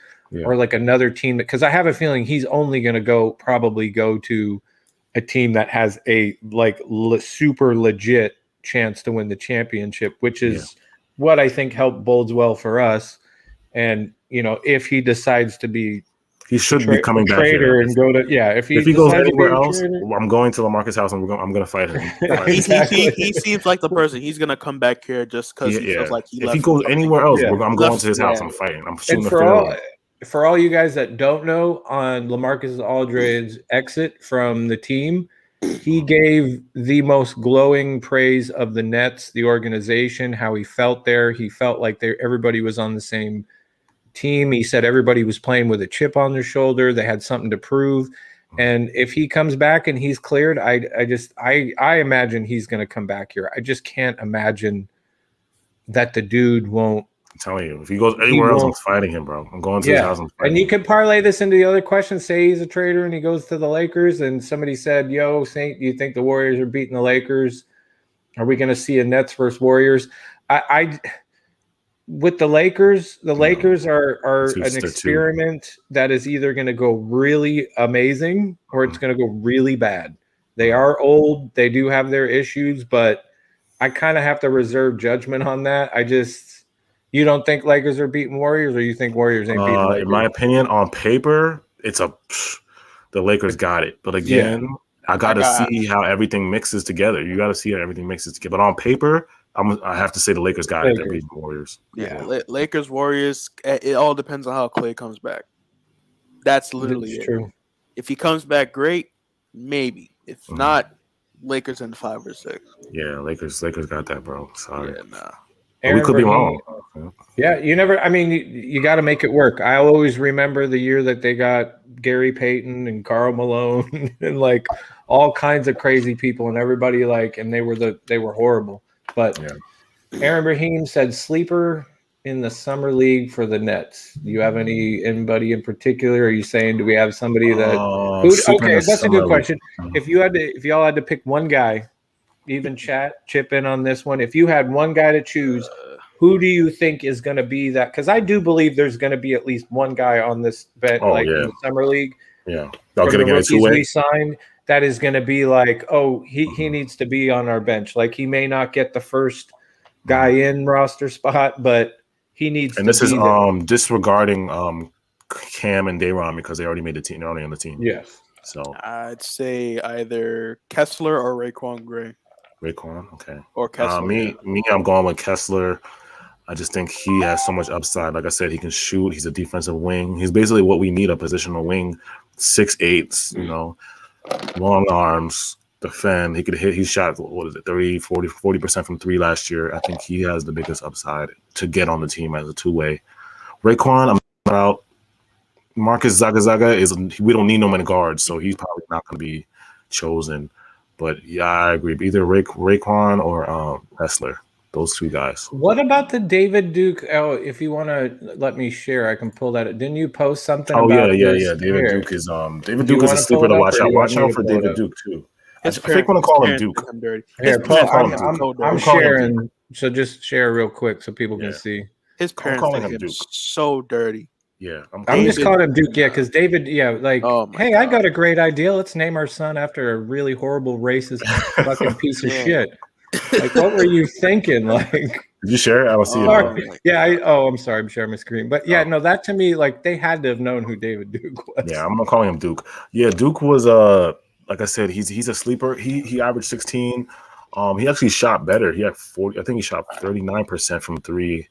or like another team. Because I have a feeling he's only going to probably go to a team that has a super legit chance to win the championship, which is what I think bodes well for us. And if he decides to be, he should be coming back here and go to if he goes anywhere else, I'm going to LaMarcus' house and I'm going to fight him. He seems like the person. He's going to come back here just because he feels like if he goes anywhere else, I'm going to his house. I'm fighting. I'm shooting for all you guys that don't know, on LaMarcus Aldridge's exit from the team, he gave the most glowing praise of the Nets, the organization, how he felt there. He felt like everybody was on the same team. He said everybody was playing with a chip on their shoulder. They had something to prove. And if he comes back and he's cleared, I imagine he's going to come back here. I just can't imagine that the dude won't. I'm telling you, if he goes anywhere else, I'm fighting him, bro. I'm going to his house. And you can parlay this into the other question. Say he's a trader and he goes to the Lakers, and somebody said, "Yo, Saint, do you think the Warriors are beating the Lakers? Are we going to see a Nets versus Warriors?" With the Lakers are an experiment that is either going to go really amazing or it's going to go really bad. They are old. They do have their issues, but I kind of have to reserve judgment on that. You don't think Lakers are beating Warriors, or you think Warriors ain't beating Lakers? In my opinion, on paper, the Lakers got it. But again, I got to see how everything mixes together. You got to see how everything mixes together. But on paper, I have to say the Lakers got it. They're beating the Warriors. Yeah, Lakers, Warriors. It all depends on how Clay comes back. That's literally it. True. If he comes back, great. Maybe. If not, Lakers in 5 or 6. Yeah, Lakers got that, bro. Sorry. Yeah, nah. We could be wrong. Yeah, you got to make it work. I always remember the year that they got Gary Payton and Karl Malone and like all kinds of crazy people, and everybody and they were horrible. But Aaron Brahim said sleeper in the summer league for the Nets. Do you have anybody in particular? Are you saying, do we have somebody that? Okay, that's a good question. If y'all had to pick one guy. Even chip in on this one. If you had one guy to choose, who do you think is going to be that? Because I do believe there's going to be at least one guy on this bet, in the summer league. Yeah, from the rookies we signed, that is going to be like, he needs to be on our bench. Like he may not get the first guy in roster spot, but he needs. And this is disregarding Cam and Dayron because they already made the team. They're already on the team. Yes. So I'd say either Kessler or Raekwon Gray. Raekwon, okay. Or Kessler. Me, I'm going with Kessler. I just think he has so much upside. Like I said, he can shoot. He's a defensive wing. He's basically what we need, a positional wing. 6'8", long arms, defend. He could hit. He shot, 40% from three last year. I think he has the biggest upside to get on the team as a two-way. Raekwon, I'm out. Marcus Zaga is. We don't need no many guards, so he's probably not going to be chosen. But yeah, I agree. Either Raekwon or Kessler. Those two guys. What about the David Duke? Oh, if you want to let me share, I can pull that. Didn't you post something? Oh about yeah. David Duke is a sleeper to watch out. Watch out for David Duke too. I think when I call him Duke. Here, I'm sharing. So just share real quick so people can see. His parents think him so dirty. Yeah, I'm just calling him Duke. Yeah, because David. Yeah, like, hey, God. I got a great idea. Let's name our son after a really horrible racist fucking piece of shit. Like, what were you thinking? Like, did you share it? I don't see it. Yeah. I'm sorry. I'm sharing my screen. But yeah, no, that to me, like, they had to have known who David Duke was. Yeah, I'm not calling him Duke. Yeah, Duke was like I said, he's a sleeper. He averaged 16. He actually shot better. He had 40. I think he shot 39% from three.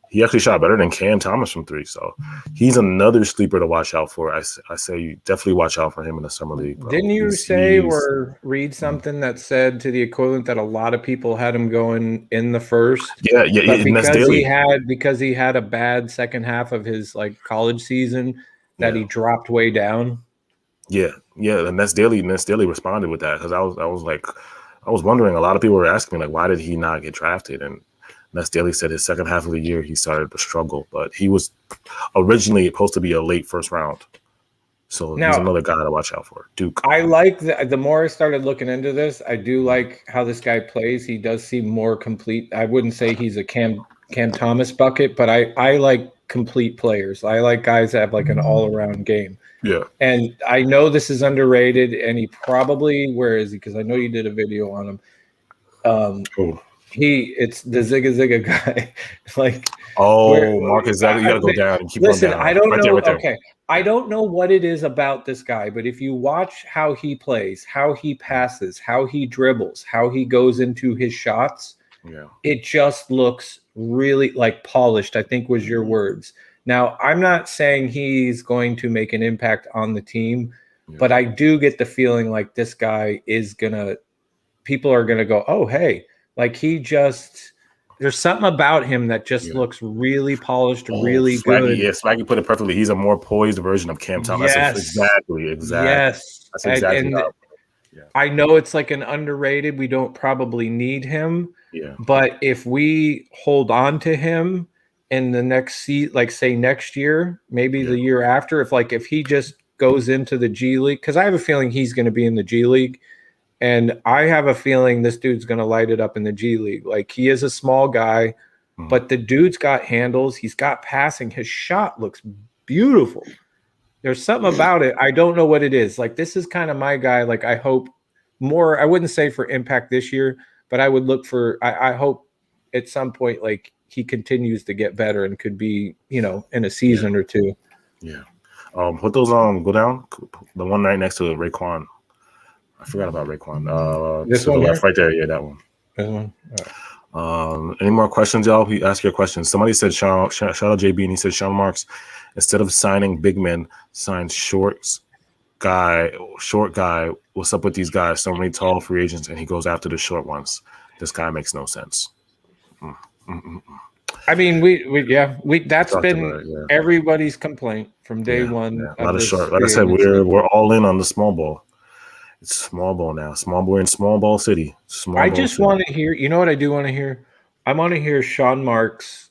He actually shot better than Cam Thomas from three. So he's another sleeper to watch out for. I say you definitely watch out for him in the summer league. Bro. Didn't you say or read something that said to the equivalent that a lot of people had him going in the first? Yeah. Because he had a bad second half of his like college season that he dropped way down. Yeah. And Ness Daily responded with that because I was wondering. A lot of people were asking me like, why did he not get drafted? And Ness Daily said his second half of the year he started to struggle, but he was originally supposed to be a late first round. So he's another guy to watch out for. Duke. I like the more I started looking into this, I do like how this guy plays. He does seem more complete. I wouldn't say he's a Cam Thomas bucket, but I like complete players. I like guys that have like an all-around game. Yeah. And I know this is underrated, and he probably, where is he? Because I know you did a video on him. It's the Zigga guy. Like, Marcus Zaga, you gotta go down and keep on down. I don't know. Okay, I don't know what it is about this guy, but if you watch how he plays, how he passes, how he dribbles, how he goes into his shots, it just looks really like polished, I think was your words. Now, I'm not saying he's going to make an impact on the team, but I do get the feeling like this guy is people are gonna go, oh, hey. Like there's something about him that just looks really polished, really good. Yeah, Swaggy put it perfectly. He's a more poised version of Cam Thomas. Yes. Exactly. Yes. That's exactly I know it's like an underrated. We don't probably need him. Yeah. But if we hold on to him in the next like say next year, maybe the year after, if he just goes into the G League, because I have a feeling he's going to be in the G League. And I have a feeling this dude's going to light it up in the G League. Like, he is a small guy, but the dude's got handles. He's got passing. His shot looks beautiful. There's something about it. I don't know what it is. Like, this is kind of my guy. Like, I hope more. I wouldn't say for impact this year, but I would look for. I hope at some point, like, he continues to get better and could be, in a season or two. Yeah. Put those go down. The one right next to Raekwon. I forgot about Raekwon. This to one the left, right there. Yeah, that one. This one. Right. Any more questions, y'all? Ask your questions. Somebody said, shout out JB, and he said, Sean Marks, instead of signing big men, sign short guy. What's up with these guys? So many tall free agents, and he goes after the short ones. This guy makes no sense. I mean, that's been everybody's complaint from day one. Yeah. A lot of short. Like I said, we're all in on the small ball. It's small ball now. We're in small ball city. I just want to hear. You know what I do want to hear? I want to hear Sean Marks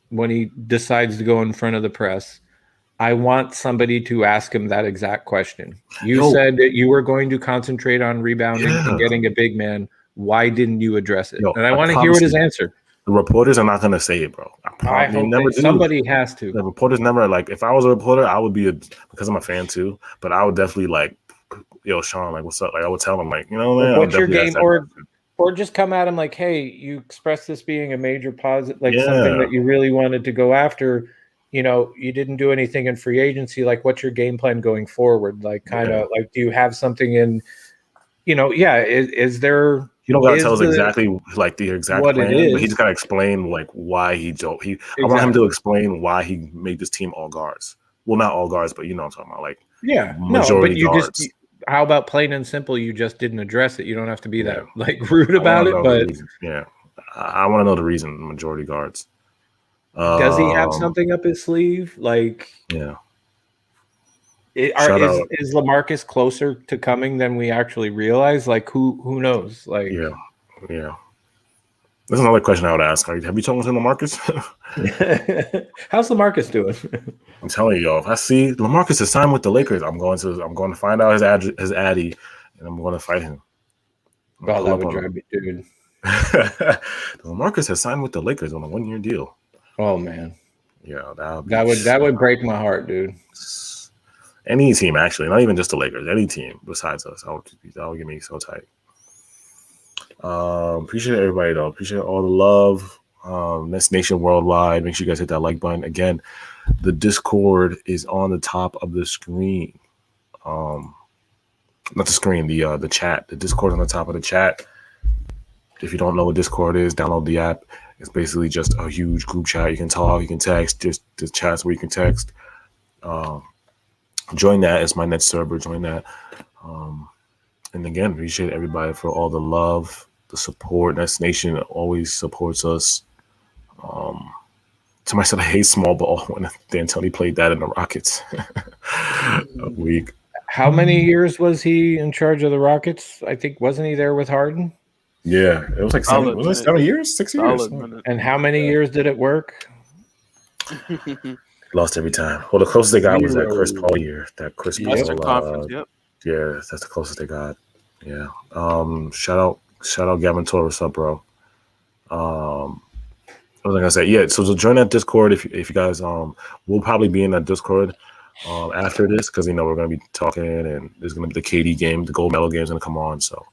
when he decides to go in front of the press. I want somebody to ask him that exact question. You said that you were going to concentrate on rebounding and getting a big man. Why didn't you address it? And I want to hear what his answer. The reporters are not going to say it, bro. I hope never do. Somebody has to. The reporters never if I was a reporter, I would be because I'm a fan too. But I would definitely yo, Sean, like, what's up? Like, I would tell him, like, man, what's your game, or just come at him like, hey, you expressed this being a major positive, like something that you really wanted to go after. You didn't do anything in free agency. Like, what's your game plan going forward? Like, kind of like, do you have something in? Is there? You don't gotta tell us exactly like the exact what plan, it is. but he just gotta explain like why he don't. I want him to explain why he made this team all guards. Well, not all guards, but you know what I'm talking about, like majority guards. How about plain and simple? You just didn't address it. You don't have to be that like rude about it, but I want to know the reason. Majority guards. Does he have something up his sleeve? Like, is LaMarcus closer to coming than we actually realize? Like, who knows? Like, yeah. That's another question I would ask. Have you talked to LaMarcus? How's LaMarcus doing? I'm telling you, if I see LaMarcus is signed with the Lakers, I'm going to find out his addy, and I'm going to fight him. Oh, that would drive me, dude. LaMarcus has signed with the Lakers on a 1-year deal. Oh man, yeah, that would break my heart, dude. Any team, actually, not even just the Lakers. Any team besides us, that would get me so tight. Appreciate everybody though. Appreciate all the love. Nets Nation worldwide. Make sure you guys hit that like button. Again, the Discord is on the top of the screen. Not the screen, the chat. The Discord on the top of the chat. If you don't know what Discord is, download the app. It's basically just a huge group chat. You can talk, you can text. Just the chats where you can text. Join that. It's my Nets server. Join that. And again, appreciate everybody for all the love, the support. Nets Nation always supports us. Somebody said I hate small ball when D'Antoni played that in the Rockets. A week. How many years was he in charge of the Rockets? I think, wasn't he there with Harden? Yeah, it was like 7 years, 6 years. And how many years did it work? Lost every time. Well, the closest they got was that Chris Paul year. That Chris Paul conference. Yeah, that's the closest they got. Yeah. Shout out Gavin Torres. What's up, bro? What was I gonna say? Yeah. So join that Discord if you guys we'll probably be in that Discord after this because we're gonna be talking and there's gonna be the KD game, the gold medal game is gonna come on. So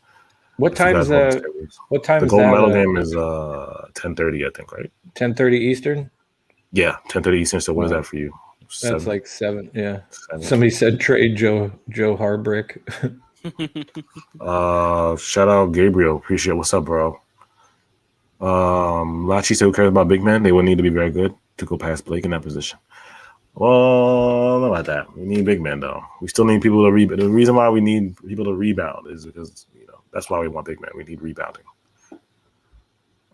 what time is the gold medal game is 10:30, I think, right? 10:30 Eastern. Yeah, 10:30 Eastern. So what is that for you? That's like 7. Yeah. 7. Somebody said trade Joe Harbrick. Shout out Gabriel. Appreciate it. What's up, bro? Lachi said who cares about big men? They would need to be very good to go past Blake in that position. Well, not about that. We need big men though. We still need people to rebound. The reason why we need people to rebound is because that's why we want big men. We need rebounding.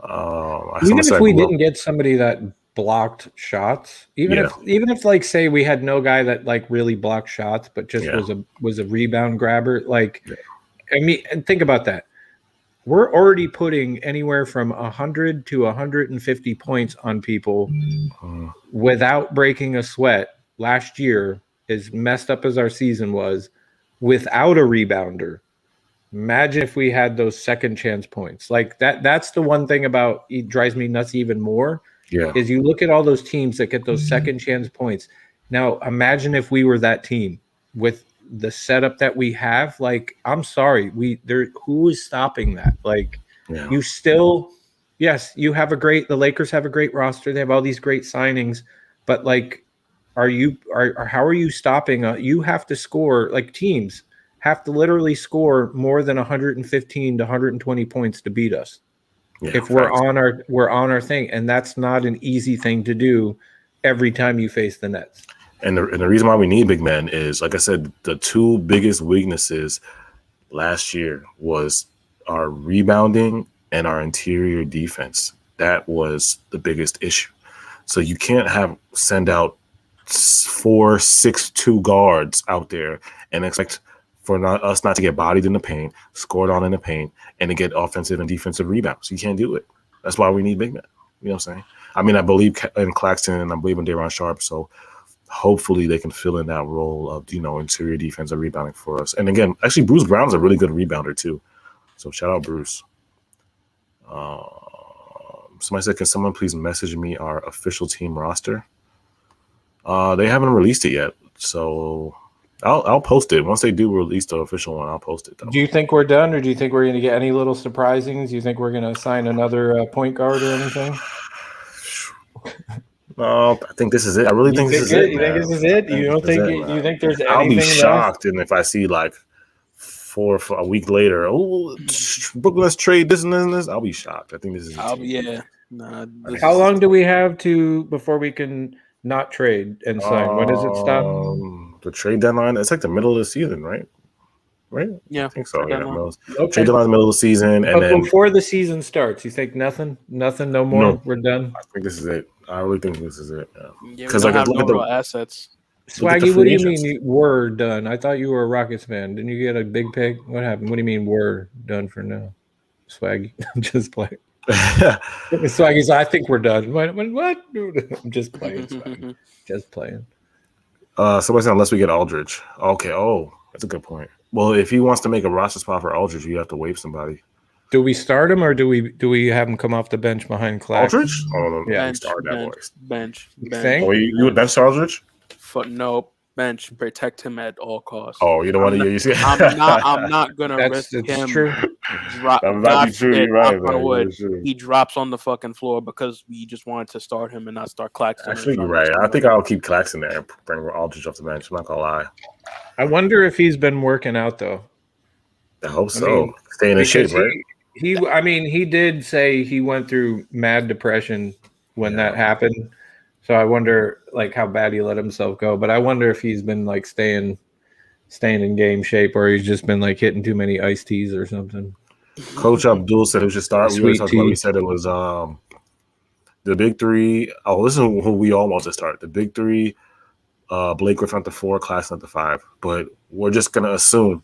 Even if we didn't get somebody that blocked shots, even if like say we had no guy that like really blocked shots, but just was a rebound grabber. Like, I mean, and think about that. We're already putting anywhere from 100 to 150 points on people without breaking a sweat. Last year, as messed up as our season was, without a rebounder. Imagine if we had those second chance points. Like that's the one thing about it drives me nuts even more. Is you look at all those teams that get those second chance points. Now imagine if we were that team with the setup that we have. Like, I'm sorry, who is stopping that? Like, you still, yes, you have the Lakers have a great roster. They have all these great signings, but like, how are you stopping? You have to score, like teams have to literally score more than 115 to 120 points to beat us. If we're on our thing, and that's not an easy thing to do every time you face the Nets. And the reason why we need big men is, like I said, the two biggest weaknesses last year was our rebounding and our interior defense. That was the biggest issue. So you can't send out 4-6-2 guards out there and expect for us not to get bodied in the paint, scored on in the paint, and to get offensive and defensive rebounds. You can't do it. That's why we need big men. You know what I'm saying? I mean, I believe in Claxton and I believe in Daron Sharp, so hopefully they can fill in that role of, interior defensive rebounding for us. And again, actually, Bruce Brown's a really good rebounder too. So shout out Bruce. Somebody said, can someone please message me our official team roster? They haven't released it yet, so I'll post it. Once they do release the official one, I'll post it, though. Do you think we're done, or do you think we're going to get any little surprisings? Do you think we're going to sign another point guard or anything? No, I think this is it. I really think this is it. You think this is it? You don't think? You think there's anything? I'll be shocked, and if I see like a week later, Brooklyn, let's trade this and this and this, I'll be shocked. I think this is. How long do we have before we can not trade and sign? When does it stop? The trade deadline. It's like the middle of the season, right? Right? Yeah, I think so. Yeah, okay. Trade deadline in the middle of the season, and then before the season starts, you think nothing, no more. No. We're done. I think this is it. I really think this is it. Because I have no real assets. Swaggy, what do you mean we're done? I thought you were a Rockets fan. Didn't you get a big pick? What happened? What do you mean we're done for now? Swaggy, just playing. Swaggy's, I think we're done. What? Dude, I'm just playing. Swaggy. Just playing. Somebody said unless we get Aldridge. Okay. Oh, that's a good point. Well, if he wants to make a roster spot for Aldridge, you have to waive somebody. Do we start him or do we have him come off the bench behind Claxton? Aldridge? Oh, no. Yeah, bench. Oh, you would bench Aldridge? No, bench. Protect him at all costs. Oh, you don't want to use it. I'm not gonna risk him. True. He drops on the fucking floor because we just wanted to start him and not start Claxton. Actually, you're right. I think I'll keep Claxton there and bring Aldridge off the bench. I'm not gonna lie. I wonder if he's been working out though. I hope so. Staying in shape, right? He did say he went through mad depression when that happened. So I wonder like how bad he let himself go. But I wonder if he's been like staying in game shape or he's just been like hitting too many iced teas or something. Coach Abdul said it should start. We said it was the big three. Oh, this is who we all want to start. The big three, Blake Griffin at the 4, Claxton at the 5. But we're just gonna assume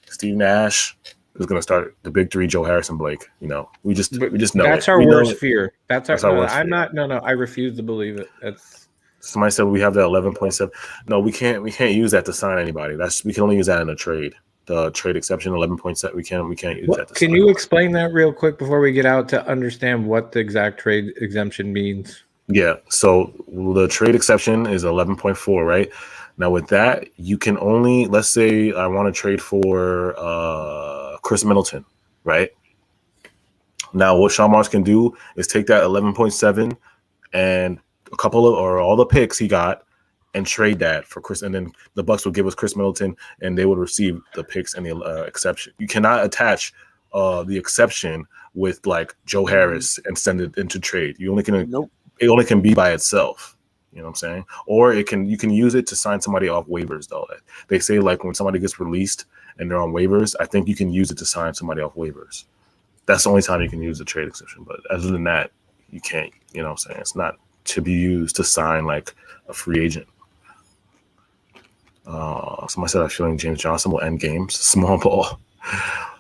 Steve Nash is going to start the big three, Joe Harris and Blake. You know, we just know that's our worst fear. That's our worst fear. I refuse to believe it. That's somebody said we have that 11.7. No, we can't use that to sign anybody. We can only use that in a trade. The trade exception 11.7. We can't use that. Can you explain that real quick before we get out to understand what the exact trade exemption means? Yeah. So the trade exception is 11.4, right? Now with that, you can only, let's say I want to trade for Chris Middleton, right? Now what Sean Marks can do is take that 11.7 and all the picks he got and trade that for Chris, and then the Bucks would give us Chris Middleton and they would receive the picks and the exception. You cannot attach the exception with like Joe Harris and send it into trade. You only can It only can be by itself. You know what I'm saying? Or you can use it to sign somebody off waivers, though. They say like when somebody gets released and they're on waivers, I think you can use it to sign somebody off waivers. That's the only time you can use the trade exception. But other than that, you can't. You know what I'm saying? It's not to be used to sign like a free agent. Somebody said I'm feeling James Johnson will end games. Small ball.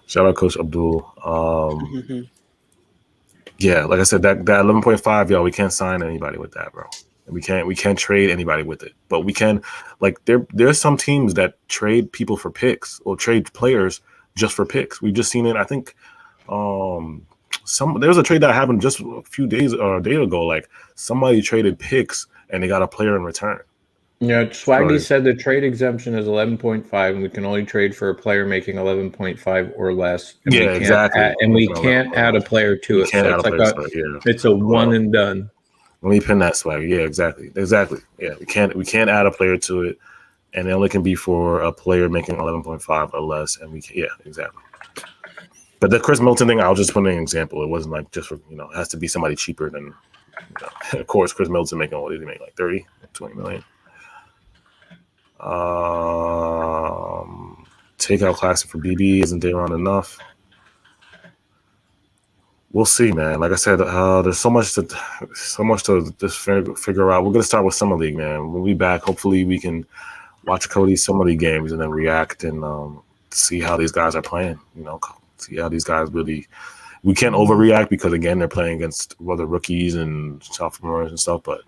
Shout out Coach Abdul. Yeah, like I said, that 11.5, yo, we can't sign anybody with that, bro. We can't trade anybody with it, but we can. Like there's some teams that trade people for picks or trade players just for picks. We've just seen it. I think there was a trade that happened just a few days or a day ago. Like somebody traded picks and they got a player in return. Yeah, Swaggy said the trade exemption is 11.5, and we can only trade for a player making 11.5 or less. And exactly. We can't add a player to it. So it's a one and done. Let me pin that, Swag. Yeah, exactly. Yeah, we can't add a player to it, and it only can be for a player making 11.5 or less. And exactly. But the Chris Middleton thing, I'll just put an example. It wasn't like just for it has to be somebody cheaper than. Of course, Chris Middleton making what did he make, like 30, 20 million. Take out Claxton for BB. Isn't Daron enough? We'll see, man. Like I said, there's so much to just figure out. We're gonna start with Summer League, man. We'll be back. Hopefully, we can watch Cody's Summer League games and then react and see how these guys are playing. See how these guys really. We can't overreact because again, they're playing against other rookies and sophomores and stuff, but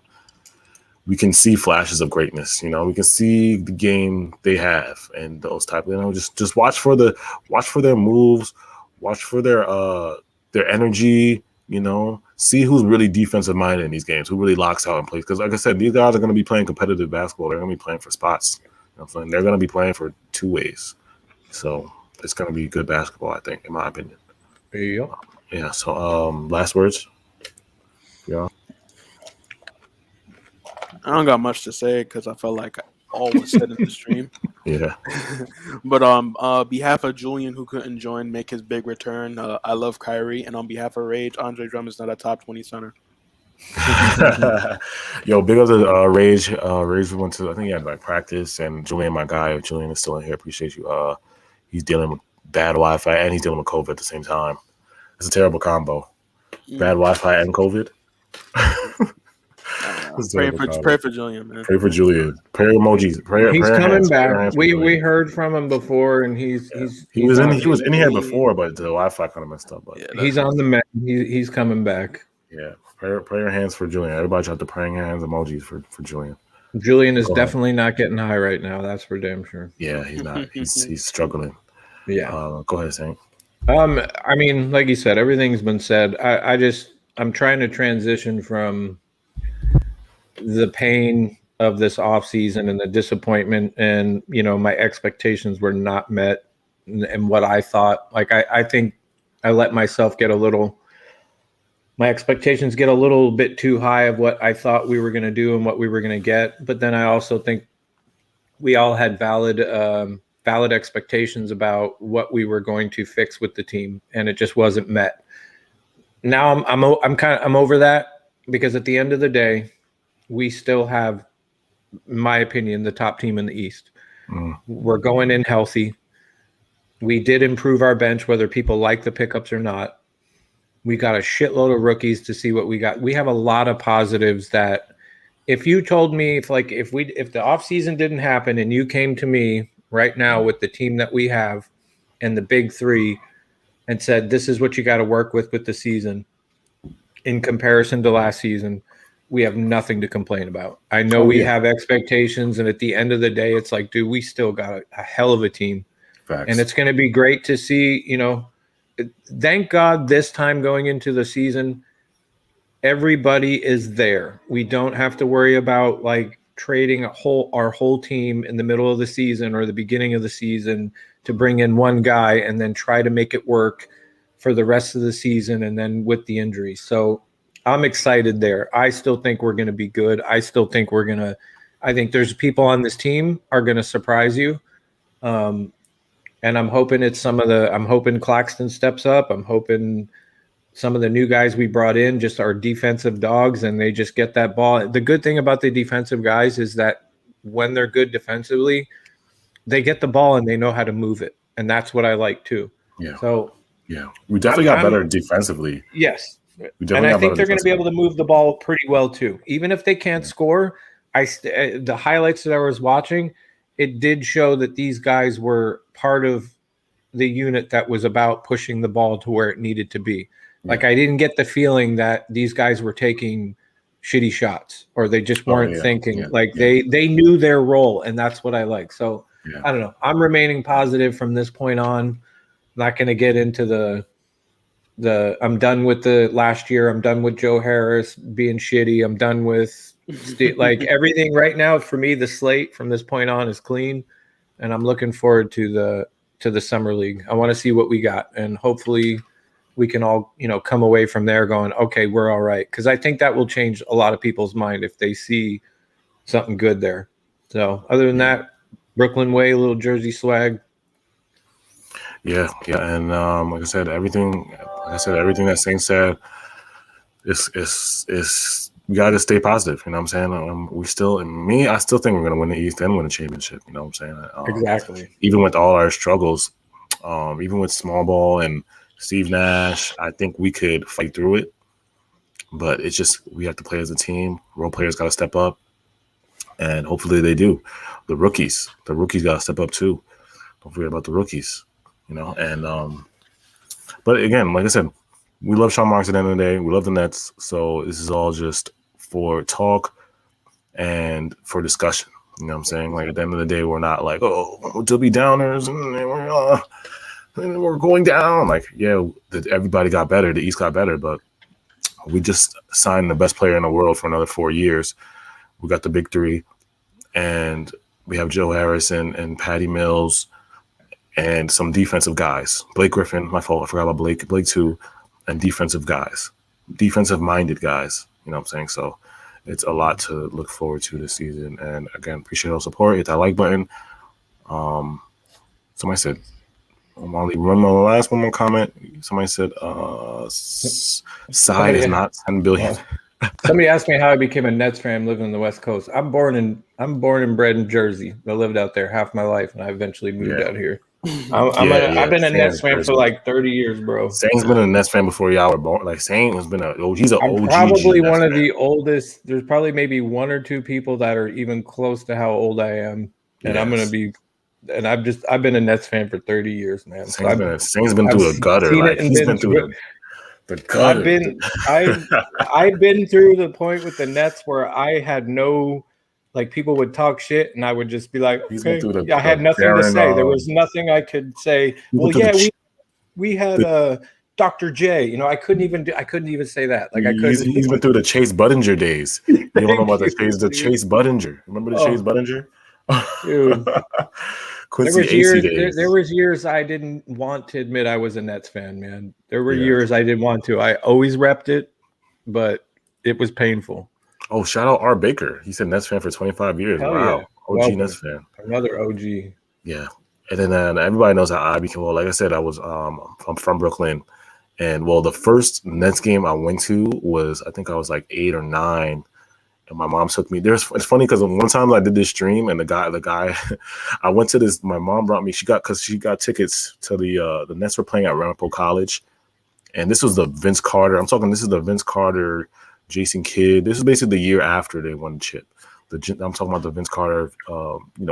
we can see flashes of greatness. We can see the game they have and those type. Just watch for their moves, watch for their energy, see who's really defensive minded in these games, who really locks out and plays. Because like I said, these guys are going to be playing competitive basketball. They're going to be playing for spots. They're going to be playing for two ways. So it's going to be good basketball, I think, in my opinion. Yep. Yeah. So last words. Yeah. I don't got much to say because I felt like all was said in the stream. Yeah. But on behalf of Julian, who couldn't join, make his big return. I love Kyrie, and on behalf of Rage, Andre Drummond is not a top 20 center. Yo, big up to Rage. Rage went to, I think he had like practice, and Julian, my guy, Julian is still in here. Appreciate you. He's dealing with bad Wi-Fi and he's dealing with COVID at the same time. It's a terrible combo. Bad Wi-Fi and COVID. Pray for Julian, man. Pray for Julian. Prayer emojis. He's prayer coming hands, back. We heard from him before, and he was in here before, but the Wi-Fi kind of messed up. But he's on the mend. He's coming back. Yeah, prayer hands for Julian. Everybody shout the praying hands emojis for Julian. Julian is definitely not getting high right now. That's for damn sure. Yeah, he's not. he's struggling. Yeah. Go ahead, Saint. I mean, like you said, everything's been said. I'm trying to transition from the pain of this offseason and the disappointment, and my expectations were not met, and what I thought. Like I think I let myself my expectations get a little bit too high of what I thought we were going to do and what we were going to get. But then I also think we all had valid expectations about what we were going to fix with the team, and it just wasn't met. Now I'm over that, because at the end of the day, we still have, in my opinion, the top team in the East. We're going in healthy. We did improve our bench, whether people like the pickups or not. We got a shitload of rookies to see what we got. We have a lot of positives that if you told me if the offseason didn't happen and you came to me right now with the team that we have and the big three and said, this is what you got to work with the season in comparison to last season, we have nothing to complain about. I know we have expectations, and at the end of the day, it's like, dude, we still got a hell of a team. Facts. And it's going to be great to see, thank God this time going into the season, everybody is there. We don't have to worry about like trading our whole team in the middle of the season or the beginning of the season to bring in one guy and then try to make it work for the rest of the season, and then with the injuries. So I'm excited there. I still think we're going to be good. I still think I think there's people on this team are going to surprise you. And I'm hoping I'm hoping Claxton steps up. I'm hoping some of the new guys we brought in just are defensive dogs and they just get that ball. The good thing about the defensive guys is that when they're good defensively, they get the ball and they know how to move it. And that's what I like too. Yeah. So yeah, we definitely got better defensively. Yes. And I think they're going to be able to move the ball pretty well too. Even if they can't score, the highlights that I was watching, it did show that these guys were part of the unit that was about pushing the ball to where it needed to be. Like I didn't get the feeling that these guys were taking shitty shots or they just weren't thinking. They knew their role, and that's what I like. So I don't know. I'm remaining positive from this point on. Not going to get into the I'm done with the last year. I'm done with Joe Harris being shitty. I'm done with like everything right now. For me, the slate from this point on is clean, and I'm looking forward to the summer league. I want to see what we got, and hopefully we can all come away from there going, okay, we're all right, because I think that will change a lot of people's mind if they see something good there. So other than that, Brooklyn way, a little Jersey swag. Yeah, and like I said, everything that Saint said is we got to stay positive. You know what I'm saying? I still think we're going to win the East and win the championship. You know what I'm saying? Exactly. Even with all our struggles, even with small ball and Steve Nash, I think we could fight through it. But it's just we have to play as a team. Role players got to step up, and hopefully they do. The rookies got to step up too. Don't forget about the rookies. And but again, like I said, we love Sean Marks at the end of the day. We love the Nets. So this is all just for talk and for discussion. You know what I'm saying? Like at the end of the day, we're not like, oh, to be downers and we're going down. Like, yeah, everybody got better. The East got better, but we just signed the best player in the world for another 4 years. We got the big three, and we have Joe Harris and Patty Mills and some defensive guys. Blake Griffin, my fault. I forgot about Blake. Blake too, and defensive guys, defensive-minded guys. You know what I'm saying? So it's a lot to look forward to this season. And again, appreciate all the support. Hit that like button. Somebody said, one more comment. Somebody said, side is not 10 billion. Somebody asked me how I became a Nets fan living on the West Coast. I'm born and bred in Jersey. I lived out there half my life, and I eventually moved out here. I've been a Nets fan for like 30 years, bro. Saint's been a Nets fan before y'all were born. Like Saint has been he's an OG. I'm probably one of the oldest. There's probably maybe one or two people that are even close to how old I am, and I'm gonna be. And I've been a Nets fan for 30 years, man. Saint's been through the gutter. Like he's been through the gutter. I've been through the point with the Nets where I had no. Like people would talk shit, and I would just be like, "Okay, I had nothing to say. There was nothing I could say." Well, yeah, we had Dr. J. You know, I couldn't even say that. Like I couldn't. He's been through the Chase Budinger days. You don't know about the Chase Budinger. Remember the Chase Budinger? Dude, there was years I didn't want to admit I was a Nets fan, man. There were years I didn't want to. I always repped it, but it was painful. Oh, shout out R. Baker. He said Nets fan for 25 years. Hell wow. Yeah. OG Nets fan. Another OG. Yeah. And then everybody knows how I became. Well, like I said, I'm from Brooklyn. And well, the first Nets game I went to was, I think I was like 8 or 9. And my mom took me there. It's funny because one time I did this stream and the guy, I went to this, my mom brought me, she got tickets to the Nets were playing at Ramapo College. And this was the Vince Carter. This is the Vince Carter, Jason Kidd. This is basically the year after they won the chip. I'm talking about the Vince Carter,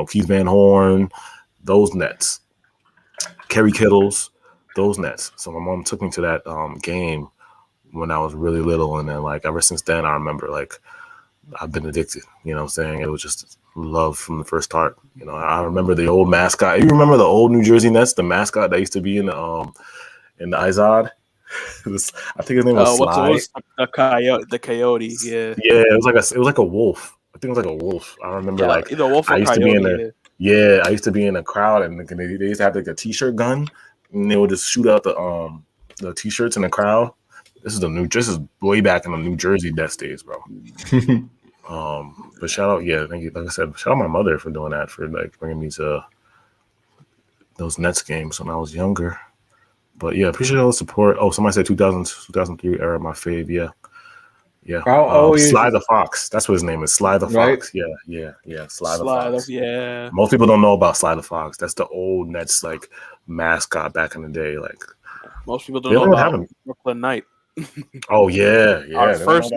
Keith Van Horn, those Nets, Kerry Kittles, those Nets. So my mom took me to that game when I was really little, and then like ever since then, I remember like I've been addicted. You know what I'm saying? It was just love from the first start. You know, I remember the old mascot. You remember the old New Jersey Nets, the mascot that used to be in the Izod? I think his name was Sly. The coyote. Yeah. Yeah, it was like a wolf. I think it was like a wolf. I remember either wolf or I used coyote, to be in the I used to be in a crowd, and they used to have like a t-shirt gun, and they would just shoot out the t-shirts in the crowd. This is way back in the New Jersey Nets days, bro. But shout out, thank you. Like I said, shout out my mother for doing that, for like bringing me to those Nets games when I was younger. But yeah, appreciate all the support. Oh, somebody said 2003 era, my fave. Yeah. Sly the Fox. That's what his name is. Sly the Fox. Right? Yeah. Sly the Fox. Yeah. Most people don't know about Sly the Fox. That's the old Nets like mascot back in the day. Like most people don't know about Brooklyn Knight. Oh yeah. When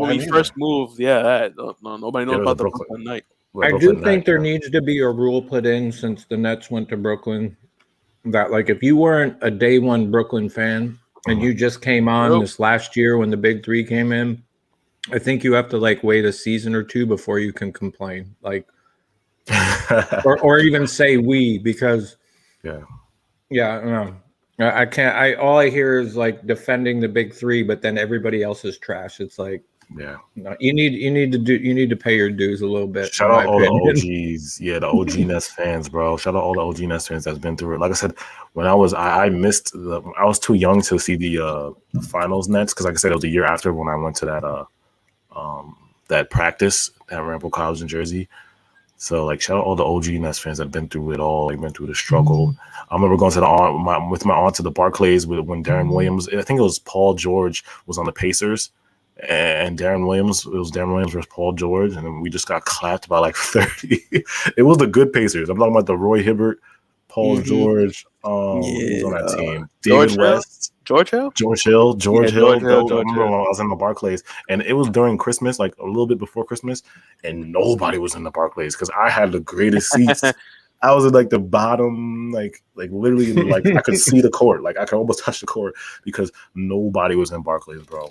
we first moved, nobody knows about the Brooklyn Knight. I do think there needs to be a rule put in since the Nets went to Brooklyn that like if you weren't a day one Brooklyn fan and you just came on this last year when the Big Three came in, I think you have to like wait a season or two before you can complain, like, or even say because I can't. All I hear is like defending the Big Three, but then everybody else is trash. It's like, no, you need to pay your dues a little bit. Shout out all the OGs, the OG Nets fans, bro. Shout out all the OG Nets fans that's been through it. Like I said, when I was too young to see the finals Nets, because like I said, it was the year after when I went to that practice at Ramapo College in Jersey. So like shout out all the OG Nets fans that have been through it all, like been through the struggle. I remember going to with my aunt to the Barclays when Darren Williams, I think it was Paul George was on the Pacers, and Darren Williams versus Paul George, and then we just got clapped by like 30. It was the good Pacers. I'm talking about the Roy Hibbert, Paul George, who's on that team? David West. George Hill. I remember when I was in the Barclays, and it was during Christmas, like a little bit before Christmas, and nobody was in the Barclays because I had the greatest seats. I was at like the bottom, like literally, like I could see the court, like I could almost touch the court because nobody was in Barclays, bro.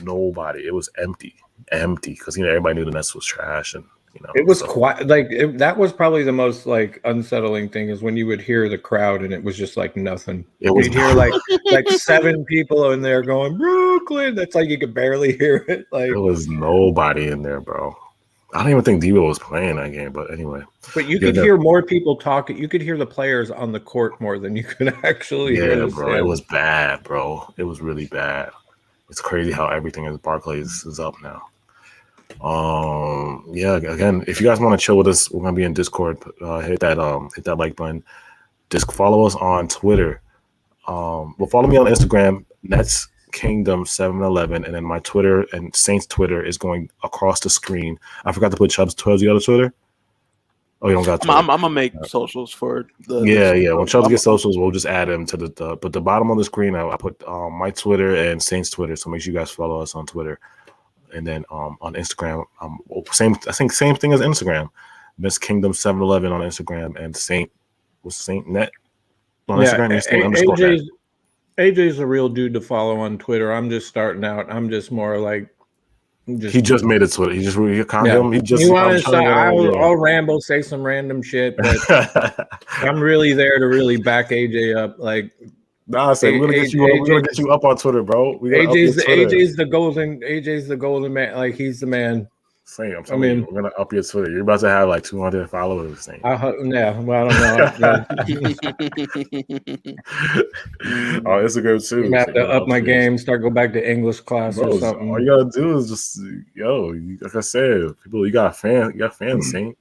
Nobody. It was empty because everybody knew the Nets was trash, and it was quiet. Like that was probably the most like unsettling thing is when you would hear the crowd and it was just like nothing. You'd hear like 7 people in there going Brooklyn. That's like you could barely hear it. Like there was nobody in there, bro. I don't even think Debo was playing that game, but anyway. But you could hear more people talking. You could hear the players on the court more than you could actually hear. Yeah, bro. It was bad, bro. It was really bad. It's crazy how everything in Barclays is up now. Yeah, again, if you guys want to chill with us, we're gonna be in Discord. Hit that like button. Just follow us on Twitter. Well, follow me on Instagram, Nets Kingdom 711, and then my Twitter and Saints Twitter is going across the screen. I forgot to put Chubb's the other Twitter. Oh, you don't got Twitter. I'm gonna make socials for the. Yeah. When Chubbs gets socials, we'll just add him to but the bottom of the screen, I put my Twitter and Saints Twitter. So make sure you guys follow us on Twitter, and then on Instagram, same thing as Instagram. Miss Kingdom 711 on Instagram and Saint Net on Instagram. AJ's a real dude to follow on Twitter. I'm just starting out. I'm just more like. He just made it Twitter. I'll ramble, say some random shit, but I'm really there to really back AJ up. Like, we're gonna get you up on Twitter, bro. AJ's the golden man. Like, he's the man. Same. I'm telling you, we're gonna up your Twitter. You're about to have like 200 followers. Same. I don't know. On Instagram too. I'm gonna have to up my game. Go back to English class or something. All you gotta do is just, like I said, people. You got fans, Saint.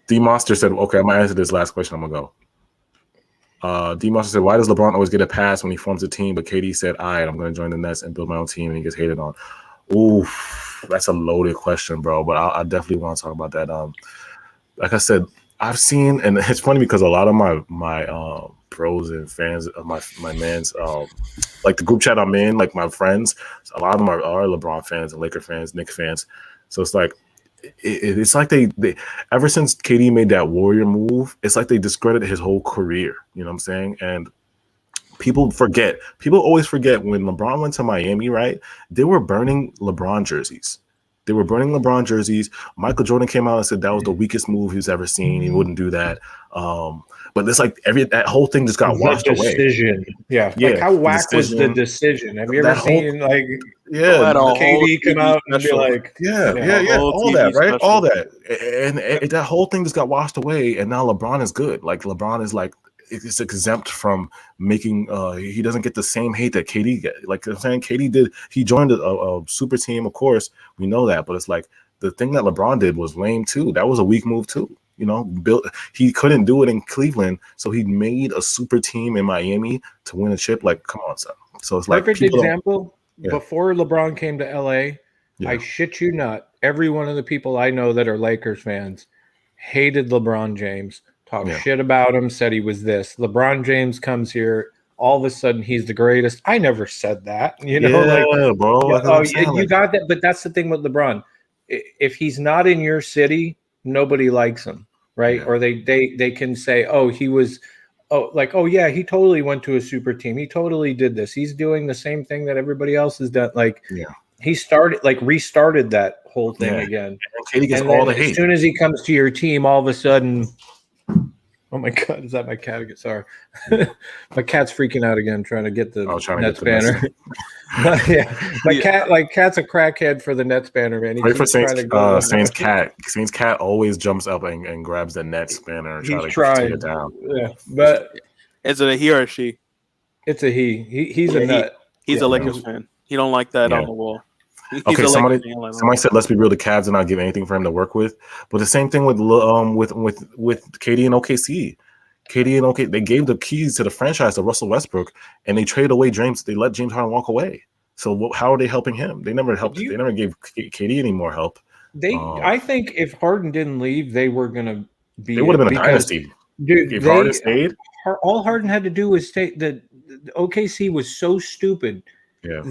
D Monster said, "Okay, I'm gonna answer this last question. I'm gonna go." D Monster said, "Why does LeBron always get a pass when he forms a team, but KD said, all right, I'm gonna join the Nets and build my own team, and he gets hated on?" Oof, that's a loaded question, bro. But I definitely want to talk about that. Like I said, I've seen, and it's funny because a lot of my pros and fans of my man's like the group chat I'm in, like my friends, a lot of them are LeBron fans and Laker fans, Knicks fans. So it's like it's like they ever since KD made that Warrior move, it's like they discredited his whole career. You know what I'm saying? And people always forget when LeBron went to Miami, right? They were burning LeBron jerseys. Michael Jordan came out and said that was the weakest move he's ever seen. He wouldn't do that. But it's like that whole thing just got washed away. Yeah. Like, how whack was the decision? Have you ever seen KD come out and be like, all that, right? Special. All that. And that whole thing just got washed away. And now LeBron is good. Like, LeBron is like, it's exempt from making he doesn't get the same hate that KD get. Like I'm saying, KD did, he joined a super team, of course, we know that, but it's like the thing that LeBron did was lame too. That was a weak move too. He couldn't do it in Cleveland, so he made a super team in Miami to win a chip. Like, come on, son. So it's like perfect example. Before LeBron came to LA, I shit you not, every one of the people I know that are Lakers fans hated LeBron James. Talked shit about him, said he was this. LeBron James comes here, all of a sudden he's the greatest. I never said that, bro. You got that, but that's the thing with LeBron. If he's not in your city, nobody likes him, right? Or they can say, he totally went to a super team. He totally did this. He's doing the same thing that everybody else has done. He restarted that whole thing again. And KD gets all the hate. As soon as he comes to your team, all of a sudden. Oh my God! Is that my cat again? Sorry, my cat's freaking out again, trying to get the Nets banner. Cat's a crackhead for the Nets banner, man. Wait for Saints cat always jumps up and grabs the Nets banner and tries to take it down. Yeah, but is it a he or a she? It's a he. He's a nut. He's a Lakers fan. He don't like that on the wall. Okay, somebody said, let's be real, the Cavs did not give anything for him to work with. But the same thing with KD and OKC. They gave the keys to the franchise to Russell Westbrook, and they traded away James. They let James Harden walk away. So how are they helping him? They never helped. They never gave KD any more help. I think if Harden didn't leave, they were going to be. They would have been a dynasty. Dude, if Harden stayed, all Harden had to do was stay. The OKC was so stupid. Yeah.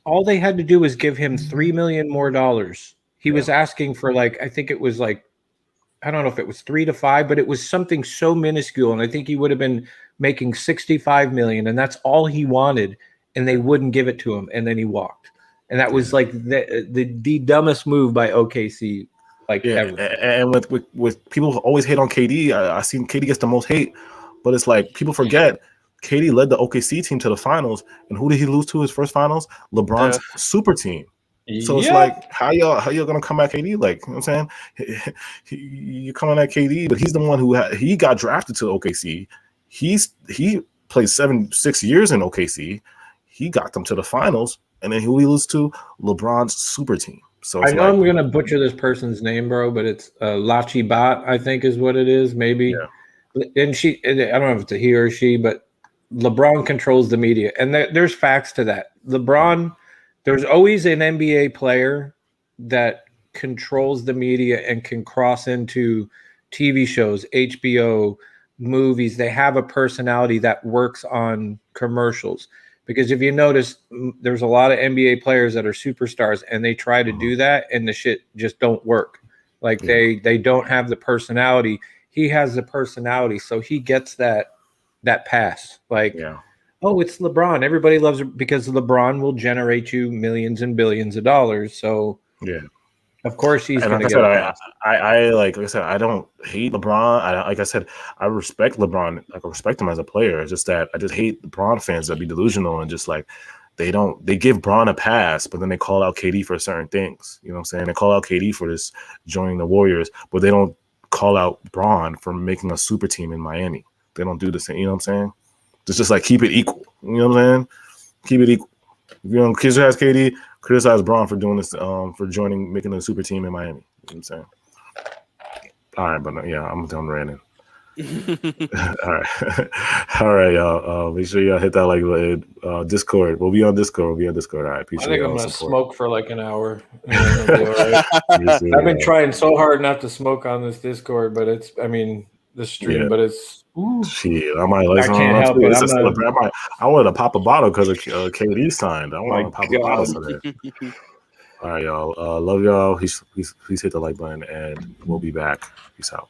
All they had to do was give him $3 million more. He was asking for I think it was I don't know if it was 3 to 5, but it was something so minuscule. And I think he would have been making $65 million, and that's all he wanted. And they wouldn't give it to him. And then he walked. And that was the dumbest move by OKC ever. And with people who always hate on KD, I seen KD gets the most hate, but it's like people forget. KD led the OKC team to the finals, and who did he lose to his first finals? LeBron's super team. So it's like, how y'all gonna come at KD? Like, you know what I'm saying? You're coming at KD, but he's the one who he got drafted to OKC. He played 6 years in OKC. he got them to the finals, and then who he lose to? LeBron's super team. So I know I'm going to butcher this person's name, bro, but it's Lachi Bat, I think is what it is, maybe. Yeah. And I don't know if it's a he or she, but LeBron controls the media. And there's facts to that. LeBron, there's always an NBA player that controls the media and can cross into TV shows, HBO, movies. They have a personality that works on commercials. Because if you notice, there's a lot of NBA players that are superstars, and they try to do that, and the shit just don't work. Like they don't have the personality. He has the personality, so he gets that pass. Like, oh, it's LeBron. Everybody loves it because LeBron will generate you millions and billions of dollars. So of course he's going to get a pass. Like I said, I don't hate LeBron. Like I said, I respect LeBron. Like I respect him as a player. It's just that I just hate LeBron fans that be delusional and just like they give Bron a pass, but then they call out KD for certain things. You know what I'm saying? They call out KD for this joining the Warriors, but they don't call out Bron for making a super team in Miami. They don't do the same. You know what I'm saying? It's just like keep it equal. You know what I'm saying? Keep it equal. If you don't criticize KD, criticize Bron for doing this, for making a super team in Miami. You know what I'm saying? All right, but yeah, I'm done ranting. All right, y'all. Make sure y'all hit that like button. Discord. We'll be on Discord. All right, appreciate it. I think I'm gonna smoke for like an hour. And then I'll be all right. I've been trying so hard not to smoke on this Discord, but the stream, but it's. Shit, I might like. I can't help it. I wanted to pop a bottle because of KD signed. I want to pop a bottle for that. All right, y'all. Love y'all. Please hit the like button, and we'll be back. Peace out.